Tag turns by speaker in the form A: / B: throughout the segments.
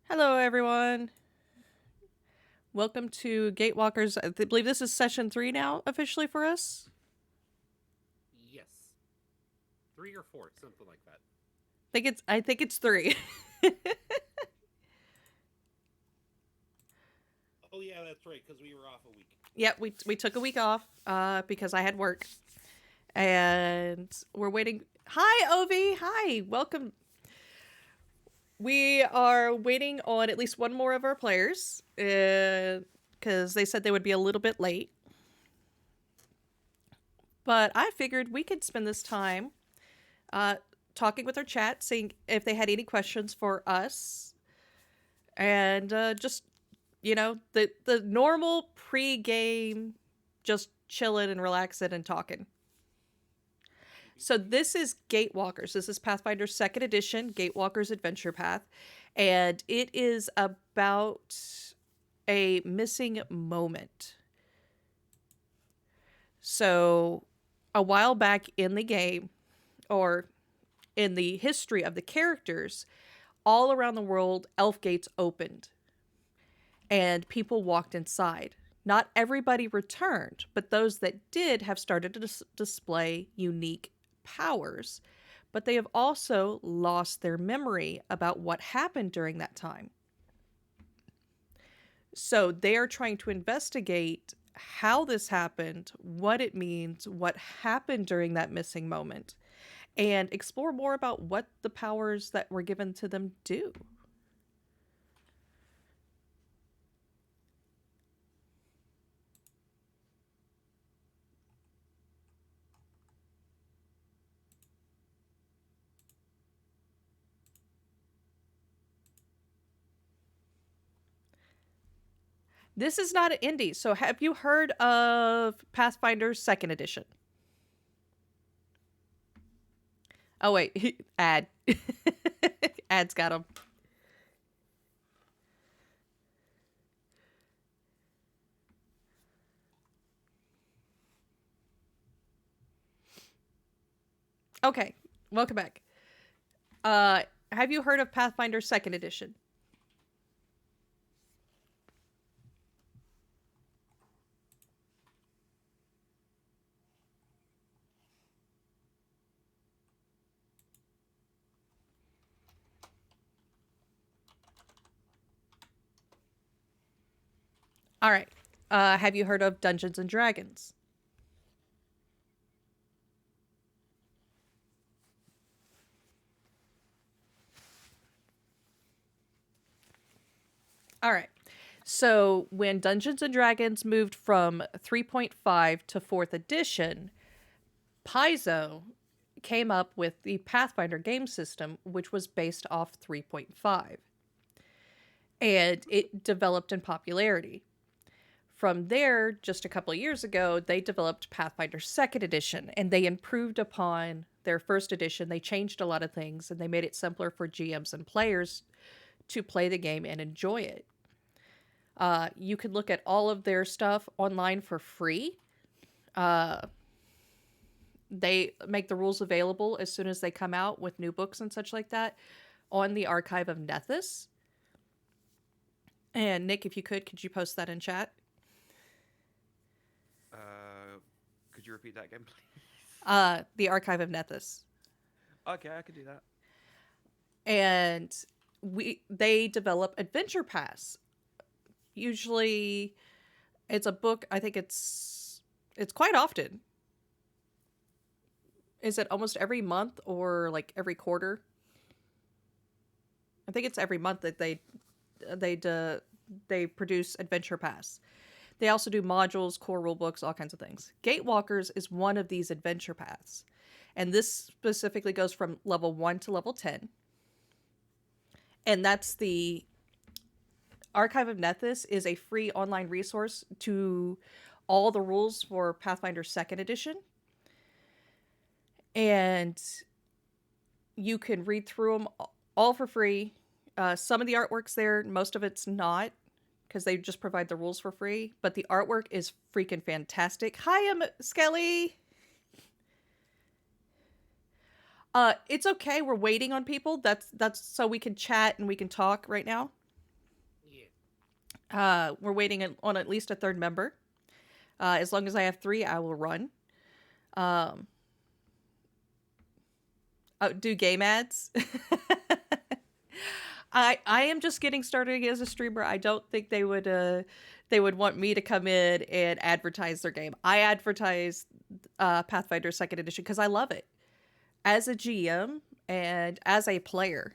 A: Hello, everyone. Welcome to Gatewalkers. I believe this is session 3 now, officially for us.
B: Yes. 3 or 4, something like that.
A: I think it's 3.
B: Oh yeah, that's right, because we were off a week.
A: Yep, we took a week off because I had work, and we're waiting. Hi, Ovi. Hi, welcome. We are waiting on at least one more of our players because they said they would be a little bit late. But I figured we could spend this time uh, talking with our chat, seeing if they had any questions for us, and just the normal pre-game, just chilling and relaxing and talking. So this is Gatewalkers. This is Pathfinder Second Edition, Gatewalkers Adventure Path, and it is about a missing moment. So a while back in the game, or in the history of the characters, all around the world, elf gates opened and people walked inside. Not everybody returned, but those that did have started to display unique powers. But they have also lost their memory about what happened during that time. So they are trying to investigate how this happened, what it means, what happened during that missing moment, and explore more about what the powers that were given to them do. This is not an indie. So have you heard of Pathfinder Second Edition? Oh wait, ad. Ad's got them. Okay, welcome back. Uh, have you heard of Pathfinder Second Edition? All right. Have you heard of Dungeons and Dragons? All right. So when Dungeons and Dragons moved from 3.5 to 4th edition, Paizo came up with the Pathfinder game system, which was based off 3.5. And it developed in popularity. From there, just a couple of years ago, they developed Pathfinder Second Edition, and they improved upon their first edition. They changed a lot of things, and they made it simpler for GMs and players to play the game and enjoy it. You can look at all of their stuff online for free. Uh, they make the rules available as soon as they come out with new books and such like that on the archive of Nethys. And Nick, if you could you post that in chat?
C: Uh, could you repeat that again, please?
A: The archive of Nethys.
C: Okay, I could do that.
A: And they develop Adventure Pass. Usually it's a book. I think it's quite often. Is it almost every month or like every quarter? I think it's every month that they do, they produce Adventure Pass. They also do modules, core rule books, all kinds of things. Gatewalkers is one of these adventure paths. And this specifically goes from level 1 to level 10. And that's the Archive of Nethys is a free online resource to all the rules for Pathfinder 2nd Edition. And you can read through them all for free. Some of the artwork's there, most of it's not, because they just provide the rules for free. But the artwork is freaking fantastic. Hi, I'm Skelly. It's okay. We're waiting on people. That's so we can chat and we can talk right now. We're waiting on at least a third member. As long as I have three, I will run. Um, do game ads. I am just getting started as a streamer. I don't think they would want me to come in and advertise their game. I advertise Pathfinder Second Edition because I love it as a GM and as a player.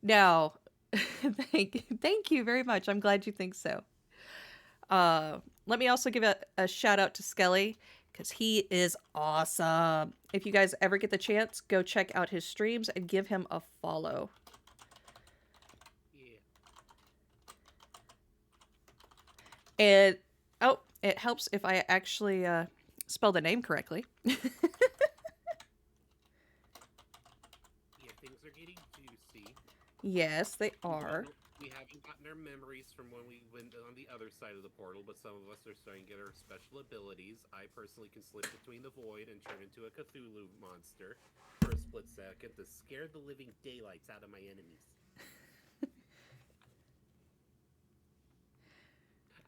A: Now, thank you very much. I'm glad you think so. Let me also give a shout out to Skelly because he is awesome. If you guys ever get the chance, go check out his streams and give him a follow.
B: Yeah.
A: And oh, it helps if I actually spell the name correctly.
B: Yeah, things are getting juicy.
A: Yes, they are.
B: We haven't gotten our memories from when we went on the other side of the portal, but some of us are starting to get our special abilities. I personally can slip between the void and turn into a Cthulhu monster for a split second to scare the living daylights out of my enemies.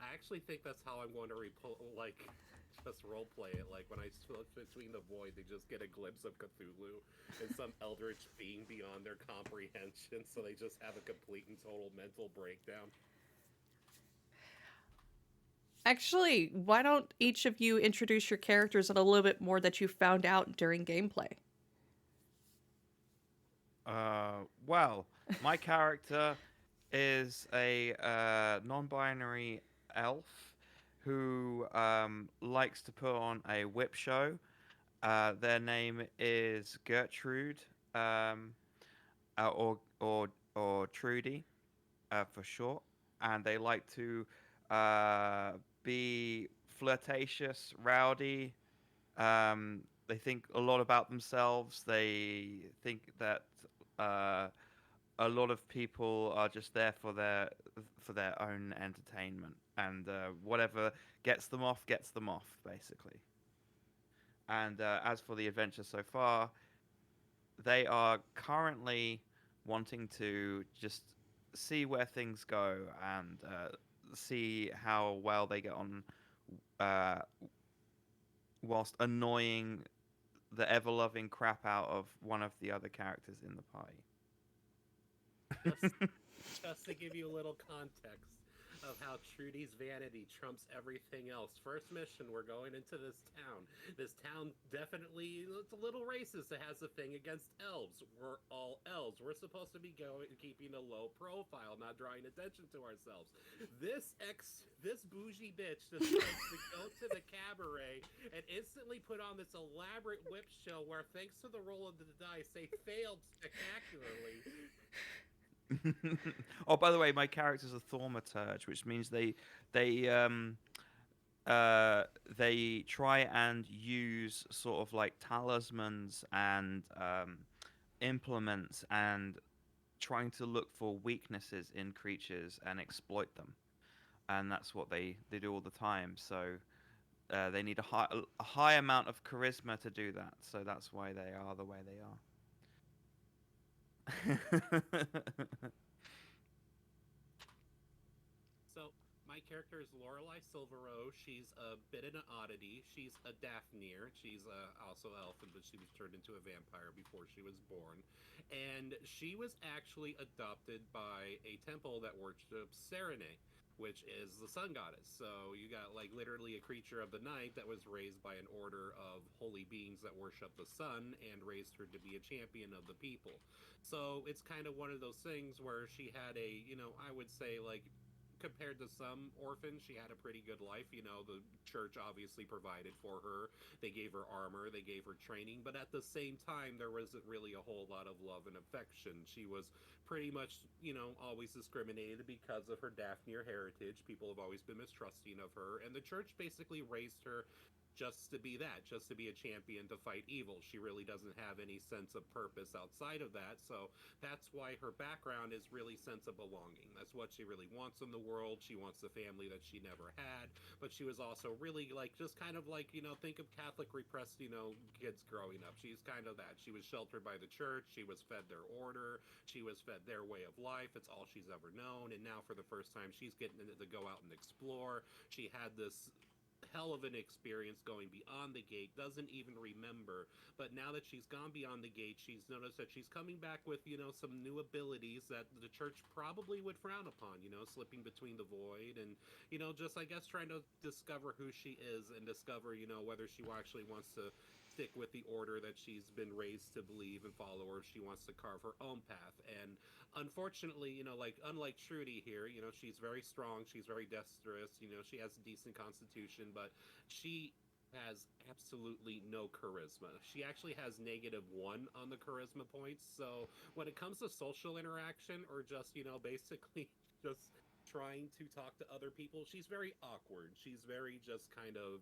B: I actually think that's how I'm going to just roleplay it. Like when I slip between the void, they just get a glimpse of Cthulhu and some eldritch being beyond their comprehension, so they just have a complete and total mental breakdown.
A: Actually, why don't each of you introduce your characters and a little bit more that you found out during gameplay?
C: Well, my character is a non-binary elf who likes to put on a whip show. Their name is Gertrude, or Trudy, for short, and they like to be flirtatious, rowdy. They think a lot about themselves. They think that uh, a lot of people are just there for their own entertainment, and whatever gets them off, basically. And as for the adventure so far, they are currently wanting to just see where things go and see how well they get on, uh, whilst annoying the ever loving crap out of one of the other characters in the party.
B: Just, just to give you a little context of how Trudy's vanity trumps everything else. First mission, we're going into this town. This town definitely it's a little racist. It has a thing against elves. We're all elves. We're supposed to be keeping a low profile, not drawing attention to ourselves. This bougie bitch decides to go to the cabaret and instantly put on this elaborate whip show where, thanks to the roll of the dice, they failed spectacularly.
C: Oh, by the way, my character's a thaumaturge, which means they they try and use sort of like talismans and implements and trying to look for weaknesses in creatures and exploit them. And that's what they do all the time. So they need a high amount of charisma to do that. So that's why they are the way they are.
B: So my character is Lorelei Silvero. She's a bit of an oddity. She's a Daphneer. She's also elfin, but she was turned into a vampire before she was born. And she was actually adopted by a temple that worships Serene, which is the sun goddess. So you got like literally a creature of the night that was raised by an order of holy beings that worship the sun and raised her to be a champion of the people. So it's kind of one of those things where she had a, I would say like compared to some orphans, she had a pretty good life. The church obviously provided for her. They gave her armor, they gave her training, but at the same time, there wasn't really a whole lot of love and affection. She was pretty much, always discriminated because of her Daphne heritage. People have always been mistrusting of her, and the church basically raised her just to be that, just to be a champion to fight evil. She really doesn't have any sense of purpose outside of that. So that's why her background is really sense of belonging. That's what she really wants in the world. She wants the family that she never had, but she was also really like just kind of like, think of Catholic repressed, kids growing up. She's kind of that. She was sheltered by the church. She was fed their order. She was fed their way of life. It's all she's ever known. And now for the first time, she's getting to go out and explore. She had this hell of an experience going beyond the gate, doesn't even remember. But now that she's gone beyond the gate, she's noticed that she's coming back with, some new abilities that the church probably would frown upon, slipping between the void and, just, I guess, trying to discover who she is and discover, whether she actually wants to stick with the order that she's been raised to believe and follow, or if she wants to carve her own path. And unfortunately, like unlike Trudy here, she's very strong, she's very dexterous, she has a decent constitution, but she has absolutely no charisma. She actually has -1 on the charisma points. So when it comes to social interaction or just, basically just trying to talk to other people, she's very awkward. She's very just kind of,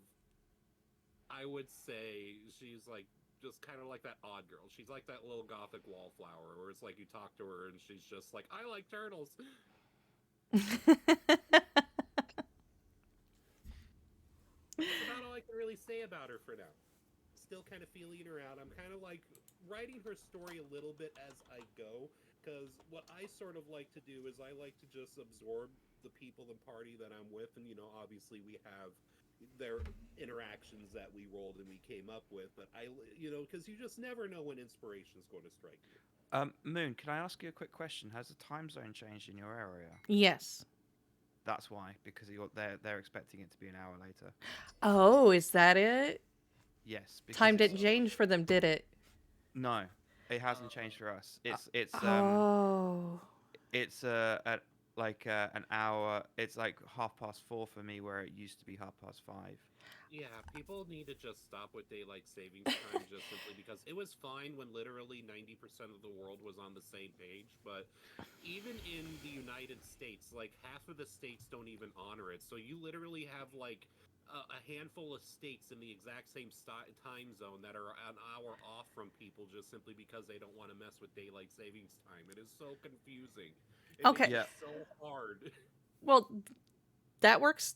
B: I would say she's like just kind of like that odd girl. She's like that little gothic wallflower where it's like you talk to her and she's just like, I like turtles. That's about all I can really say about her for now. Still kind of feeling her out. I'm kind of like writing her story a little bit as I go, because what I sort of like to do is I like to just absorb the people and party that I'm with, and obviously we have their interactions that we rolled and we came up with, but because you just never know when inspiration is going to strike you.
C: Moon, can I ask you a quick question? Has the time zone changed in your area?
A: Yes.
C: That's why, because they're expecting it to be an hour later.
A: Oh, is that it?
C: Yes. Because
A: Time didn't change for them, did it?
C: No, it hasn't changed for us. It's like an hour. It's like 4:30 for me, where it used to be 5:30.
B: Yeah, people need to just stop with daylight savings time just simply because it was fine when literally 90% of the world was on the same page, but even in the United States, like half of the states don't even honor it. So you literally have like a handful of states in the exact same time zone that are an hour off from people just simply because they don't want to mess with daylight savings time. It is so confusing. It
A: Okay.
B: makes it so hard.
A: Well, that works.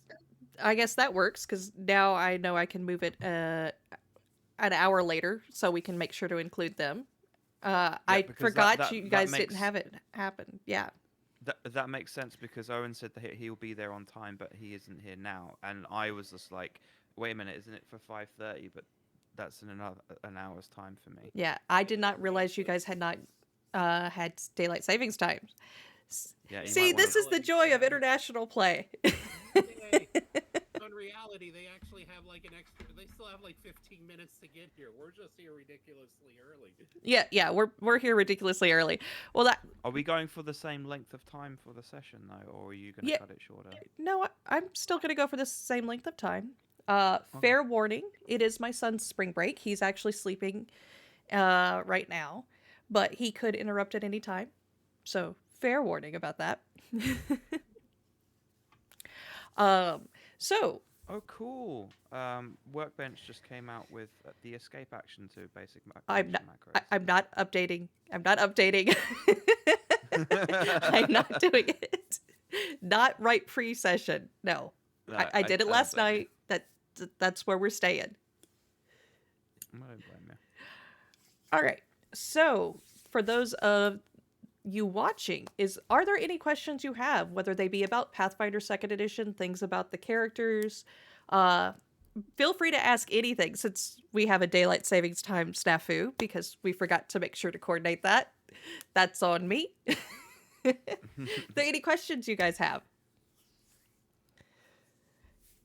A: I guess that works because now I know I can move it an hour later, so we can make sure to include them. I forgot you guys didn't have it happen. Yeah.
C: That makes sense because Owen said that he'll be there on time, but he isn't here now, and I was just like, "Wait a minute, isn't it for 5:30?" But that's in an hour's time for me.
A: Yeah, I did not realize you guys had not had daylight savings times.
C: Yeah.
A: See, this is the joy of international play.
B: In reality, they actually have like an extra. They still have like 15 minutes to get here. We're just here ridiculously early.
A: Yeah, we're here ridiculously early. Well,
C: are we going for the same length of time for the session though, or are you going to cut it shorter?
A: No, I'm still going to go for the same length of time. Fair warning, it is my son's spring break. He's actually sleeping right now, but he could interrupt at any time. So, fair warning about that. So.
C: Oh, cool. Workbench just came out with the escape action to basic macros.
A: I'm not updating. I'm not doing it. Not right pre-session. No. I did it last night. That's where we're staying.
C: I don't blame you.
A: All right. So, for those of you watching, are there any questions you have, whether they be about Pathfinder 2nd Edition, things about the characters? Feel free to ask anything, since we have a daylight savings time snafu because we forgot to make sure to coordinate that. That's on me. Are there any questions you guys have?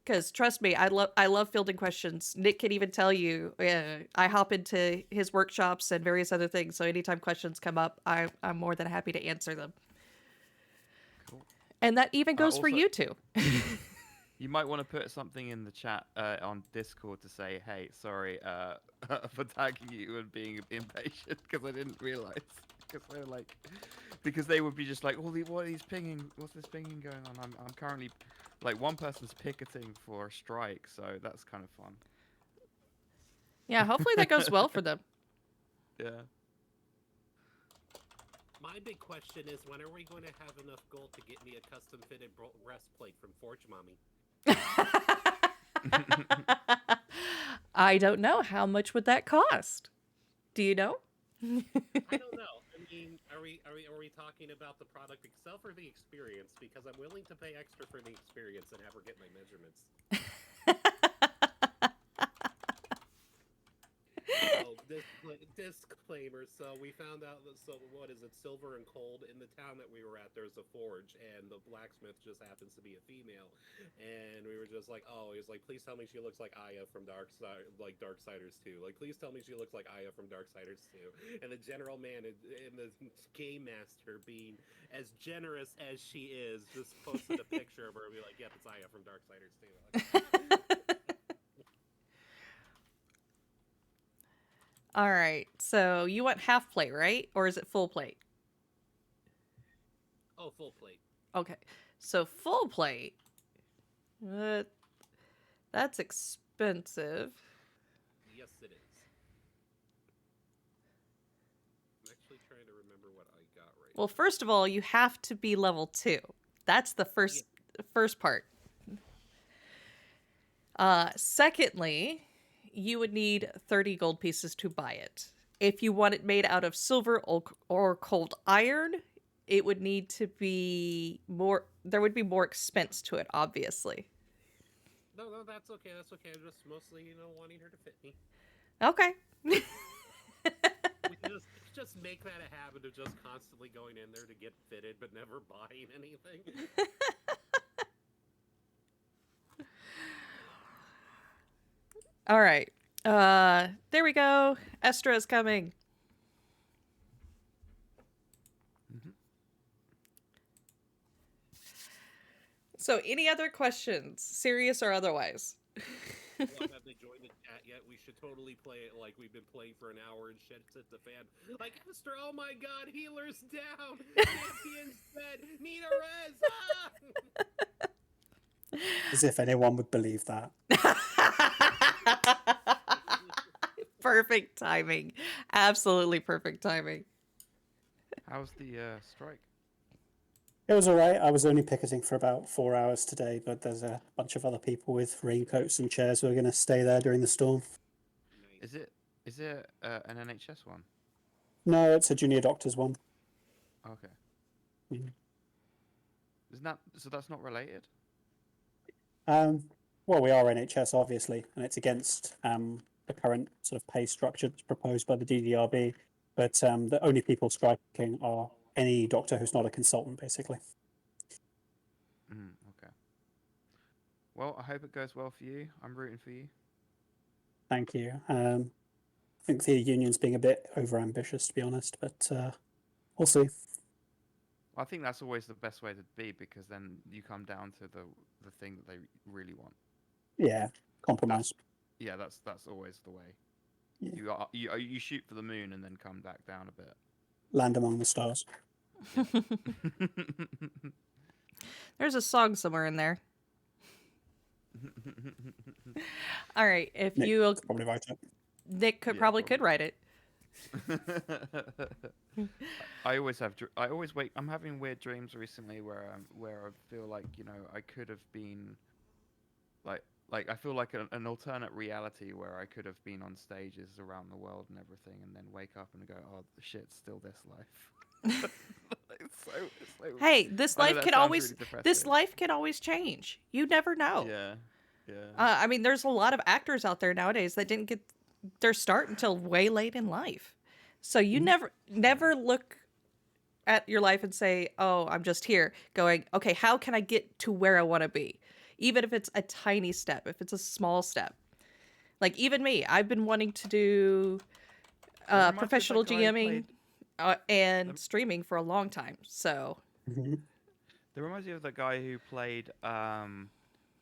A: Because trust me, I love fielding questions. Nick can even tell you, I hop into his workshops and various other things. So anytime questions come up, I'm more than happy to answer them.
C: Cool.
A: And that even goes for you too.
C: You might want to put something in the chat on Discord to say, "Hey, sorry for tagging you and being impatient because I didn't realize." Because they would be just like, "What are these pinging? What's this pinging going on?" I'm currently. Like, one person's picketing for a strike, so that's kind of fun.
A: Yeah, hopefully that goes well for them.
C: Yeah.
B: My big question is, when are we going to have enough gold to get me a custom fitted breastplate from Forge Mommy?
A: I don't know. How much would that cost? Do you know?
B: I don't know. I mean, are we talking about the product itself or the experience? Because I'm willing to pay extra for the experience and have her get my measurements. So disclaimer. So we found out that, so what is it, Silver and Cold, in the town that we were at, there's a forge, and the blacksmith just happens to be a female, and we were just like, oh, he's like, please tell me she looks like Aya from Darksiders 2. Like, please tell me she looks like Aya from Darksiders 2. And the general man and the game master, being as generous as she is, just posted a picture of her and be like, yep, it's Aya from Darksiders 2.
A: All right. So you want half plate, right? Or is it full plate?
B: Oh, full plate.
A: Okay. So full plate. That's expensive.
B: Yes, it is. I'm actually trying to remember what I got right
A: Well,
B: now.
A: first of all, you have to be level 2. That's the first part. Secondly, you would need 30 gold pieces to buy it. If you want it made out of silver or cold iron, it would need to be more. There would be more expense to it, obviously.
B: No, that's okay. That's okay. I'm just mostly, wanting her to fit me.
A: Okay.
B: We can just make that a habit of just constantly going in there to get fitted, but never buying anything.
A: All right. There we go. Estra is coming.
C: Mhm.
A: So, any other questions, serious or otherwise?
B: Well, have they joined the chat yet? We should totally play it like we've been playing for an hour and shit hit the fan. Like, Esther, oh my god, healer's down! Champion's dead! Need a res! Ah!
D: As if anyone would believe that.
A: Perfect timing. Absolutely perfect timing.
C: How's the strike?
D: It was all right. I was only picketing for about 4 hours today, but there's a bunch of other people with raincoats and chairs who are going to stay there during the storm.
B: Nice.
C: Is it an NHS one?
D: No, it's a junior doctor's one.
C: Okay.
D: Mm.
C: Isn't that so? That's not related.
D: Well, we are NHS, obviously, and it's against the current sort of pay structure that's proposed by the DDRB. But the only people striking are any doctor who's not a consultant, basically.
C: Okay. Well, I hope it goes well for you. I'm rooting for you.
D: Thank you. I think the union's being a bit overambitious, to be honest, but we'll see.
C: I think that's always the best way to be, because then you come down to the thing that they really want.
D: Yeah, compromise.
C: Yeah, that's always the way.
D: Yeah.
C: You shoot for the moon and then come back down a bit.
D: Land among the stars.
A: There's a song somewhere in there. All right, if
D: Nick
A: you
D: could probably write it.
A: Nick could
C: Yeah,
A: probably could write it.
C: I always wake. I'm having weird dreams recently where I feel like I could have been like I feel like an alternate reality where I could have been on stages around the world and everything, and then wake up and go, oh shit, it's still this life. It's so
A: Hey, this
C: I know
A: life
C: that
A: can
C: sounds
A: always
C: really
A: this
C: depressing.
A: life can always change. You never know.
C: Yeah, yeah.
A: I mean, there's a lot of actors out there nowadays that didn't get their start until way late in life. So you never look at your life and say, "Oh, I'm just here." Going, "Okay, how can I get to where I want to be?" Even if it's a tiny step, if it's a small step. Like even me, I've been wanting to do
C: It reminds me of that
A: professional
C: guy who
A: GMing and
C: Lem-
A: streaming for a long time. So
D: Mhm.
C: That reminds me of the guy who played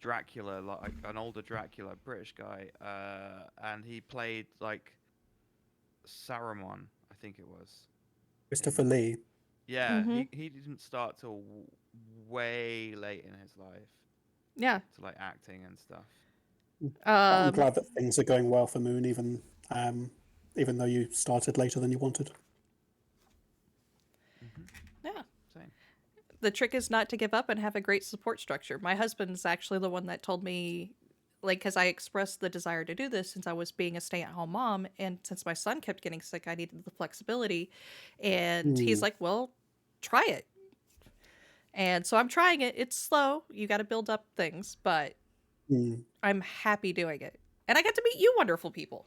C: Dracula, like an older Dracula, British guy, and he played like Saruman, I think it was.
D: Christopher Lee.
C: Yeah,
A: Mhm.
C: he didn't start till way late in his life
A: yeah.
C: to like acting and stuff.
D: I'm
A: Um,
D: glad that things are going well for Moon, even even though you started later than you wanted.
A: Yeah.
C: Same.
A: The trick is not to give up and have a great support structure. My husband's actually the one that told me, like, because I expressed the desire to do this since I was being a stay-at-home mom, and since my son kept getting sick, I needed the flexibility. And he's like, well, try it. And so I'm trying it. It's slow. You got to build up things, but I'm happy doing it. And I get to meet you wonderful people.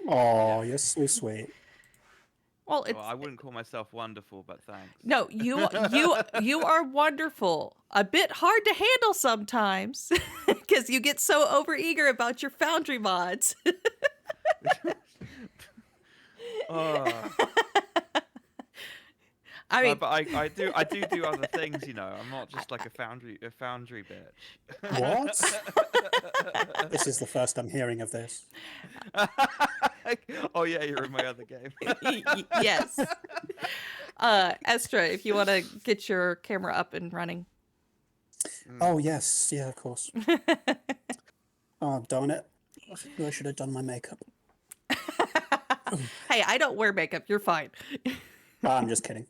D: Oh, you're so sweet.
A: Well, it's
C: Well, I wouldn't call myself wonderful, but thanks.
A: no, you are wonderful. A bit hard to handle sometimes because you get so overeager about your Foundry mods.
C: Oh.
A: I mean,
C: but I do other things, you know. I'm not just like a foundry bitch.
D: What? This is the first I'm hearing of this.
C: Oh yeah, you're in my other game.
A: yes. Estra, if you want to get your camera up and running.
D: Oh, yes. Yeah, of course. Oh, darn it. I should have done my makeup.
A: Hey, I don't wear makeup. You're fine.
D: I'm just kidding.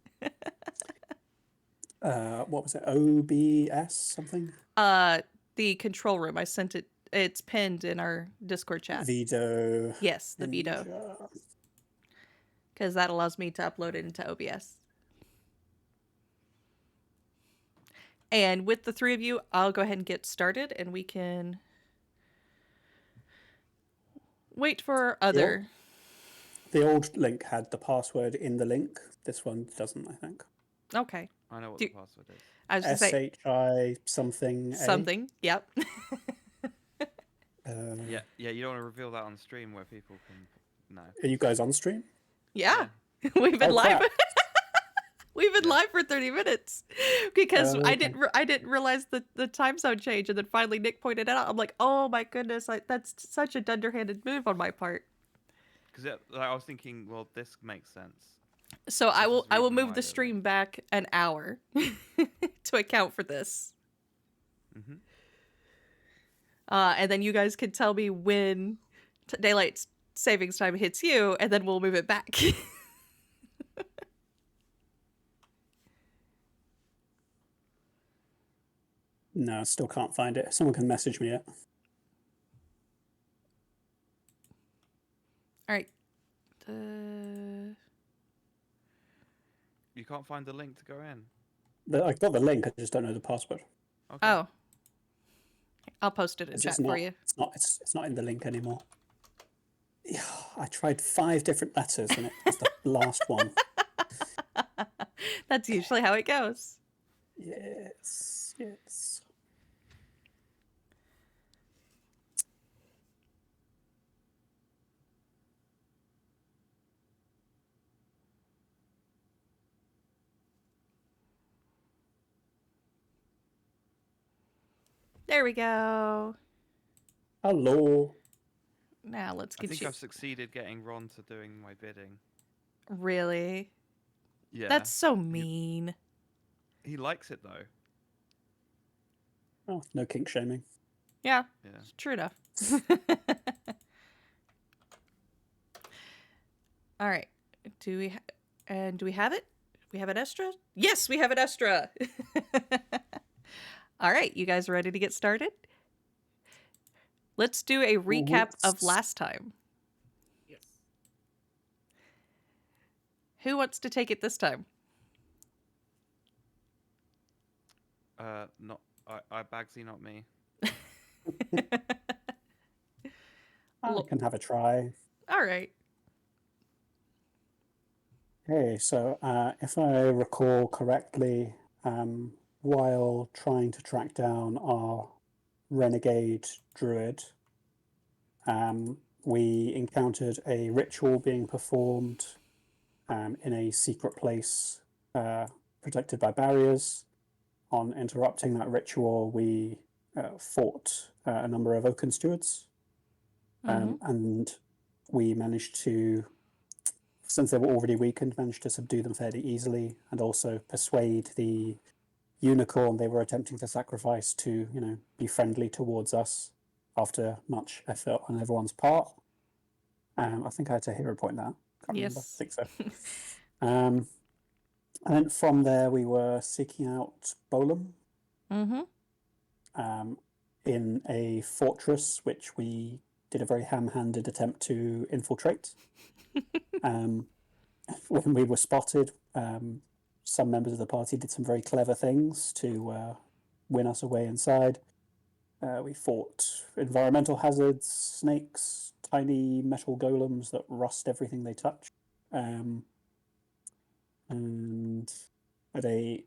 D: What was it? OBS something?
A: The control room. I sent it. It's pinned in our Discord chat.
D: Veto.
A: Yes, the veto. Because that allows me to upload it into OBS. And with the three of you, I'll go ahead and get started, and we can wait for other.
D: The old link had the password in the link. This one doesn't, I think.
A: Okay.
C: I know what the password is.
A: I was going to say
D: SHI something.
A: something. Yep.
C: Yeah, you don't want to reveal that on stream where people can. No.
D: Are you guys on stream?
A: Yeah. We've been live.
D: crap.
A: We've been live for 30 minutes because I
D: okay.
A: didn't realize the time zone change, and then finally Nick pointed it out. I'm like, oh my goodness, that's such a underhanded move on my part.
C: Because I was thinking, well, this makes sense.
A: So I will
C: reason why
A: move
C: I
A: the
C: did
A: stream back an hour to account for this.
C: Mm-hmm.
A: And then you guys can tell me when daylight savings time hits you, and then we'll move it back.
D: No, I still can't find it. Someone can message me it.
A: All right.
C: You can't find the link to go in.
D: I've got the link. I just don't know the password.
C: Okay.
A: Oh. I'll post it in
D: It's
A: chat
D: just not,
A: for you.
D: It's not in the link anymore. Yeah, I tried 5 different letters and it was the last one.
A: That's usually how it goes.
D: Yes.
A: There we go.
D: Hello.
A: Now let's
C: I
A: get
C: think
A: you.
C: I've succeeded getting Ron to doing my bidding.
A: Really?
C: Yeah.
A: That's so mean.
C: He likes it though.
D: Oh, no kink shaming.
A: Yeah.
C: Yeah.
A: True enough. All right. Do we have it? We have an Estra? Yes, we have an Estra. All right, you guys ready to get started? Let's do a recap of last time.
B: Yes.
A: Who wants to take it this time?
C: Not I Bagsy, not me.
D: I can have a try.
A: All right.
D: Okay, so if I recall correctly, while trying to track down our renegade druid, we encountered a ritual being performed in a secret place protected by barriers. On interrupting that ritual, we fought a number of Oaken stewards, and we managed to, since they were already weakened, managed to subdue them fairly easily, and also persuade the unicorn they were attempting to sacrifice to, be friendly towards us after much effort on everyone's part. I think I had a hero point now. Can't remember. I
A: Yes.
D: think so. And then from there, we were seeking out Bolan
A: Mm-hmm.
D: In a fortress, which we did a very ham-handed attempt to infiltrate. When we were spotted, some members of the party did some very clever things to win us away inside. We fought environmental hazards, snakes, tiny metal golems that rust everything they touch. And at a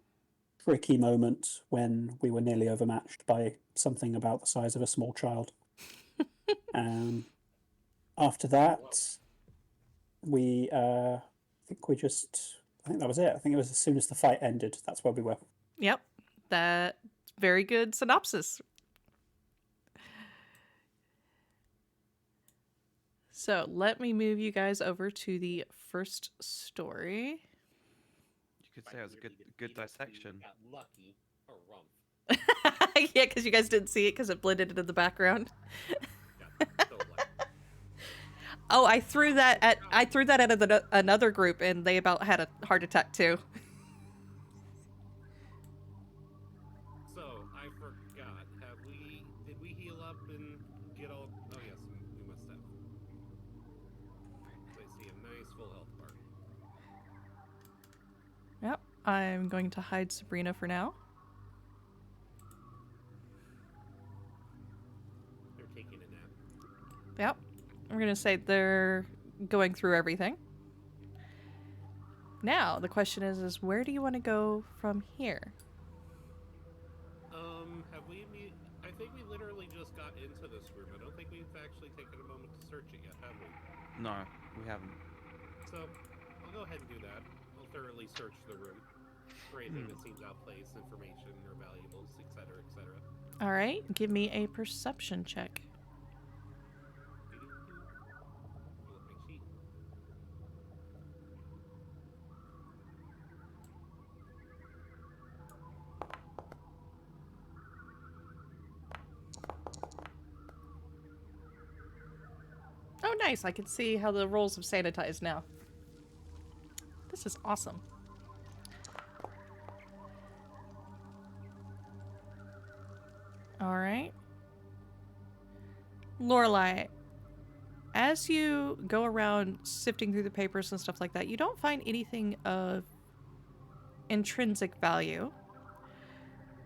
D: tricky moment when we were nearly overmatched by something about the size of a small child. After that, we I think that was it. I think it was as soon as the fight ended, that's where we were.
A: Yep. That's very good synopsis. So let me move you guys over to the first story.
C: You could say it was a good dissection.
B: Got lucky or rump.
A: Yeah, because you guys didn't see it because it blended into the background.
B: Yeah, so like,
A: Oh, I threw that at another group, and they about had a heart attack too.
B: so I forgot. Did we heal up and get all? Oh yes, we must have. So I see a nice full health bar.
A: Yep. I'm going to hide Sabrina for now.
B: They're taking a nap.
A: Yep. I'm going to say they're going through everything. Now, the question is where do you want to go from here?
B: Have we? I think we literally just got into this room. I don't think we've actually taken a moment to search it yet, have we?
C: No, we haven't.
B: So I'll go ahead and do that. I'll thoroughly search the room for anything that seems out of place, information or valuables, etc., etc.
A: All right. Give me a perception check.
B: Pull up my sheet.
A: Oh, nice. I can see how the rolls have sanitized now. This is awesome. All right. Lorelai, as you go around sifting through the papers and stuff like that, you don't find anything of intrinsic value.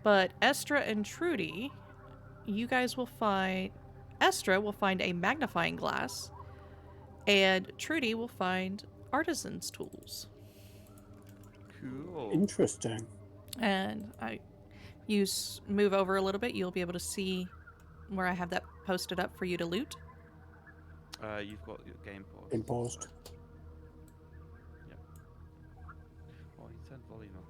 A: But Estra and Trudy, you guys will find... Estra will find a magnifying glass, and Trudy will find artisan's tools.
C: Cool.
D: Interesting.
A: And you move over a little bit, you'll be able to see where I have that posted up for you to loot.
C: You've got your game paused.
D: Been paused.
C: Yep. Oh, you turned volume up.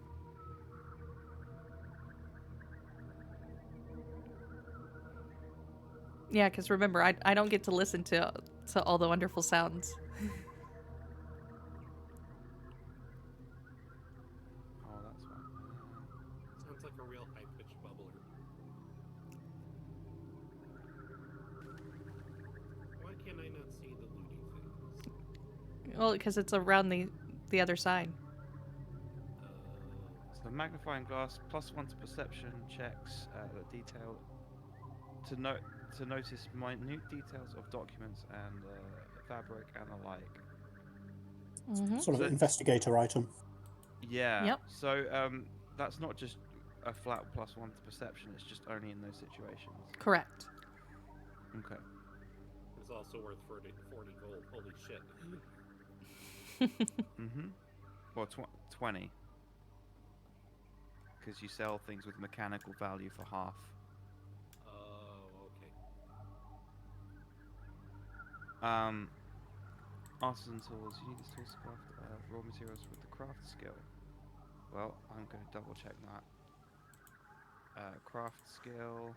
A: Yeah, because remember, I don't get to listen to all the wonderful sounds.
C: Oh, that's fine.
B: Sounds like a real high-pitched bubbler. Why can't I not see the looty things?
A: Well, because it's around the other side.
C: So magnifying glass +1 to perception checks that detail to notice minute details of documents and fabric and the like.
A: Mm-hmm.
D: Sort of
C: So-
D: an investigator item.
C: Yeah.
A: Yep.
C: So that's not just a flat +1 to perception. It's just only in those situations.
A: Correct.
C: Okay.
B: It's also worth 40 gold. Holy shit.
C: Mhm. Well, 20. Because you sell things with mechanical value for half.
B: Oh, okay.
C: Artisan tools. You need these tools to craft raw materials with the craft skill. Well, I'm going to double check that. Craft skill.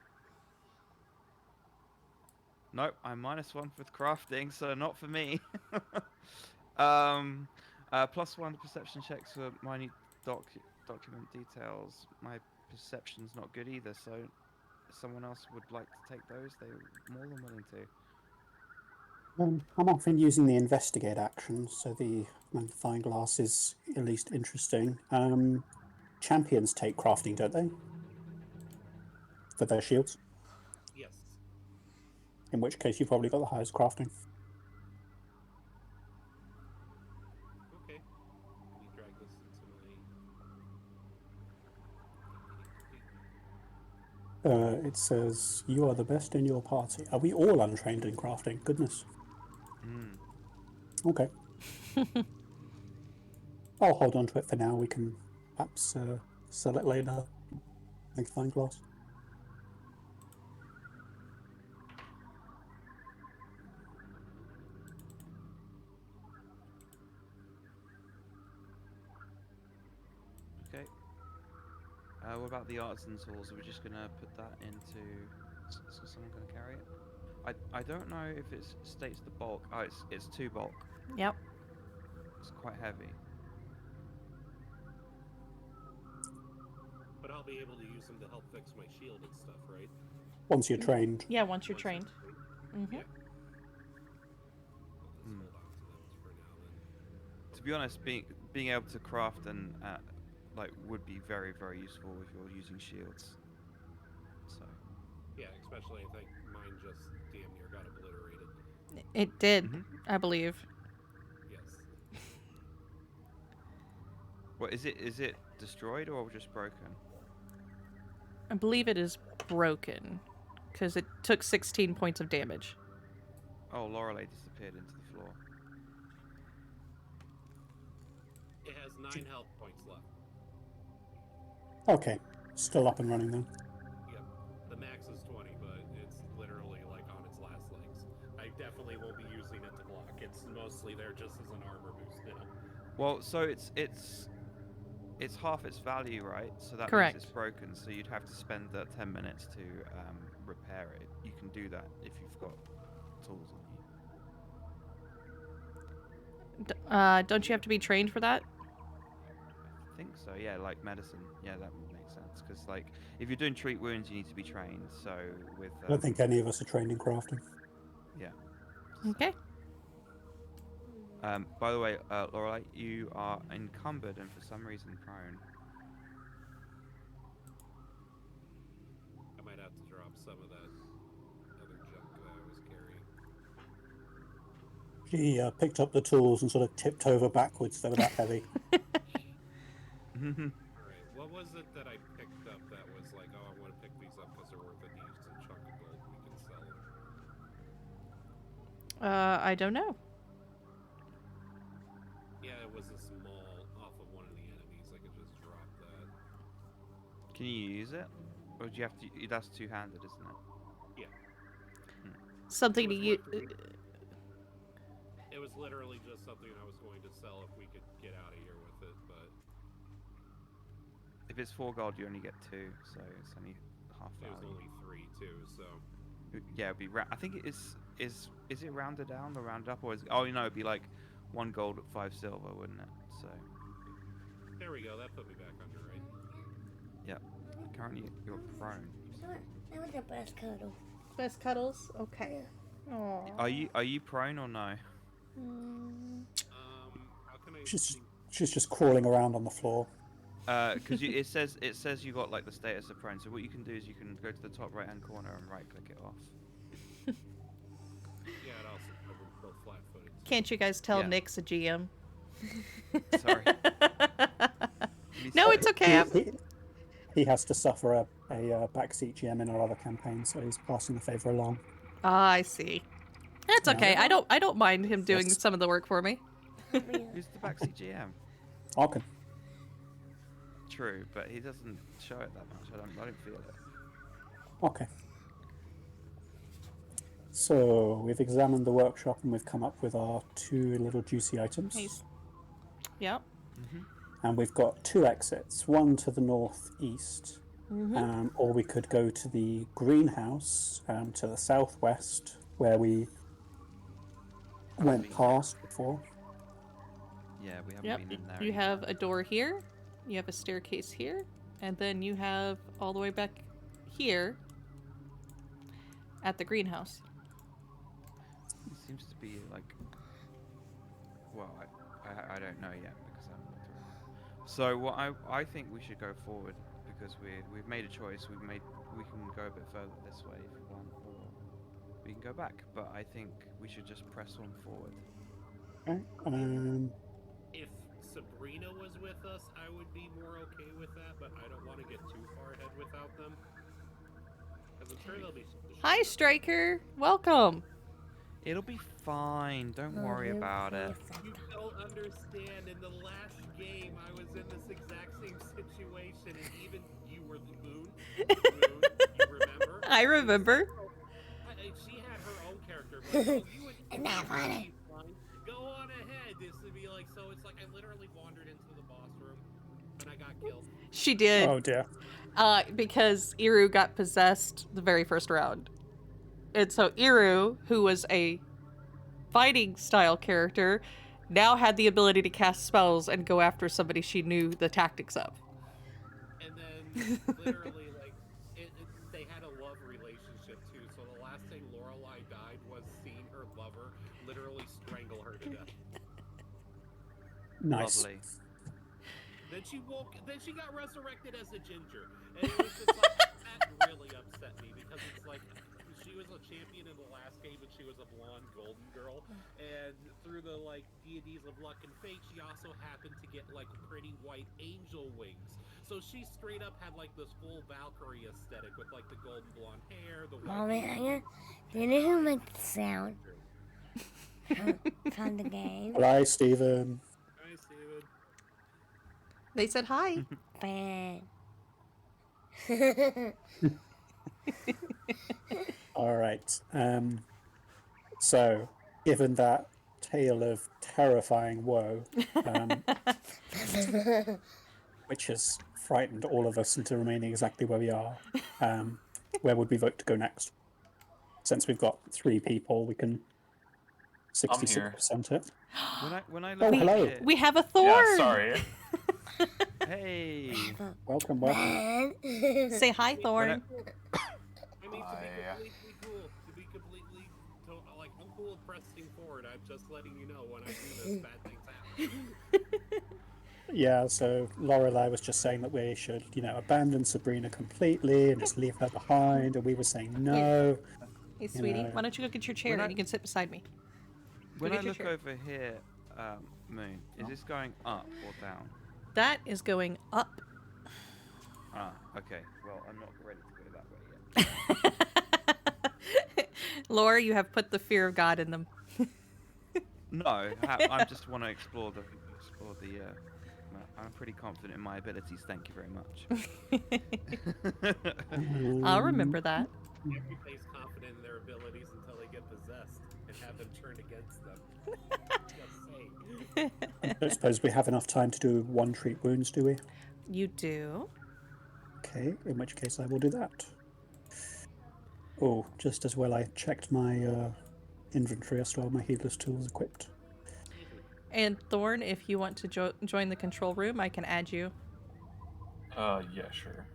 C: Nope, I'm -1 with crafting, so not for me. +1 to perception checks for minute document details. My perception's not good either, so if someone else would like to take those, they're more than willing to.
D: I'm often using the investigate action, so the magnifying glass is at least interesting. Champions take crafting, don't they? For their shields.
B: Yes.
D: In which case, you've probably got the highest crafting.
B: Okay. Let me drag this into my.
D: It says you are the best in your party. Are we all untrained in crafting? Goodness.
C: Mm.
D: Okay. I'll hold on to it for now. We can perhaps sell it later. Magnifying glass.
C: Okay. What about the artisan tools? Are we just gonna put that into? Is someone gonna carry it? I don't know if it states the bulk. Oh, it's 2 bulk.
A: Yep.
C: It's quite heavy.
B: But I'll be able to use them to help fix my shield and stuff, right?
D: Once you're trained.
A: Yeah, once you're
B: Once
A: trained.
B: I'm trained.
A: Mm-hmm.
B: Yeah. Well, let's hold on to them for now then.
C: To be honest, being able to craft and like would be very very useful if you're using shields. So
B: Yeah, especially I think mine just damn near got obliterated.
A: It did,
C: Mhm.
A: I believe.
B: Yes.
C: what is it? Is it destroyed or just broken?
A: I believe it is broken because it took 16 points of damage.
C: Oh, Lorelei disappeared into the floor.
B: It has 9 health points left.
D: Okay. Still up and running then.
B: Yep. The max is 20, but it's literally like on its last legs. I definitely won't be using it to block. It's mostly there just as an armor boost now.
C: Well, so it's half its value, right? So that
A: Correct.
C: means it's broken. So you'd have to spend 10 minutes to repair it. You can do that if you've got tools on you.
A: Don't you have to be trained for that?
C: I think so. Yeah, like medicine. Yeah, that makes sense. Because like if you're doing treat wounds, you need to be trained. So with
D: I don't think any of us are trained in crafting.
C: yeah.
A: Okay.
C: By the way, Lorelei, you are encumbered and for some reason prone.
B: I might have to drop some of that other junk that I was carrying.
D: She picked up the tools and sort of tipped over backwards. They were that heavy.
B: Alright, what was it that I picked up that was like, oh, I want to pick these up because they're worth a decent chunk of gold and we can sell them?
A: I don't know.
B: Yeah, it was a small off of one of the enemies. I could just drop that.
C: Can you use it, or do you have to? That's two-handed, isn't it?
B: Yeah.
A: Something to
B: It was
A: use.
B: It was literally just something I was going to sell if we could get out of here with it, but
C: If it's 4 gold, you only get 2, so it's only half
B: it was
C: value.
B: only 3 too, so
C: Yeah, it'd be. I think it is. Is it rounded down or rounded up, or is? Oh, no, it'd be like 1 gold, 5 silver, wouldn't it? So
B: there we go. That put me back under, right?
C: currently you're prone.
E: That was the best cuddle.
A: Best cuddles? Okay. Aww.
C: Are you prone or no?
B: How can I?
D: She's just crawling around on the floor.
C: Because it says you got like the status of prone. So what you can do is you can go to the top right hand corner and right click it off.
B: Yeah, it also covered both flat-footed.
A: Can't you guys tell
C: Yeah.
A: Nick's a GM?
C: Sorry.
A: No, it's okay.
D: He has to suffer a backseat GM in our other campaign, so he's passing the favor along.
A: Ah, I see. That's
D: Yeah.
A: okay. I don't mind him doing
D: Yes.
A: some of the work for me.
C: Who's the backseat GM?
D: Arkin.
C: True, but he doesn't show it that much. I don't feel it.
D: Okay. So we've examined the workshop and we've come up with our 2 little juicy items.
A: Nice. Yep.
D: And we've got 2 exits, one to the northeast,
A: Mm-hmm.
D: or we could go to the greenhouse to the southwest, where we went past before.
C: Yeah, we haven't
A: Yep.
C: been in there.
A: You
C: either.
A: have a door here. You have a staircase here, and then you have all the way back here at the greenhouse.
C: It seems to be like, well, I don't know yet because I haven't looked around. So what I think we should go forward because we've made a choice. We can go a bit further this way if you want, or we can go back. But I think we should just press on forward.
D: Okay.
B: If Sabrina was with us, I would be more okay with that, but I don't want to get too far ahead without them. Because I'm sure they'll be.
A: Hi, Striker. Welcome.
C: It'll be fine. Don't
E: Oh,
C: worry
E: you
C: about
E: play
C: it.
B: You don't understand. In the last game, I was in this exact same situation, and even you were the moon. Moon, you remember?
A: I remember.
B: She had her own character. But, oh, you would
E: And that funny.
B: go on ahead. This would be like, so it's like I literally wandered into the boss room, and I got killed.
A: She did.
D: Oh dear.
A: Because Iru got possessed the very first round. And so Iru, who was a fighting style character, now had the ability to cast spells and go after somebody she knew the tactics of.
B: And then literally, like, they had a love relationship too. So the last thing Lorelai died was seeing her lover literally strangle her to death.
D: Nice.
C: Lovely.
B: Then she woke. Then she got resurrected as a ginger, and it was just like that really upset me because it's like she was a champion in the last game, and she was a blonde golden girl, and through the like deities of luck and fate, she also happened to get like pretty white angel wings. So she straight up had like this full Valkyrie aesthetic with like the golden blonde hair, the white.
E: Mommy, do you know who makes the sound from the game?
D: Hello, Stephen.
B: Hi, Steven.
A: They said hi.
E: Fan.
D: All right. So, given that tale of terrifying woe, which has frightened all of us into remaining exactly where we are, where would we vote to go next? Since we've got 3 people, we can 66% it.
C: When I
D: Oh,
C: look
D: hello.
C: at it,
A: We have a thorn.
F: Yeah, sorry.
C: hey,
D: Welcome.
A: Say hi,
C: when
A: Thorn.
B: I mean, to be
F: Hi.
B: completely cool, like, I'm cool with pressing forward. I'm just letting you know when I do this, bad things happen.
D: Yeah, so Lorelei was just saying that we should, abandon Sabrina completely and just leave her behind, and we were saying no.
A: Hey, sweetie,
D: know.
A: why don't you go get your chair
C: When I-
A: and you can sit beside me?
C: when
A: Look
C: I
A: at your
C: look
A: chair.
C: over here, Moon, is this going up or down?
A: That is going up.
C: Ah, okay. Well, I'm not ready to go that way yet.
A: Laura, you have put the fear of God in them.
C: No, I just want to explore the. I'm pretty confident in my abilities. Thank you very much.
A: I'll remember that.
B: Everybody's confident in their abilities until they get possessed and have them turn against them. Just saying.
D: I don't suppose we have enough time to do 1 treat wounds, do we?
A: You do.
D: Okay, in which case I will do that. Oh, just as well I checked my inventory. I still have my heedless tools equipped.
A: And Thorn, if you want to join the control room, I can add you.
F: Yeah, sure.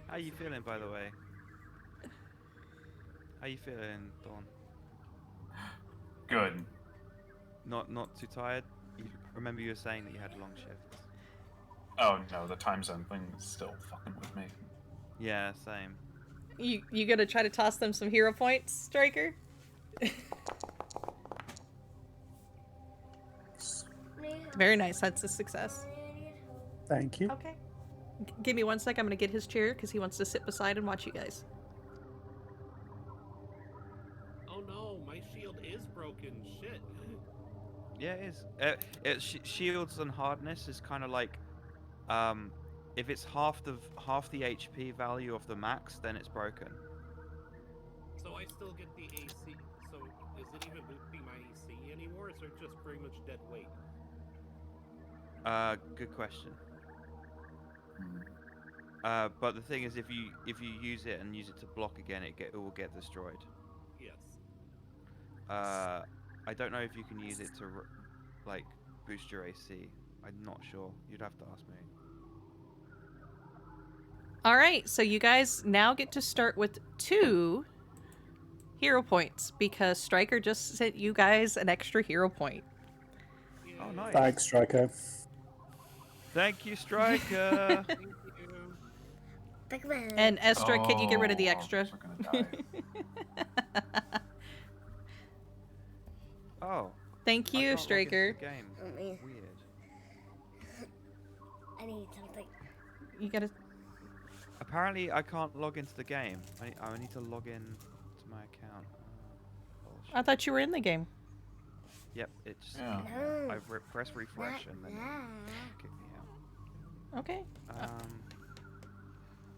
C: How you feeling, by the way? How you feeling, Dawn?
F: Good.
C: Not too tired? Remember you were saying that you had a long shift.
F: Oh no, the time zone thing is still fucking with me.
C: Yeah, same.
A: You gonna try to toss them some hero points, Striker? Very nice. That's a success.
D: Thank you.
A: Okay. Give me 1 sec. I'm gonna get his chair because he wants to sit beside and watch you guys.
B: Oh no, my shield is broken. Shit.
C: Yeah, it is. Shields and hardness is kind of like, if it's half the HP value of the max, then it's broken.
B: So I still get the AC. So is it even boosting my AC anymore? Or is it just pretty much dead weight?
C: Good question.
F: Hmm.
C: But the thing is, if you use it and use it to block again, it will get destroyed.
B: Yes.
C: I don't know if you can use it to like boost your AC. I'm not sure. You'd have to ask me.
A: All right. So you guys now get to start with 2 hero points because Striker just sent you guys an extra hero point.
C: Oh, nice.
D: Thanks, Striker.
C: Thank you, Striker.
B: Thank you.
E: Pokemon.
A: And Estra, can you get rid of the
F: Oh,
A: extra?
F: I'm gonna die.
C: Oh.
A: Thank
C: I
A: you,
C: can't log into
A: Striker.
C: the game.
E: Oh, man.
C: Weird.
E: I need something.
A: You gotta.
C: Apparently, I can't log into the game. I need to log in to my account. Bullshit.
A: I thought you were in the game.
C: Yep, it's.
F: Yeah.
E: No.
C: I press refresh and then
E: That.
C: kick me out.
A: Okay.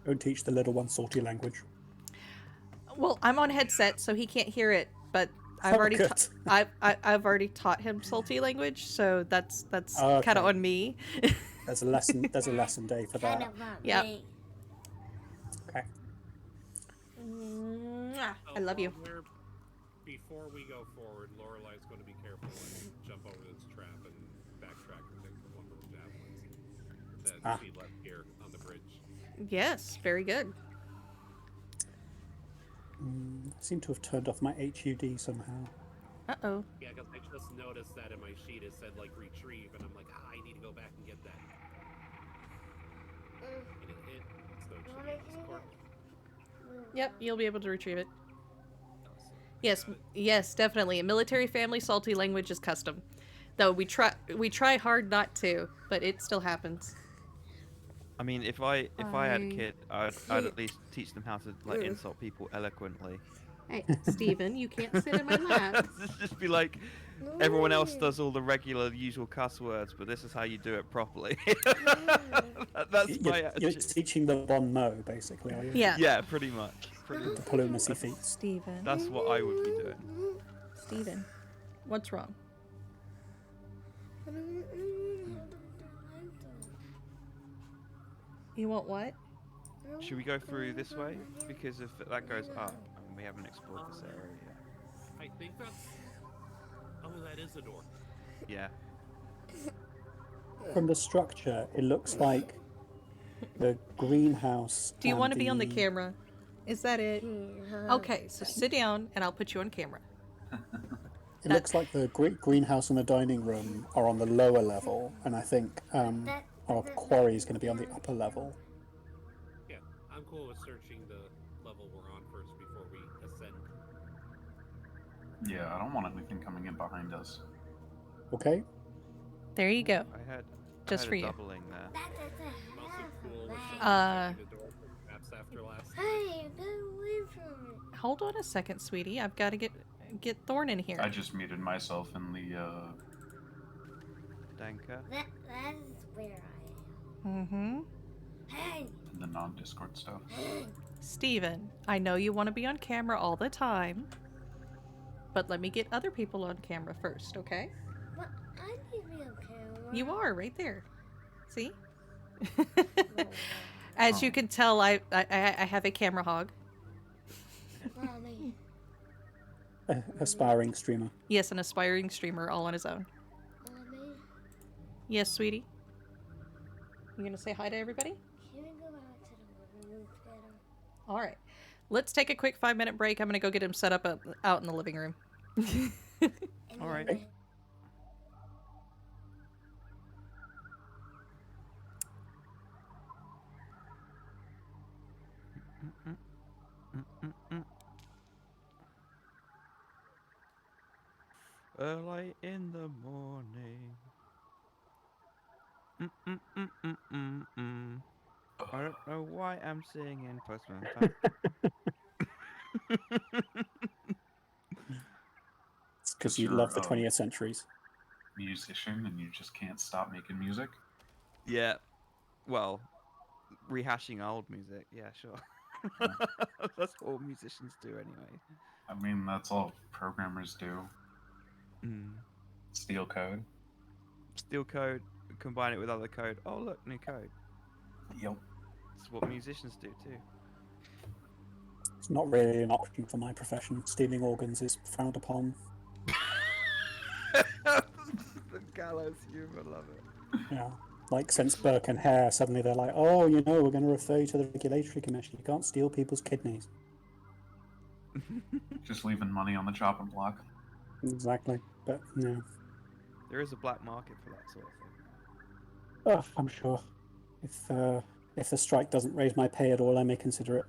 D: Don't teach the little one salty language.
A: Well, I'm on headset, so he can't hear it. But I've
D: Oh,
A: already,
D: good.
A: I've already taught him salty language, so that's
D: Oh,
A: kind of
D: okay.
A: on me.
D: There's a lesson. There's a lesson day for
E: Kind
D: that.
E: of want
A: Yep.
E: me.
D: Okay.
A: Mwah.
B: So
A: I love you.
B: Before we go forward, Lorelai's going to be careful and jump over this trap and backtrack and take one of the javelins that she left here on the bridge.
A: Yes, very good.
D: I seem to have turned off my HUD somehow.
A: Uh-oh.
B: Yeah, because I just noticed that in my sheet it said like retrieve, and I'm like, I need to go back and get that. And it hit, so it should be in this corner.
A: Yep, you'll be able to retrieve it.
B: Awesome.
A: Yes,
B: Got it.
A: yes, definitely. A military family salty language is custom. Though we try hard not to, but it still happens.
C: I mean, if I had a
A: I-
C: kid, I'd at least teach them how to like insult people eloquently.
A: Hey, Steven, you can't sit in my lap.
C: Just be like, everyone else does all the regular, usual cuss words, but this is how you do it properly. That's my
D: You're
C: attitude.
D: teaching the bon mot, basically, are you?
A: Yeah.
C: Yeah, pretty much. Pretty much.
D: Diplomacy feats.
A: Steven.
C: That's what I would be doing.
A: Steven. What's wrong? You want what?
C: Should we go through this way? Because if that goes up, and we haven't explored this area yet.
B: I think that's. Oh, that is a door.
C: Yeah.
D: From the structure, it looks like the greenhouse.
A: Do you
D: and
A: want to be on the camera? Is that it? Okay, so sit down and I'll put you on camera.
D: It looks like the greenhouse and the dining room are on the lower level, and I think our quarry is going to be on the upper level.
B: Yeah, I'm cool with searching the level we're on first before we ascend.
F: Yeah, I don't want anything coming in behind us.
D: Okay.
A: There you go.
C: Just
A: for you.
C: Doubling there.
B: I'm also cool with checking the door for traps after last.
E: Hey, get away from me.
A: Hold on a second, sweetie. I've got to get Thorn in here.
F: I just muted myself in the
C: Danker.
E: That is where I
A: Mm-hmm.
E: am. Hey,
F: in the non-Discord stuff.
A: Steven, I know you want to be on camera all the time, but let me get other people on camera first, okay?
E: what? I need to be on camera.
A: You are right there. See? As you can tell, I have a camera hog.
E: Mommy.
D: Aspiring streamer.
A: Yes, an aspiring streamer all on his own.
E: Mommy.
A: Yes, sweetie. You gonna say hi to everybody?
E: Can we go out to the living room together?
A: All right. Let's take a quick 5-minute break. I'm gonna go get him set up out in the living room.
C: All right.
E: then-
C: Early in the morning. I don't know why I'm singing Postman Pat.
D: It's because
F: You're,
D: you love the
F: um,
D: 20th centuries.
F: Musician, and you just can't stop making music.
C: Yeah. Well, rehashing old music. Yeah, sure. That's what all musicians do anyway.
F: I mean, that's all programmers do.
C: Mm.
F: Steal code.
C: Steal code, combine it with other code. Oh, look, new code.
F: Yep.
C: That's what musicians do too.
D: It's not really an option for my profession. Stealing organs is frowned upon.
C: The gallows humor, love it.
D: Yeah. Like since Burke and Hare, suddenly they're like, oh, you know, we're going to refer you to the Regulatory Commission. You can't steal people's kidneys.
F: Just leaving money on the chopping block.
D: Exactly. But yeah,
C: There is a black market for that sort of thing.
D: I'm sure if the strike doesn't raise my pay at all, I may consider it.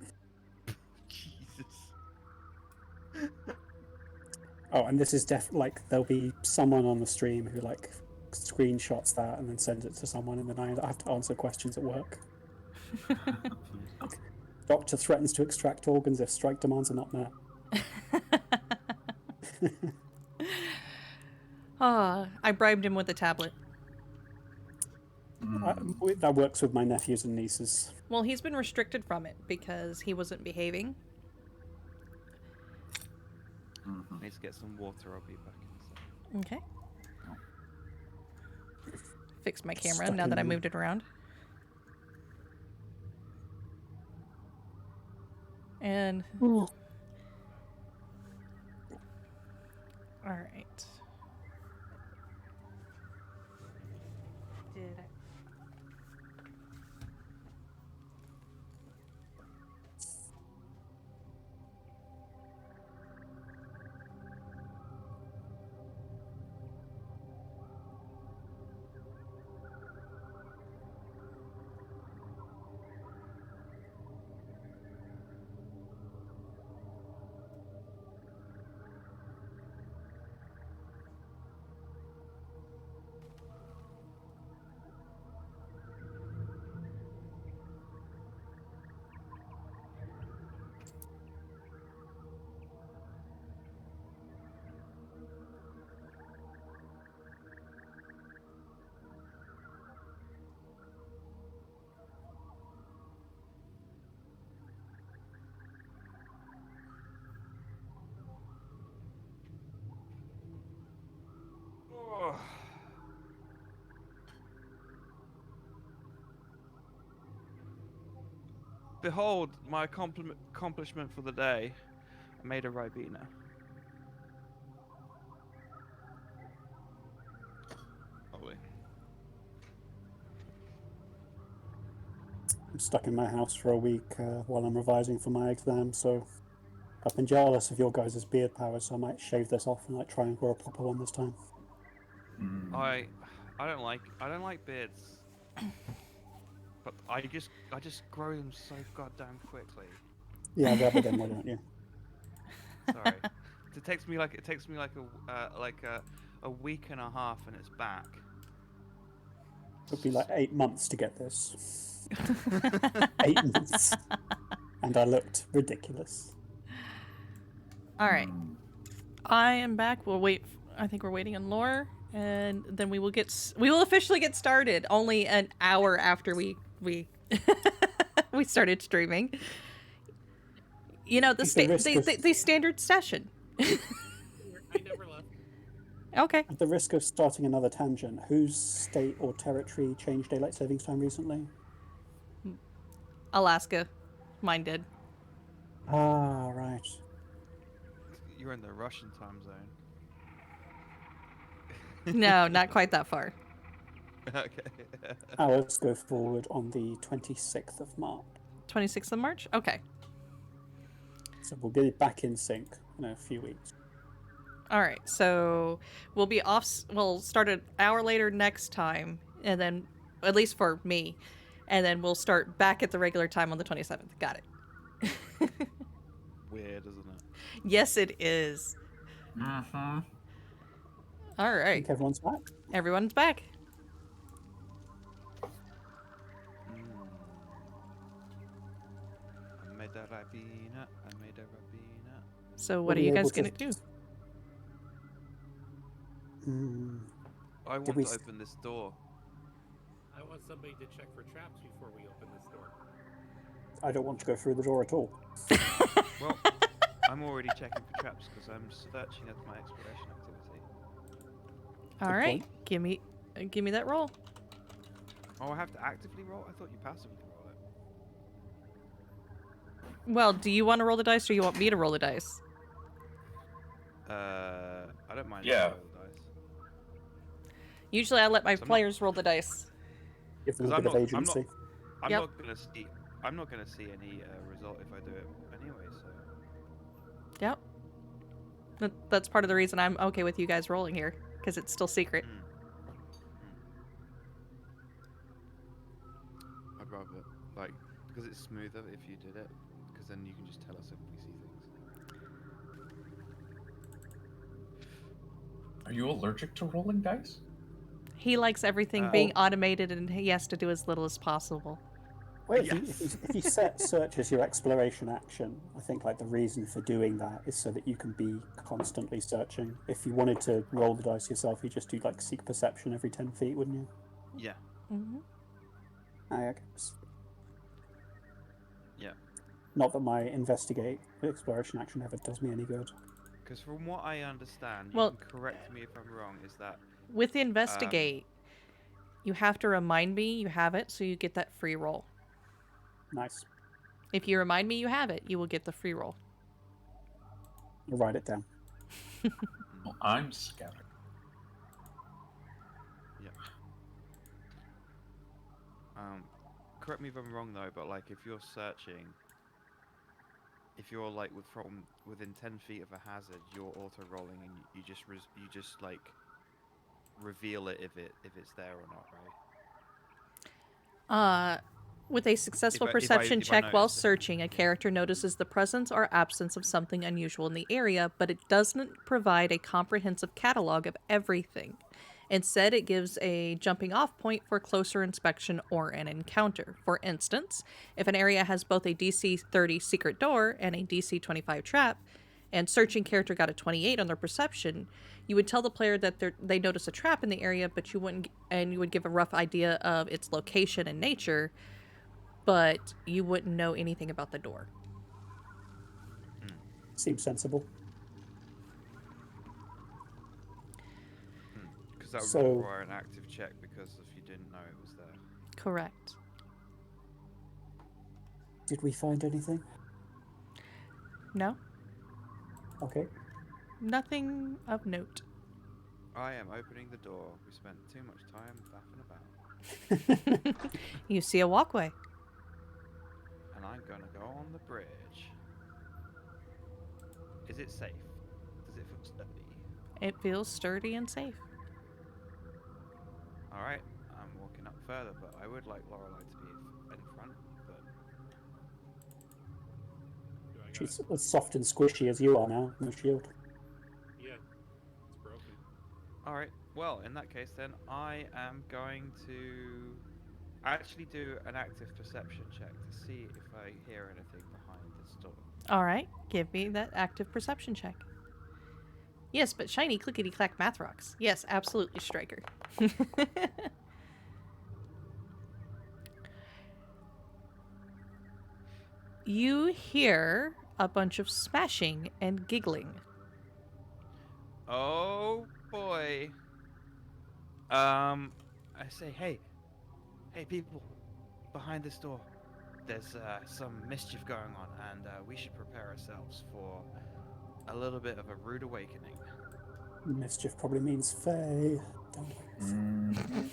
C: Jesus.
D: Oh, and this is like there'll be someone on the stream who like screenshots that and then sends it to someone, and then I have to answer questions at work. Doctor threatens to extract organs if strike demands are not met.
A: I bribed him with a tablet.
D: That works with my nephews and nieces.
A: Well, he's been restricted from it because he wasn't behaving.
C: Need to get some water. I'll be back in a second.
A: Okay. Fix my camera
D: Stuck
A: now that I
D: in-
A: moved it around. And all right. Did I?
C: Oh. Behold, my accomplishment for the day. I made a Ribena. Lovely.
D: I'm stuck in my house for a week while I'm revising for my exam, so I've been jealous of your guys' beard powers, so I might shave this off and like try and grow a proper one this time.
C: I don't like beards. But I just grow them so goddamn quickly.
D: Yeah, rub it in, why don't you?
C: Sorry. It takes me like a week and a half and it's back.
D: It would be like 8 months to get this. 8 months. And I looked ridiculous.
A: All right. I am back. We'll wait. I think we're waiting on Lore, and then we will officially get started. Only an hour after we we started streaming. You know, the standard session.
B: I never left.
A: Okay.
D: At the risk of starting another tangent, whose state or territory changed daylight savings time recently?
A: Alaska. Mine did.
D: Ah, right.
C: You're in the Russian time zone.
A: No, not quite that far.
C: Okay.
D: Ours go forward on the 26th of March.
A: 26th of March? Okay.
D: So we'll be back in sync in a few weeks.
A: All right. So we'll be off. We'll start an hour later next time, and then, at least for me, and then we'll start back at the regular time on the 27th. Got it.
C: Weird, isn't it?
A: Yes, it is.
F: Mm-hmm.
A: All
D: I
A: right.
D: think everyone's back.
A: Everyone's back.
C: I made a Ribena. I made a Ribena.
A: So
D: Were
A: what are
D: we
A: you guys
D: able to-
A: going to do?
C: I want
D: we
C: to
D: s-
C: open this door.
B: I want somebody to check for traps before we open this door.
D: I don't want to go through the door at all.
C: Well, I'm already checking for traps because I'm searching at my exploration activity.
A: All
D: Good
A: right.
D: point.
A: Give me that roll.
C: Oh, I have to actively roll? I thought you passively roll it.
A: Well, do you want to roll the dice, or you want me to roll the dice?
C: I don't mind.
F: Yeah.
C: Roll the dice.
A: Usually, I let my
C: So I'm not-
A: players roll the dice.
D: Give them
C: 'Cause
D: a bit of
C: I'm
D: agency.
C: I'm
A: Yep.
C: not gonna see. I'm not gonna see any result if I do it anyway. So
A: Yep. That's part of the reason I'm okay with you guys rolling here, because it's still secret.
C: I'd rather, like, because it's smoother if you did it, because then you can just tell us if we see things.
F: Are you allergic to rolling dice?
A: He likes everything being automated, and he has to do as little as possible.
D: Well, if you set search as your exploration action, I think like the reason for doing that is so that you can be constantly searching. If you wanted to roll the dice yourself, you just do like seek perception every 10 feet, wouldn't you?
C: Yeah.
A: Mm-hmm.
D: I guess.
C: Yeah.
D: Not that my investigate exploration action ever does me any good.
C: Because from what I understand, you
A: Well-
C: can correct me if I'm wrong, is that
A: With the investigate, you have to remind me you have it, so you get that free roll.
D: Nice.
A: If you remind me you have it, you will get the free roll.
D: I'll write it down.
F: Well, I'm scattered.
C: correct me if I'm wrong though, but like if you're searching, if you're like from within 10 feet of a hazard, you're auto rolling and you just like reveal it if it's there or not, right?
A: With a successful
C: If I
A: perception check while
C: noticed it.
A: searching, a character notices the presence or absence of something unusual in the area, but it doesn't provide a comprehensive catalog of everything. Instead, it gives a jumping off point for closer inspection or an encounter. For instance, if an area has both a DC 30 secret door and a DC 25 trap, and searching character got a 28 on their perception, you would tell the player that they notice a trap in the area, but you would give a rough idea of its location and nature, but you wouldn't know anything about the door.
D: Seems sensible.
C: Because that would
D: So-
C: require an active check because if you didn't know it was there.
A: Correct.
D: Did we find anything?
A: No?
D: Okay.
A: Nothing of note.
C: I am opening the door. We spent too much time faffing about.
A: You see a walkway.
C: And I'm gonna go on the bridge. Is it safe? Does it feel sturdy?
A: It feels sturdy and safe.
C: Alright, I'm walking up further, but I would like Lorelei to be in front, but
B: Do I got
D: She's as soft and squishy as you are now. No shield.
B: Yeah, it's broken.
C: alright, well, in that case then, I am going to actually do an active perception check to see if I hear anything behind this door.
A: All right, give me that active perception check. Yes, but shiny clickety clack math rocks. Yes, absolutely, Striker. You hear a bunch of smashing and giggling.
C: Oh boy. I say, hey people, behind this door, there's some mischief going on, and we should prepare ourselves for a little bit of a rude awakening.
D: Mischief probably means Fae. Don't worry.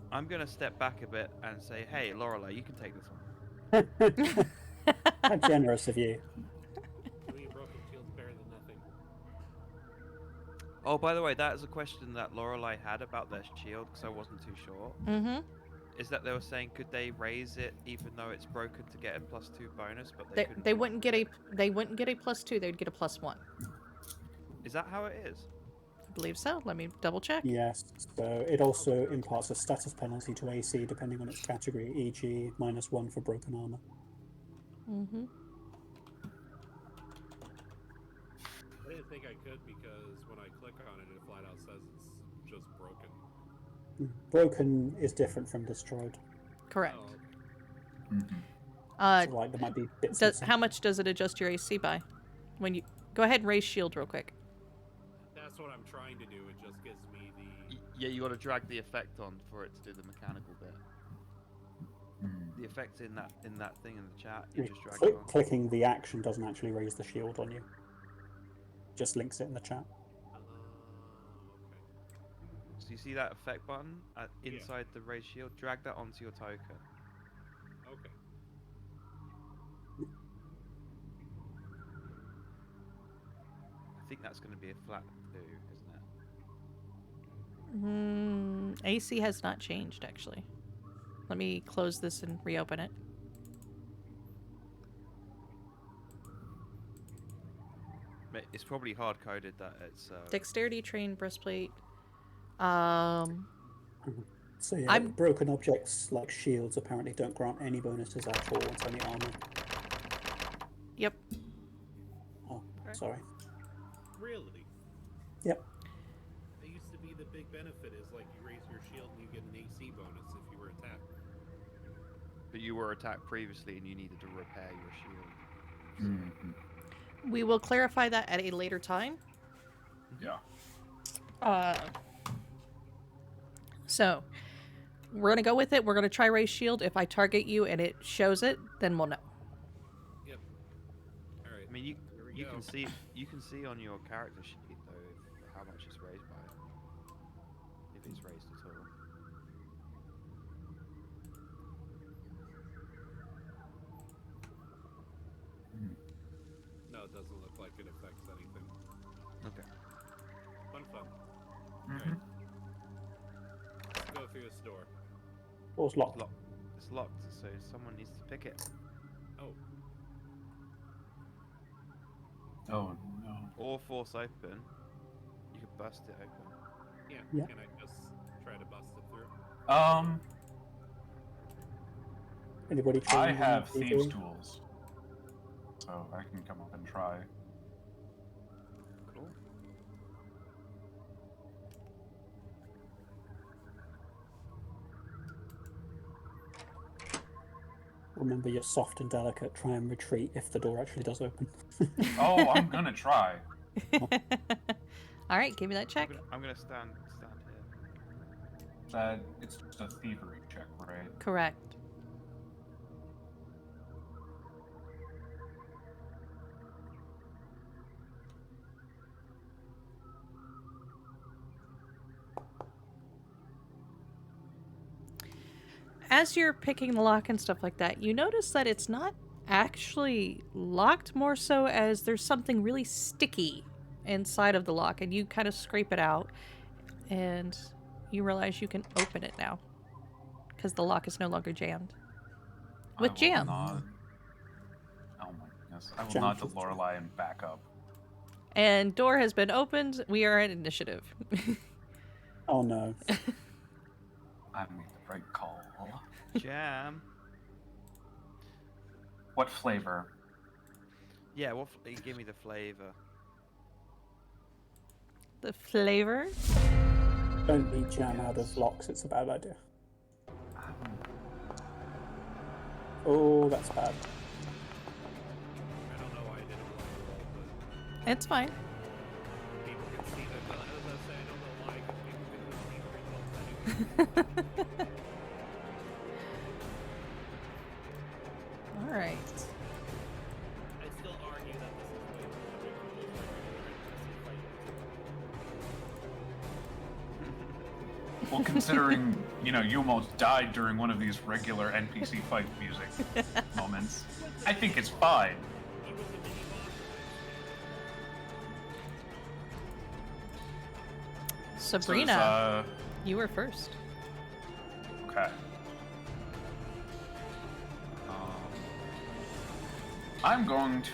C: I'm gonna step back a bit and say, hey, Lorelei, you can take this one.
D: How generous of you.
B: Doing a broken shield's better than nothing.
C: Oh, by the way, that is a question that Lorelei had about their shield, because I wasn't too sure.
A: Mm-hmm.
C: Is that they were saying, could they raise it even though it's broken to get a +2 bonus, but
A: They,
C: couldn't
A: they
C: roll
A: wouldn't
C: it?
A: get a +2. They'd get a +1.
C: Is that how it is?
A: I believe so. Let me double check.
D: Yes. So it also imparts a status penalty to AC depending on its category, e.g., -1 for broken armor.
A: Mm-hmm.
B: I didn't think I could because when I click on it, it flat out says it's just broken.
D: Broken is different from destroyed.
A: Correct.
B: Oh, okay.
D: So like there might be bits.
A: How much does it adjust your AC by? When you go ahead and raise shield real quick.
B: That's what I'm trying to do. It just gives me the.
C: Yeah, you got to drag the effect on for it to do the mechanical bit. The effect's in that thing in the chat. You just drag it on.
D: Clicking the action doesn't actually raise the shield on you. Just links it in the chat.
B: Okay.
C: So you see that effect button inside the raise shield? Drag that onto your token.
B: Okay.
C: think that's going to be a flat 2, isn't it?
A: AC has not changed, actually. Let me close this and reopen it.
C: It's probably hard coded that it's.
A: Dexterity train breastplate.
D: So yeah,
A: I'm-
D: broken objects like shields apparently don't grant any bonuses at all. It's only armor.
A: Yep.
D: Oh, sorry.
B: Really?
D: Yep.
B: It used to be the big benefit is like you raise your shield and you get an AC bonus if you were attacked.
C: But you were attacked previously and you needed to repair your shield.
F: Mhm.
A: We will clarify that at a later time.
F: Yeah.
A: So, we're going to go with it. We're going to try raise shield. If I target you and it shows it, then we'll know.
B: Yep. All right.
C: I mean,
B: Here we
C: you
B: go.
C: can see on your character sheet though how much it's raised by, if it's raised at all.
B: No, it doesn't look like it affects anything.
C: Okay.
B: Fun.
F: Mhm.
B: Let's go through this door.
D: Door's locked.
C: It's locked, so someone needs to pick it.
B: Oh,
F: Oh no.
C: Or force open. You could bust it open.
B: yeah.
D: Yeah.
B: Can I just try to bust it through?
D: Anybody?
F: I
D: trained in
F: have thieves'
D: thievery?
F: tools, so I can come up and try.
C: Cool.
D: Remember, you're soft and delicate. Try and retreat if the door actually does open.
F: Oh, I'm gonna try.
A: All right, give me that check.
C: I'm gonna stand here.
F: That it's just a thievery check, right?
A: Correct. As you're picking the lock and stuff like that, you notice that it's not actually locked, more so as there's something really sticky inside of the lock, and you kind of scrape it out, and you realize you can open it now because the lock is no longer jammed. With
F: I will
A: jam.
F: Not... Oh my goodness! I will
D: Jam
F: nod to
D: with jam.
F: Lorelei and back up.
A: And door has been opened. We are at initiative.
D: Oh no.
F: I made the right call.
C: Jam.
F: What flavor?
C: Yeah, give me the flavor.
A: The flavor.
D: Don't eat jam out of locks. It's a bad idea. Oh, that's bad.
B: I don't know why I didn't want to roll, but
A: It's fine.
B: people can see that. As I say, I don't know why, because people can see the results anyway.
A: All right.
B: I still argue that this is way too ridiculous for regular NPC fight.
F: Well, considering you almost died during one of these regular NPC fight music moments, I think it's fine.
B: He was a mini boss.
A: Sabrina, you were first.
F: Okay. I'm going to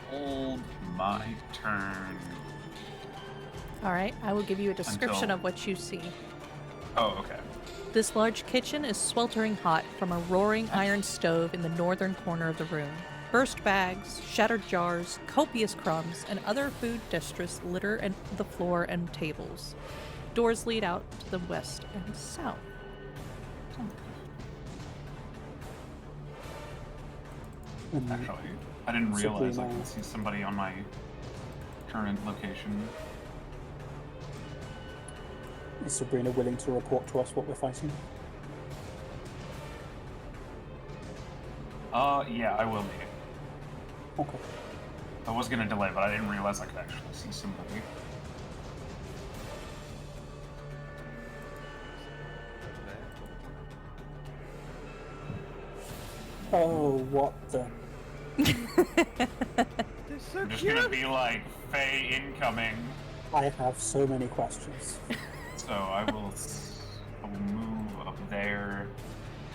F: hold my turn.
A: All right, I will give you a description
F: Until-
A: of what you see.
F: Oh, okay.
A: This large kitchen is sweltering hot from a roaring iron stove in the northern corner of the room. Burst bags, shattered jars, copious crumbs, and other food detritus litter the floor and tables. Doors lead out to the west and south.
D: And
F: Actually, I didn't realize I
D: Sabrina.
F: can see somebody on my current location.
D: is Sabrina willing to report to us what we're fighting?
F: Yeah, I will be.
D: Okay.
F: I was gonna delay, but I didn't realize I could actually see somebody.
D: Oh, what the?
C: This So
F: I'm just
C: cute.
F: gonna be like, Faye incoming.
D: I have so many questions.
F: So I will move up there.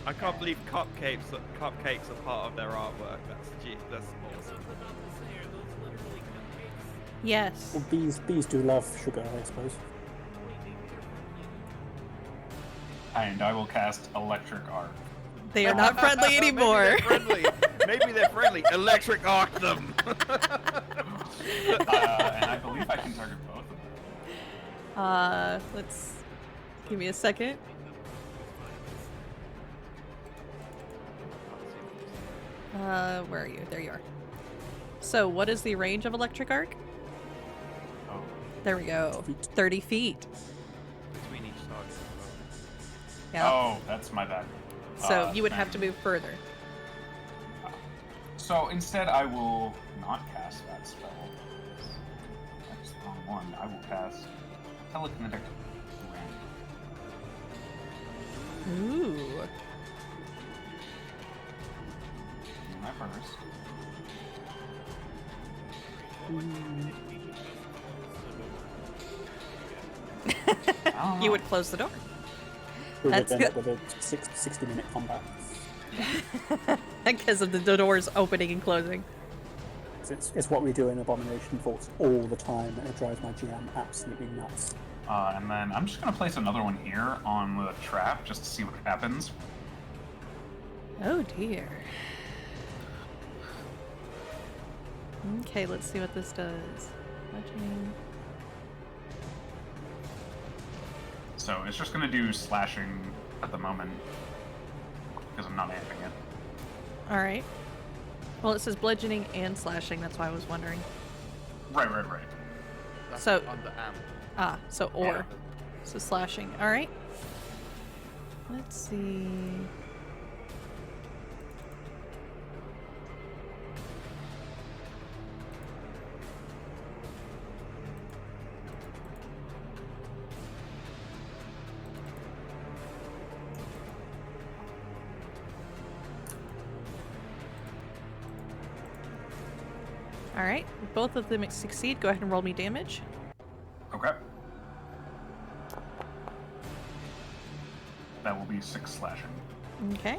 C: I can't believe cupcakes are part of their artwork. That's
B: That's what I was
C: awesome.
B: about to say. Are those literally cupcakes?
A: Yes.
D: Well, bees do love sugar, I suppose.
B: Wait, maybe they're friendly.
F: And I will cast Electric Arc.
A: They are not friendly anymore.
C: Maybe they're friendly. Maybe they're friendly. Electric arc them.
F: And I believe I can target both of them.
A: Let's give me a second. Where are you? There you are. So, what is the range of electric arc?
F: Oh.
A: There we go. 30 feet.
C: Between each target.
A: Yeah.
F: Oh, that's my bad.
A: So you would have to
F: then-
A: move further.
F: So instead, I will not cast that spell. That's the wrong one. I will cast Telekinetic Ram.
A: Ooh.
F: My first. Oh,
A: You would close the door.
D: We would
A: That's
D: end up
A: good.
D: with a 60-minute combat.
A: Because of the doors opening and closing.
D: It's what we do in Abomination Vaults all the time, and it drives my GM absolutely nuts.
F: And then I'm just gonna place another one here on the trap just to see what happens.
A: Oh dear. Okay, let's see what this does. Bludgeoning.
F: So it's just gonna do slashing at the moment because I'm not amping it.
A: Alright. Well, it says bludgeoning and slashing, that's why I was wondering.
F: Right.
C: That's
A: So-
C: under amp.
A: Ah, so or.
F: Yeah.
A: So slashing. Alright. Let's see. Alright, both of them succeed. Go ahead and roll me damage.
F: Okay. That will be 6 slashing.
A: Okay.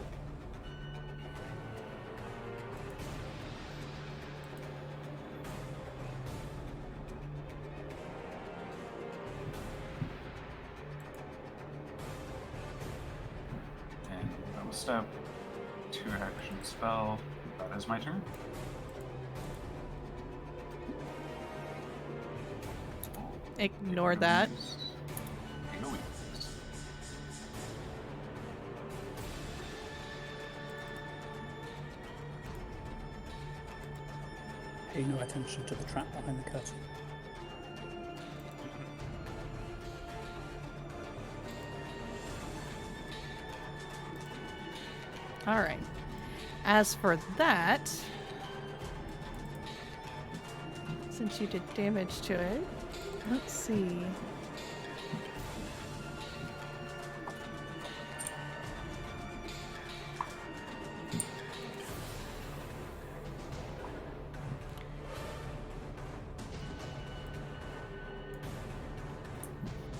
F: And that was step. 2 action spell. That is my turn.
A: Ignore that.
F: Egoise.
D: Pay no attention to the trap behind the curtain.
A: Alright. As for that, since you did damage to it, let's see.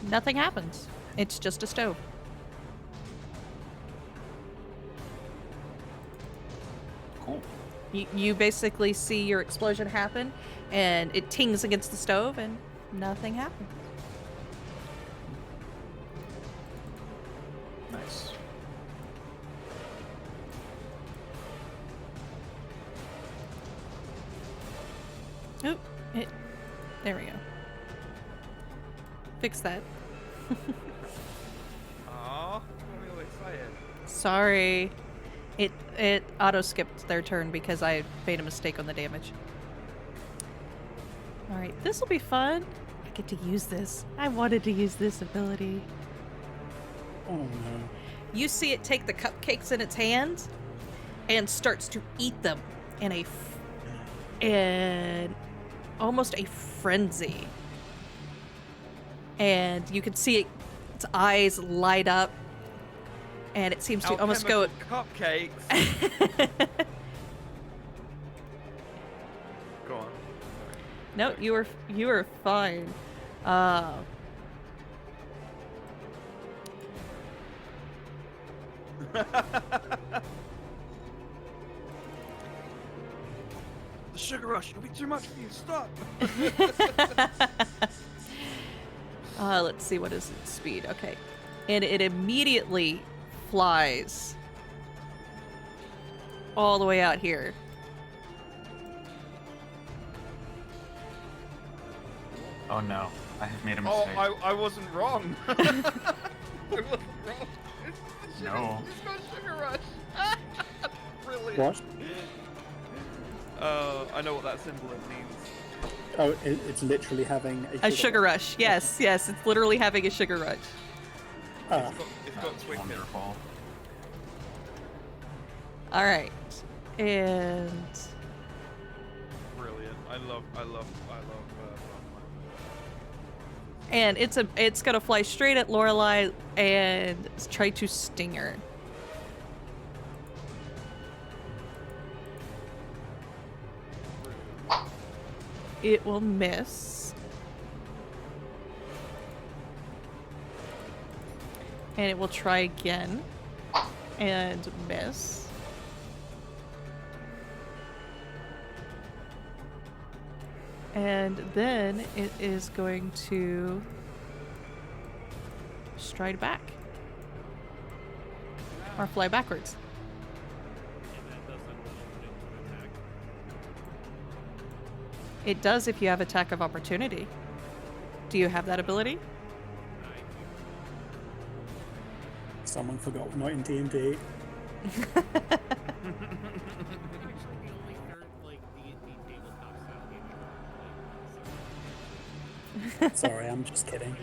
A: Nothing happens. It's just a stove.
F: Cool.
A: You basically see your explosion happen, and it tings against the stove, and nothing happens.
F: Nice.
A: Oop, there we go. Fix that.
C: Aww, what are we all excited?
A: Sorry. It auto skipped their turn because I made a mistake on the damage. Alright, this will be fun. I get to use this. I wanted to use this ability.
D: Oh no.
A: You see it take the cupcakes in its hands and starts to eat them in almost a frenzy. And you can see its eyes light up, and it seems to almost go.
C: Cupcakes. Go on.
A: No, you were fine. Uh,
C: The sugar rush, it'll be too much for you. Stop.
A: let's see, what is its speed? Okay. And it immediately flies all the way out here.
F: Oh no, I have made a
C: Oh,
F: mistake.
C: I wasn't wrong. I wasn't wrong.
F: No.
C: It's got sugar rush. Brilliant.
D: What?
C: I know what that symbol means.
D: Oh, it's literally having
A: A sugar rush. Yes, yes, it's literally having a sugar rush.
D: Ah,
C: It's got
F: That's
C: Twinkie.
F: wonderful.
A: All right. And
C: Brilliant. I love.
A: and it's gonna fly straight at Lorelei and try to sting her. It will miss. And it will try again and miss. And then it is going to stride back. Or fly backwards.
B: And that doesn't open it to attack.
A: It does if you have attack of opportunity. Do you have that ability?
D: someone forgot we're not in D&D.
B: Actually, the only third like D&D tabletop style game I ever played.
D: Sorry, I'm just kidding.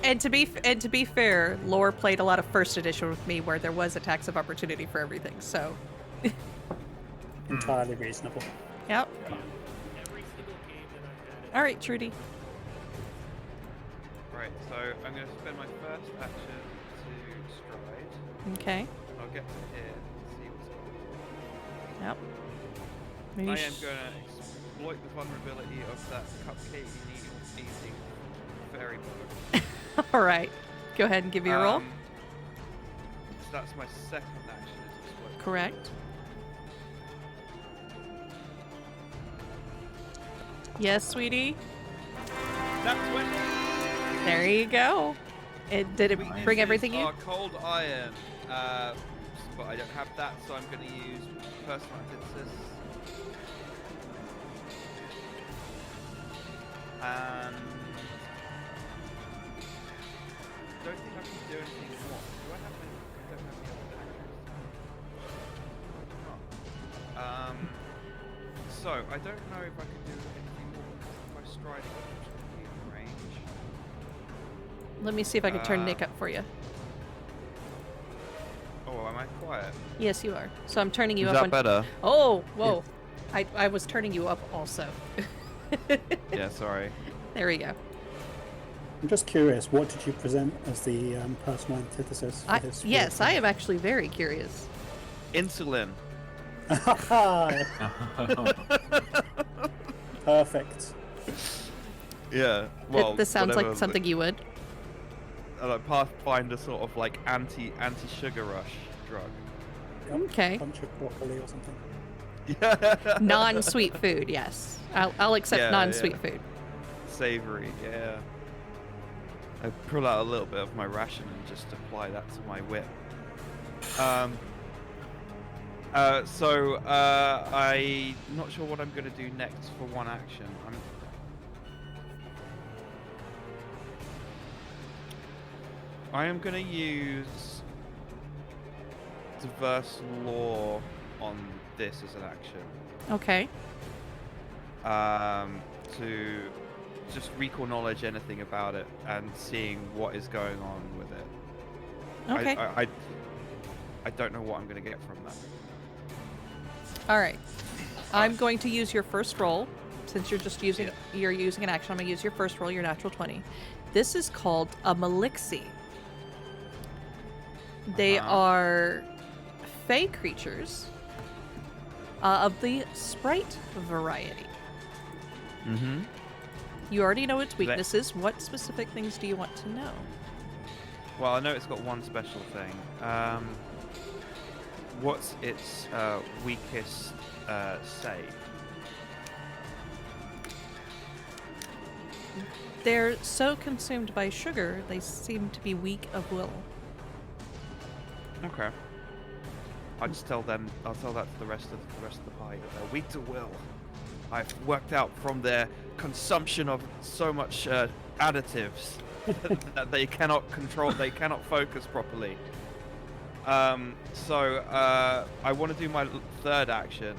A: And to be fair, Lore played a lot of first edition with me where there was attacks of opportunity for everything. So,
D: Entirely reasonable.
A: yep.
B: Every single game that I've had.
A: All right, Trudy.
C: Right, so I'm going to spend my first action to stride.
A: Okay.
C: I'll get to here and see what's going
A: Yep.
C: on.
A: Maybe
C: I am going to exploit the vulnerability of that cupcake eating fairy bug.
A: All right. Go ahead and give me a roll.
C: So that's my second action. Is exploit.
A: Correct. Yes, sweetie.
C: That's 20!
A: There you go. Did it
F: Nice.
A: bring everything you?
C: Are cold iron, but I don't have that, so I'm going to use personal antithesis. And don't think I can do anything more. Do I have any? I don't have any other actions. So I don't know if I can do anything more by striding up to the range.
A: Let me see if I can turn Nick up for you.
C: Oh, am I quiet?
A: Yes, you are. So I'm turning you
C: Is
A: up
C: that
A: on.
C: better?
A: Oh, whoa! I was turning you up also.
C: Yeah, sorry.
A: There we go.
D: I'm just curious, what did you present as the personal antithesis for this?
A: Yes, I am actually very curious.
C: Insulin.
D: Perfect.
C: Yeah. Well,
A: This sounds
C: whatever,
A: like something you would.
C: like Pathfinder sort of like anti-sugar rush drug.
D: Yep.
A: Okay.
D: Punch of broccoli or something.
C: Yeah.
A: Non-sweet food, yes. I'll accept
C: Yeah,
A: non-sweet
C: yeah.
A: food.
C: Savory, yeah. I pull out a little bit of my ration and just apply that to my whip. I'm not sure what I'm going to do next for one action. I am going to use diverse law on this as an action.
A: Okay.
C: To just recall knowledge anything about it and seeing what is going on with it.
A: Okay.
C: I don't know what I'm going to get from that.
A: All right. I'm going to use your first roll. Since you're just using you're using an action, I'm going to use your first roll, your natural 20. This is called a Malixi. They are fey creatures of the sprite variety.
C: Mm-hmm.
A: You already know its
C: That-
A: weaknesses. What specific things do you want to know?
C: Well, I know it's got one special thing. What's its weakest save?
A: They're so consumed by sugar, they seem to be weak of will.
C: Okay. I'll tell that to the rest of the party that they're weak to will. I've worked out from their consumption of so much additives that they cannot control, they cannot focus properly. So I want to do my third action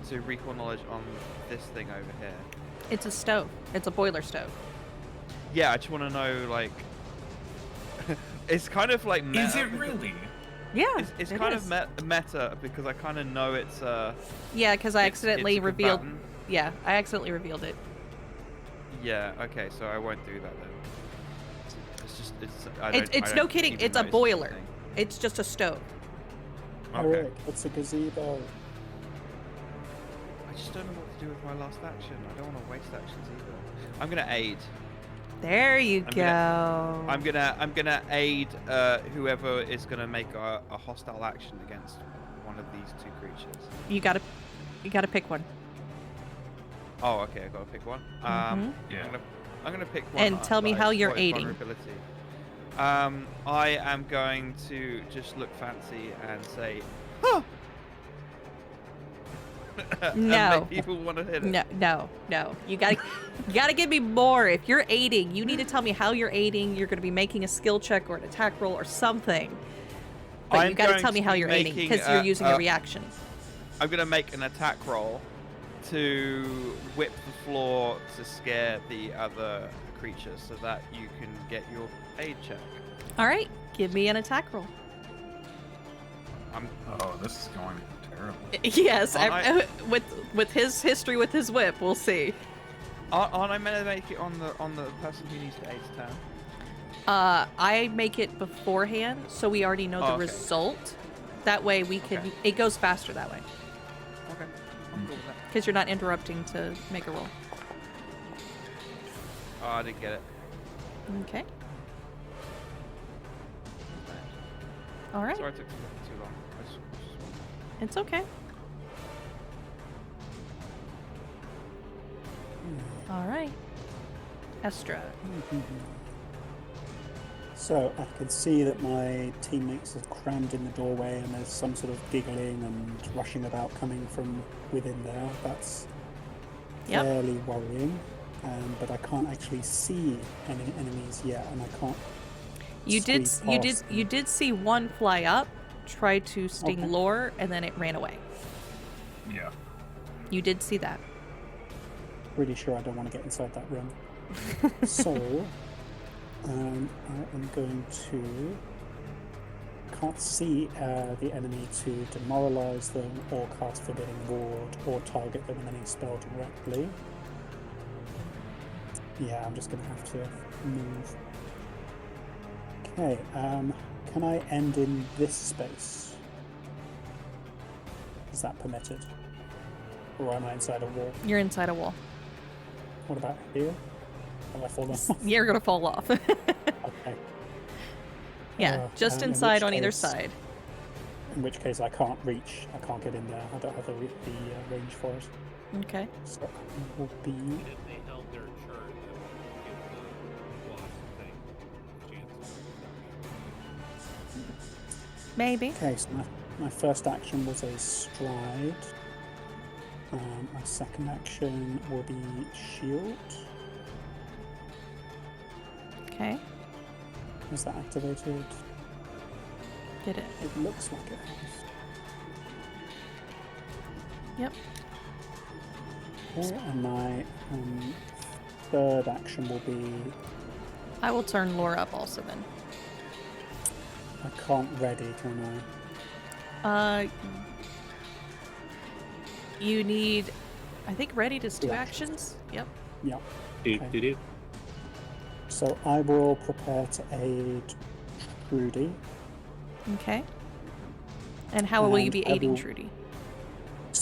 C: to recall knowledge on this thing over here.
A: It's a stove. It's a boiler stove.
C: Yeah, I just want to know, like, it's kind of like meta.
F: Is it really?
A: Yeah,
C: It's
A: it
C: kind
A: is.
C: of meta because I kind of know it's
A: Yeah, because I
C: it's
A: accidentally
C: a
A: revealed.
C: combatant.
A: Yeah, I accidentally revealed it.
C: Yeah. Okay. So I won't do that then. It's just I
A: It's
C: don't
A: no kidding.
C: even
A: It's a
C: notice
A: boiler.
C: anything.
A: It's just a stove.
C: Okay.
D: Eric, it's a gazebo.
C: I just don't know what to do with my last action. I don't want to waste actions either. I'm gonna aid.
A: There you
C: I'm
A: go.
C: I'm gonna aid whoever is gonna make a hostile action against one of these two creatures.
A: You gotta pick one.
C: Oh, okay. I gotta pick one.
A: Mhm.
F: Yeah.
C: I'm gonna pick one.
A: And tell me how you're
C: what its
A: aiding.
C: vulnerability. I am going to just look fancy and say, "Huh." And
A: No.
C: make people want to hit it.
A: No. You gotta give me more. If you're aiding, you need to tell me how you're aiding. You're gonna be making a skill check or an attack roll or something. But
C: I'm
A: you gotta
C: going
A: tell me
C: to
A: how
C: be
A: you're aiding
C: making
A: because you're using a reaction.
C: I'm gonna make an attack roll to whip the floor to scare the other creature, so that you can get your aid check.
A: All right, give me an attack roll.
F: Oh, this is going terrible.
A: Yes,
C: I-
A: with his history with his whip, we'll see.
C: Aren't I meant to make it on the person who needs to aid turn?
A: I make it beforehand, so we already know the
C: okay.
A: result. That way we can.
C: Okay.
A: It goes faster that way
C: Okay, I'm cool with that.
A: because you're not interrupting to make a roll.
C: Oh, I didn't get it.
A: Okay. All right.
C: Sorry, it took too long. I just wanted-
A: It's okay. All right. Estra.
D: So I can see that my teammates are crammed in the doorway and there's some sort of giggling and rushing about coming from within there. That's
A: Yep.
D: fairly worrying. But I can't actually see any enemies yet, and I can't.
A: You did.
D: squeeze past them.
A: You did see one fly up, try to sting
D: Okay.
A: Lore, and then it ran away.
F: Yeah.
A: You did see that.
D: Pretty sure I don't want to get inside that room. So I am going to. Can't see the enemy to demoralize them or cast Forbidding Ward or target them with any spell directly. Yeah, I'm just going to have to move. Okay, can I end in this space? Is that permitted? Or am I inside a wall?
A: You're inside a wall.
D: What about here? Have I fallen off?
A: You're gonna fall off.
D: Okay.
A: Yeah, just
D: in
A: inside
D: which
A: on either
D: case-
A: side.
D: In which case I can't reach. I can't get in there. I don't have the range for it.
A: Okay.
D: So it will be.
B: If they held their turn, that would give the wasp thing a chance.
A: Maybe.
D: Okay, so my first action was a stride. My second action will be shield.
A: Okay.
D: Is that activated?
A: Did it?
D: It looks like it has.
A: Yep.
D: Okay, and my third action will be.
A: I will turn Lore up also then.
D: I can't ready, can I?
A: You need. I think ready does 2
D: Two
A: actions. Yep.
D: Yeah.
B: Do.
D: So I will prepare to aid Trudy.
A: Okay. And how will you
D: And
A: be
D: I
A: aiding
D: will-
A: Trudy?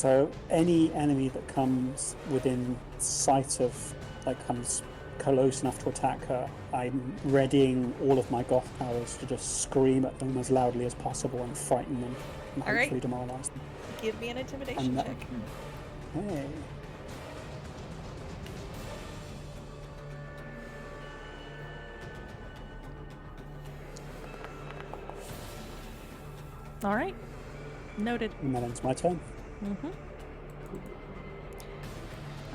D: So any enemy that comes within sight of, like, comes close enough to attack her, I'm readying all of my goth powers to just scream at them as loudly as possible and frighten them and
A: All right.
D: hopefully demoralize them.
A: Give me an intimidation
D: And that-
A: check.
D: Hey.
A: All right. Noted.
D: And that ends my turn.
A: Mm-hmm.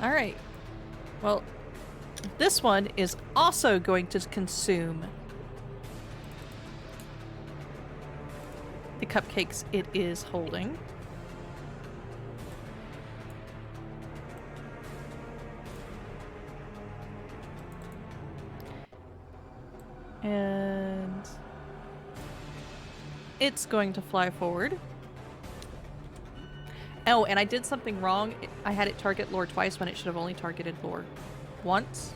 A: All right. Well, this one is also going to consume the cupcakes it is holding. And it's going to fly forward. Oh, and I did something wrong. I had it target lore twice when it should have only targeted lore once.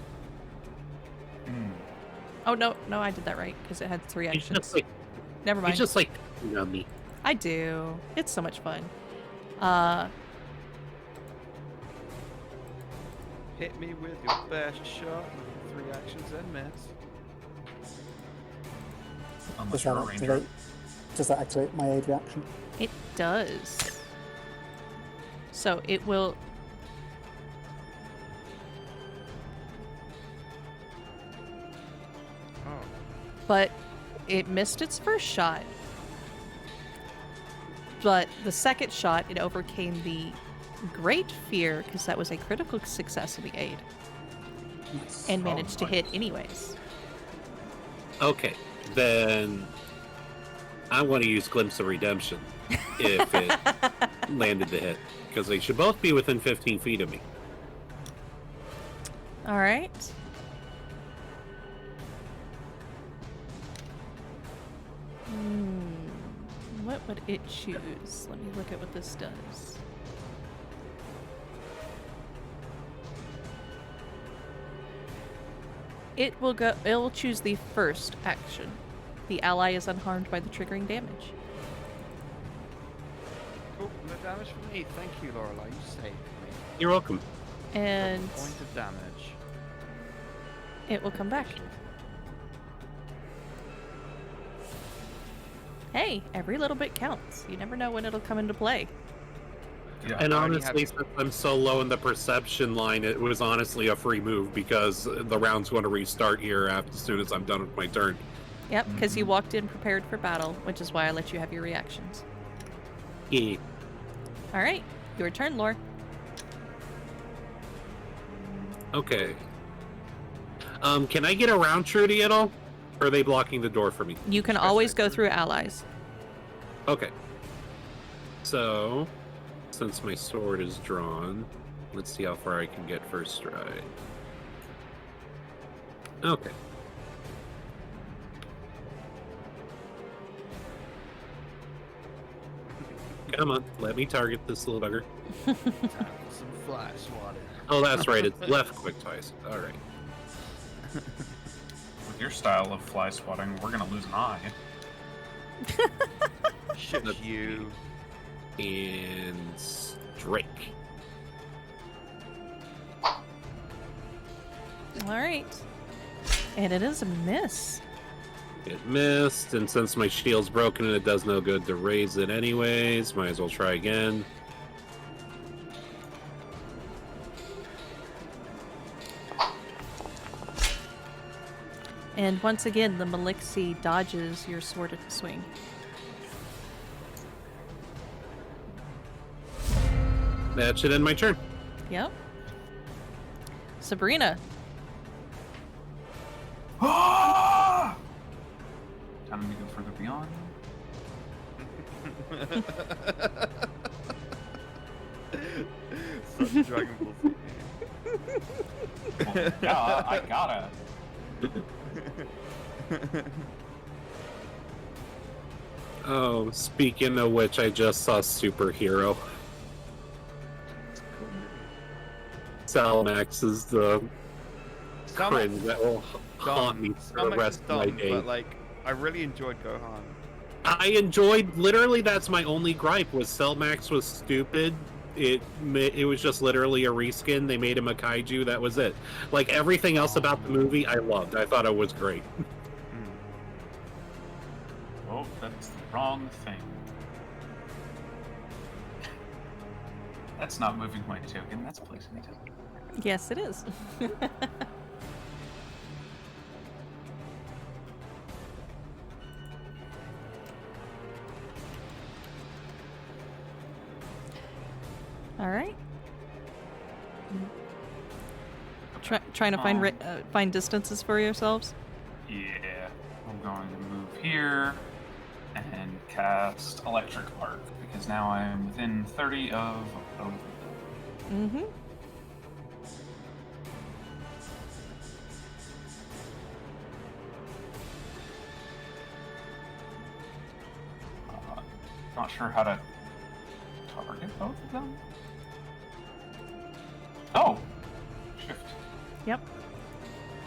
A: Oh, no, I did that right, because it had 3
B: He's
A: actions.
B: just like,
A: Never mind.
B: he's just like picking on me.
A: I do. It's so much fun.
C: Hit me with your best shot with 3 actions and miss.
F: Unless
D: Does
F: you're
D: that
F: a ranger.
D: activate? Does that activate my aid reaction?
A: It does. So it will...
C: Oh.
A: But it missed its first shot. But the second shot, it overcame the great fear, because that was a critical success of the aid,
D: Nice.
A: and managed to
F: nice.
A: hit anyways.
B: Okay, then I want to use Glimpse of Redemption if it landed the hit, because they should both be within 15 feet of me.
A: All right. What would it choose? Let me look at what this does. It will choose the first action. The ally is unharmed by the triggering damage.
C: Cool, no damage for me. Thank you, Lorelai. You saved me.
B: You're welcome.
A: And
C: Point of damage.
A: it will come back. Hey, every little bit counts. You never know when it'll come into play.
F: Yeah.
B: And
C: I already
B: honestly,
C: have-
B: since I'm so low in the perception line, it was honestly a free move because the round's going to restart here as soon as I'm done with my turn.
A: Yep, because you walked in prepared for battle, which is why I let you have your reactions.
B: Yeah.
A: All right, your turn, Lore.
B: Okay. Can I get around Trudy at all? Or are they blocking the door for me?
A: You can always go through allies.
B: Okay. So, since my sword is drawn, let's see how far I can get first stride. Okay. Come on, let me target this little bugger.
C: Time for some fly swatting.
B: Oh, that's right, it's left quick twice. Alright.
F: With your style of fly swatting, we're gonna lose an eye.
C: Shit, you.
B: And strike.
A: All right, and it is a miss.
B: It missed, and since my shield's broken and it does no good to raise it anyways, might as well try again.
A: And once again, the Malixi dodges your sword swing.
B: That should end my turn.
A: Yep. Sabrina.
F: Time to go further beyond.
C: Such a Dragon Ball Z
F: Well, yeah, I gotta.
B: Oh, speaking of which, I just saw Superhero. Salmax is the cringe that will haunt me for the rest of my day.
C: But like, I really enjoyed Gohan.
B: I enjoyed, literally that's my only gripe, was Cellmax was stupid it was just literally a reskin. They made him a kaiju. That was it. Like everything else about the movie, I loved. I thought it was great.
F: Oh, that's the wrong thing. That's not moving my token, that's placing a token.
A: Yes, it is. All right. Trying to find distances for yourselves.
F: Yeah, I'm going to move here and cast Electric Arc because now I'm within 30 of both.
A: Mm-hmm.
F: Not sure how to target both of them. Oh! Shift.
A: Yep.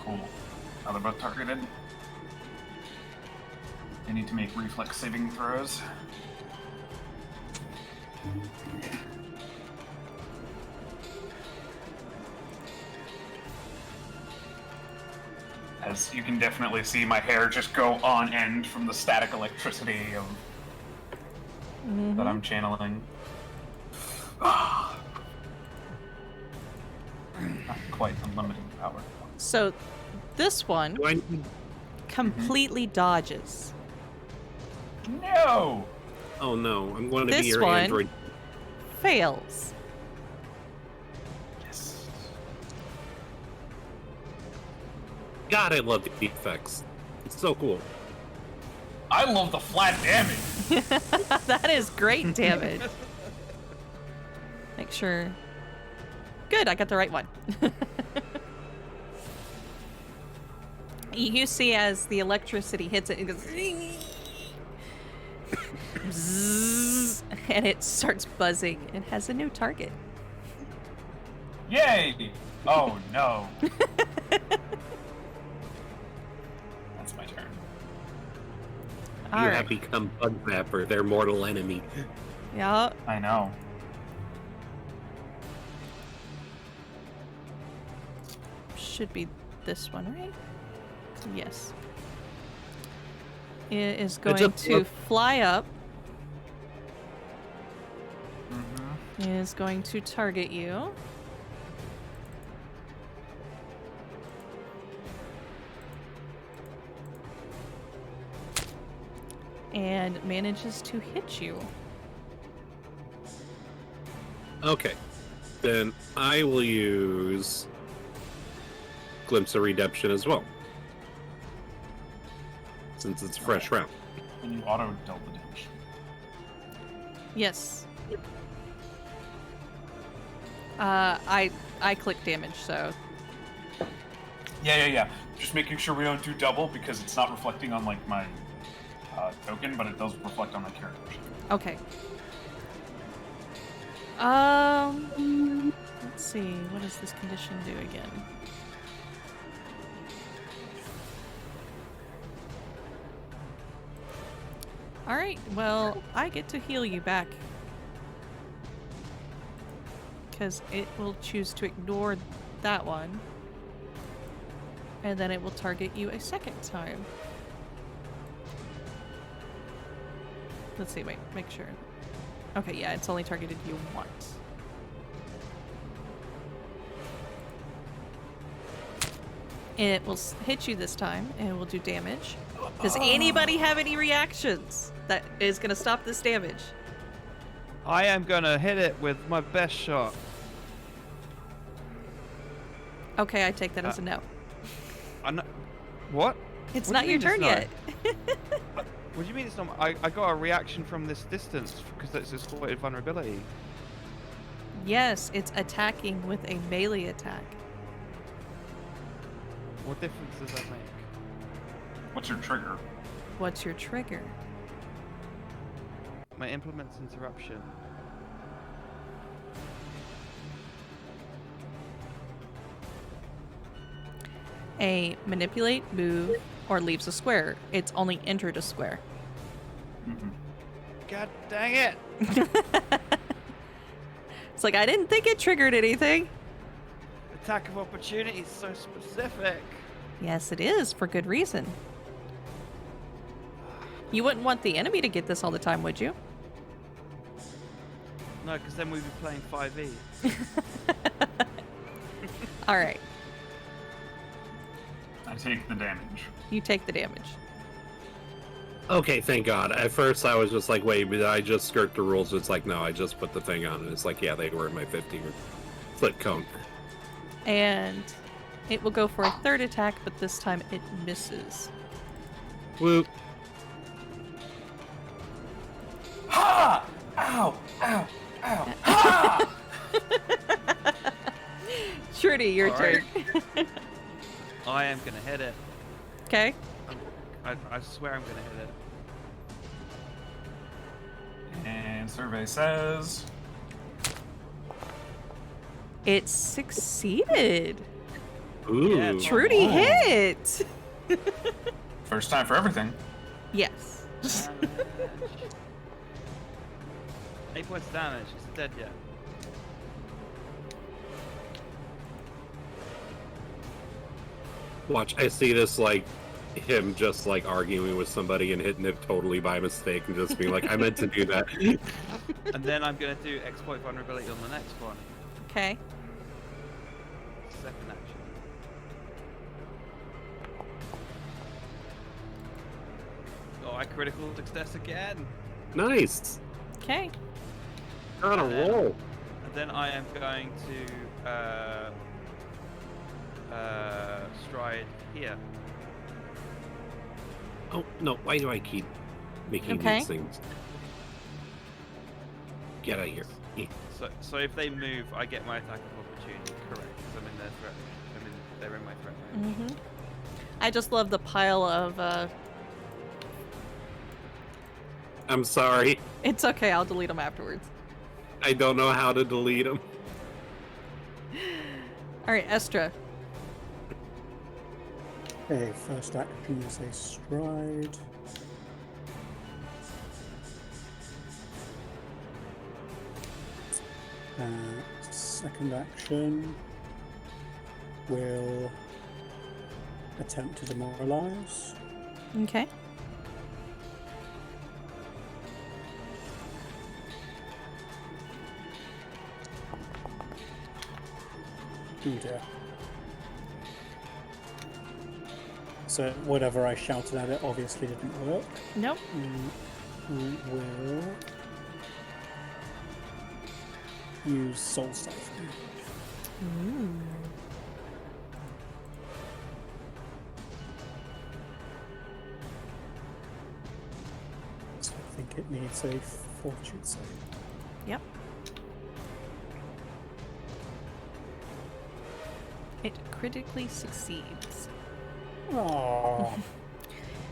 F: Cool. Now they're both targeted. They need to make reflex saving throws. As you can definitely see, my hair just go on end from the static electricity of that I'm channeling. Not quite unlimited power.
A: So, this one
B: Do I-
A: completely dodges.
F: No!
B: Oh no, I'm going to
A: This
B: be your
A: one-
B: android.
A: Fails.
F: Yes.
B: God, I love the effects. It's so cool.
F: I love the flat damage!
A: That is great damage. Make sure. Good, I got the right one. You see as the electricity hits it, it goes Bzzz, and it starts buzzing and has a new target.
F: Yay! Oh no. That's my turn.
B: You
A: All right.
B: have become Bugmapper, their mortal enemy.
A: Yeah.
F: I know.
A: Should be this one, right? Yes. It is going
B: just
A: to
B: look-
A: fly up.
F: Mm-hmm.
A: It is going to target you. And manages to hit you.
B: Okay. Then I will use Glimpse of Redemption as well. Since it's a fresh round.
F: When you auto dealt the damage.
A: Yes. I click damage, so
F: Yeah. Just making sure we don't do double because it's not reflecting on like my token, but it does reflect on my character sheet.
A: okay. Let's see. What does this condition do again? All right. Well, I get to heal you back because it will choose to ignore that one, and then it will target you a second time. Let's see. Wait. Make sure. Okay. Yeah. It's only targeted you once. It will hit you this time, and it will do damage. Does anybody have any reactions that is going to stop this damage?
C: I am gonna hit it with my best shot.
A: Okay, I take that as a no.
C: I'm not... What?
A: It's
C: what
A: not
C: do
A: your
C: you mean
A: turn
C: it's
A: yet.
C: What do you mean it's not? I got a reaction from this distance because that's a exploited vulnerability.
A: Yes, it's attacking with a melee attack.
C: What difference does that make?
F: What's your trigger?
A: What's your trigger?
C: My implements interruption.
A: A manipulate, move, or leaves a square. It's only entered a square.
F: Mm-hmm.
C: God dang it!
A: It's like, I didn't think it triggered anything.
C: Attack of opportunity is so specific.
A: Yes, it is, for good reason. You wouldn't want the enemy to get this all the time, would you?
C: No, because then we'd be playing 5e.
A: All right,
F: I take the damage.
A: you take the damage.
B: Okay, thank God. At first, I was just like, wait, did I just skirt the rules? It's like, no, I just put the thing on. And it's like, yeah, they were in my 15-foot cone.
A: And it will go for a third attack, but this time it misses.
B: Whoop.
F: Ha! Ow! Ow! Ow! Ha!
A: Trudy, your
C: All
A: turn.
C: right. I am gonna hit it.
A: Okay.
C: I swear I'm gonna hit it.
F: And survey says
A: It succeeded.
B: Ooh.
C: Yeah,
A: Trudy
D: Wow.
A: hit.
F: first time for everything.
A: Yes.
C: Damage. 8 points of damage. Is it dead yet?
B: Watch, I see this like him just like arguing with somebody and hitting it totally by mistake and just being like, I meant to do that.
C: And then I'm gonna do exploit vulnerability on the next one.
A: Okay.
C: Second action. Oh, I critical success again.
B: Nice.
A: Okay.
B: On a
C: And then-
B: roll.
C: And then I am going to stride here.
B: Oh, no, why do I keep making
A: Okay.
B: these things? Get out of here. Yeah.
C: So if they move, I get my attack of opportunity. Correct. 'Cause I'm in their threat. They're in my threat range.
A: Mm-hmm. I just love the pile of,
B: I'm sorry.
A: It's okay, I'll delete them afterwards.
B: I don't know how to delete them.
A: Alright, Estra.
D: Okay, first action is a stride. Second action will attempt to demoralize.
A: Okay.
D: Oh dear. So whatever I shouted at it obviously didn't work.
A: Nope.
D: I will use Soul Siphon.
A: Ooh.
D: So I think it needs a fortitude save.
A: Yep. It critically succeeds.
D: Oh,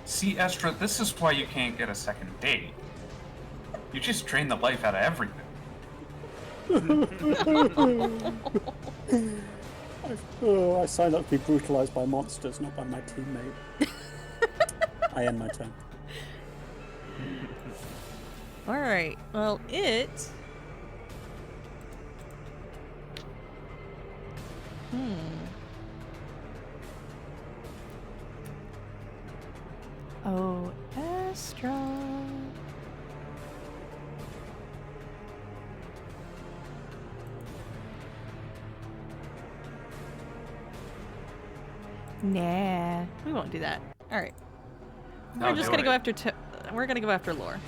F: See, Estra, this is why you can't get a second date. You just drain the life out of everything.
D: I signed up to be brutalized by monsters, not by my teammate. I end my turn.
A: Alright, well, it... Oh, Astra. Nah, we won't do that. All right, we're
F: No,
A: just
F: do
A: gonna
F: it.
A: go after. We're gonna go after Lore.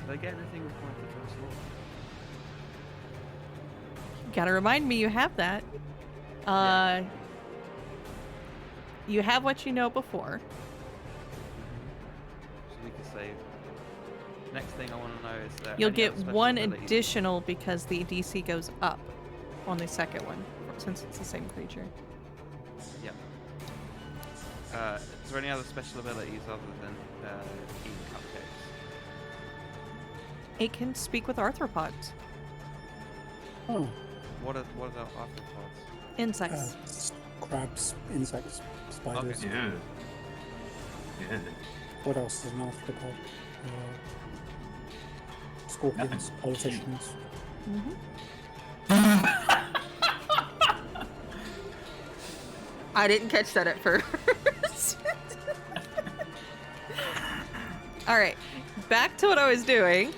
C: Did I get anything with point of first law?
A: Gotta remind me you have that. You have what you know before.
C: So we can say. Next thing I want to know is that
A: You'll
C: any
A: get
C: other special
A: one
C: abilities-
A: additional because the DC goes up on the second one, since it's the same creature.
C: Yep. Is there any other special abilities other than eating cupcakes?
A: It can speak with arthropods,
D: Oh,
C: What are the arthropods?
A: insects.
D: crabs, insects, spiders.
C: Okay.
F: Yeah. Yeah.
D: What else is an arthropod? Scorpions, politicians.
A: I didn't catch that at first. All right, back to what I was doing.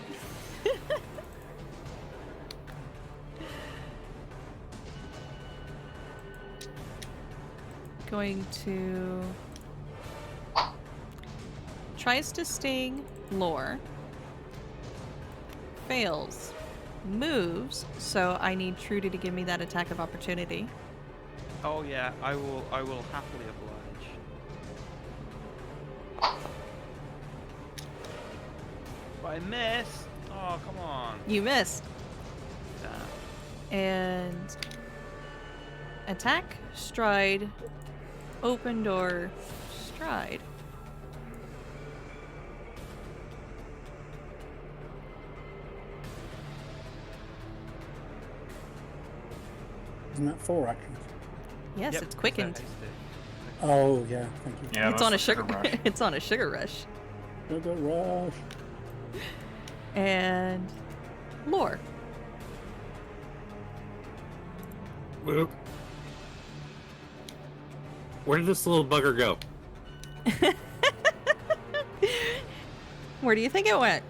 A: Going to tries to sting lore, fails, moves, so I need Trudy to give me that attack of opportunity.
C: Oh yeah, I will happily oblige. But I missed. Oh, come on.
A: You missed.
C: Damn.
A: And attack, stride, open door, stride.
D: Isn't that 4 actions?
A: Yes,
C: Yep,
A: it's quickened.
C: that is it.
D: Oh, yeah, thank you.
F: Yeah,
A: It's
F: that's
A: on a
F: the
A: sugar.
F: rush.
A: It's on a sugar rush.
D: Sugar rush.
A: And lore.
B: Whoop. Where did this little bugger go?
A: Where do you think it went?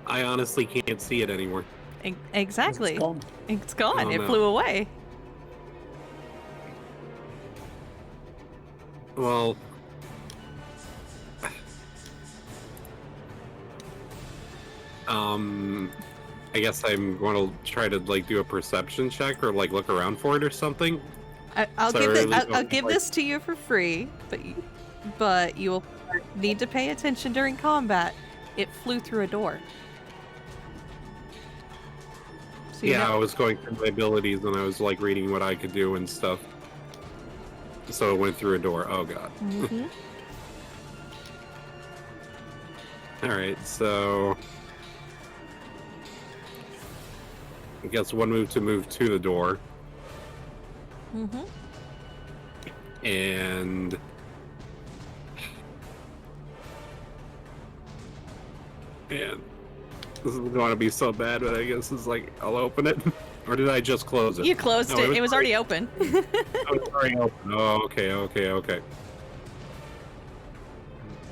B: I honestly can't see it anymore.
A: Exactly.
D: It's gone.
A: It's gone.
B: Oh,
A: It
B: no.
A: flew away.
B: Well, I guess I'm going to try to like do a perception check or like look around for it or something.
A: I'll
B: So
A: give
B: I
A: this.
B: really
A: I'll
B: don't
A: give
B: like-
A: this to you for free, but you will need to pay attention during combat. It flew through a door. So you
B: Yeah, I
A: know-
B: was going through my abilities and I was like reading what I could do and stuff. So it went through a door. Oh god.
A: Mhm.
B: All right, so I guess one move to move to the door,
A: Mhm.
B: and man, this is going to be so bad. But I guess it's like I'll open it, or did I just close it?
A: You closed
B: No,
A: it. It was already open.
B: Oh, it's already open. Oh, okay.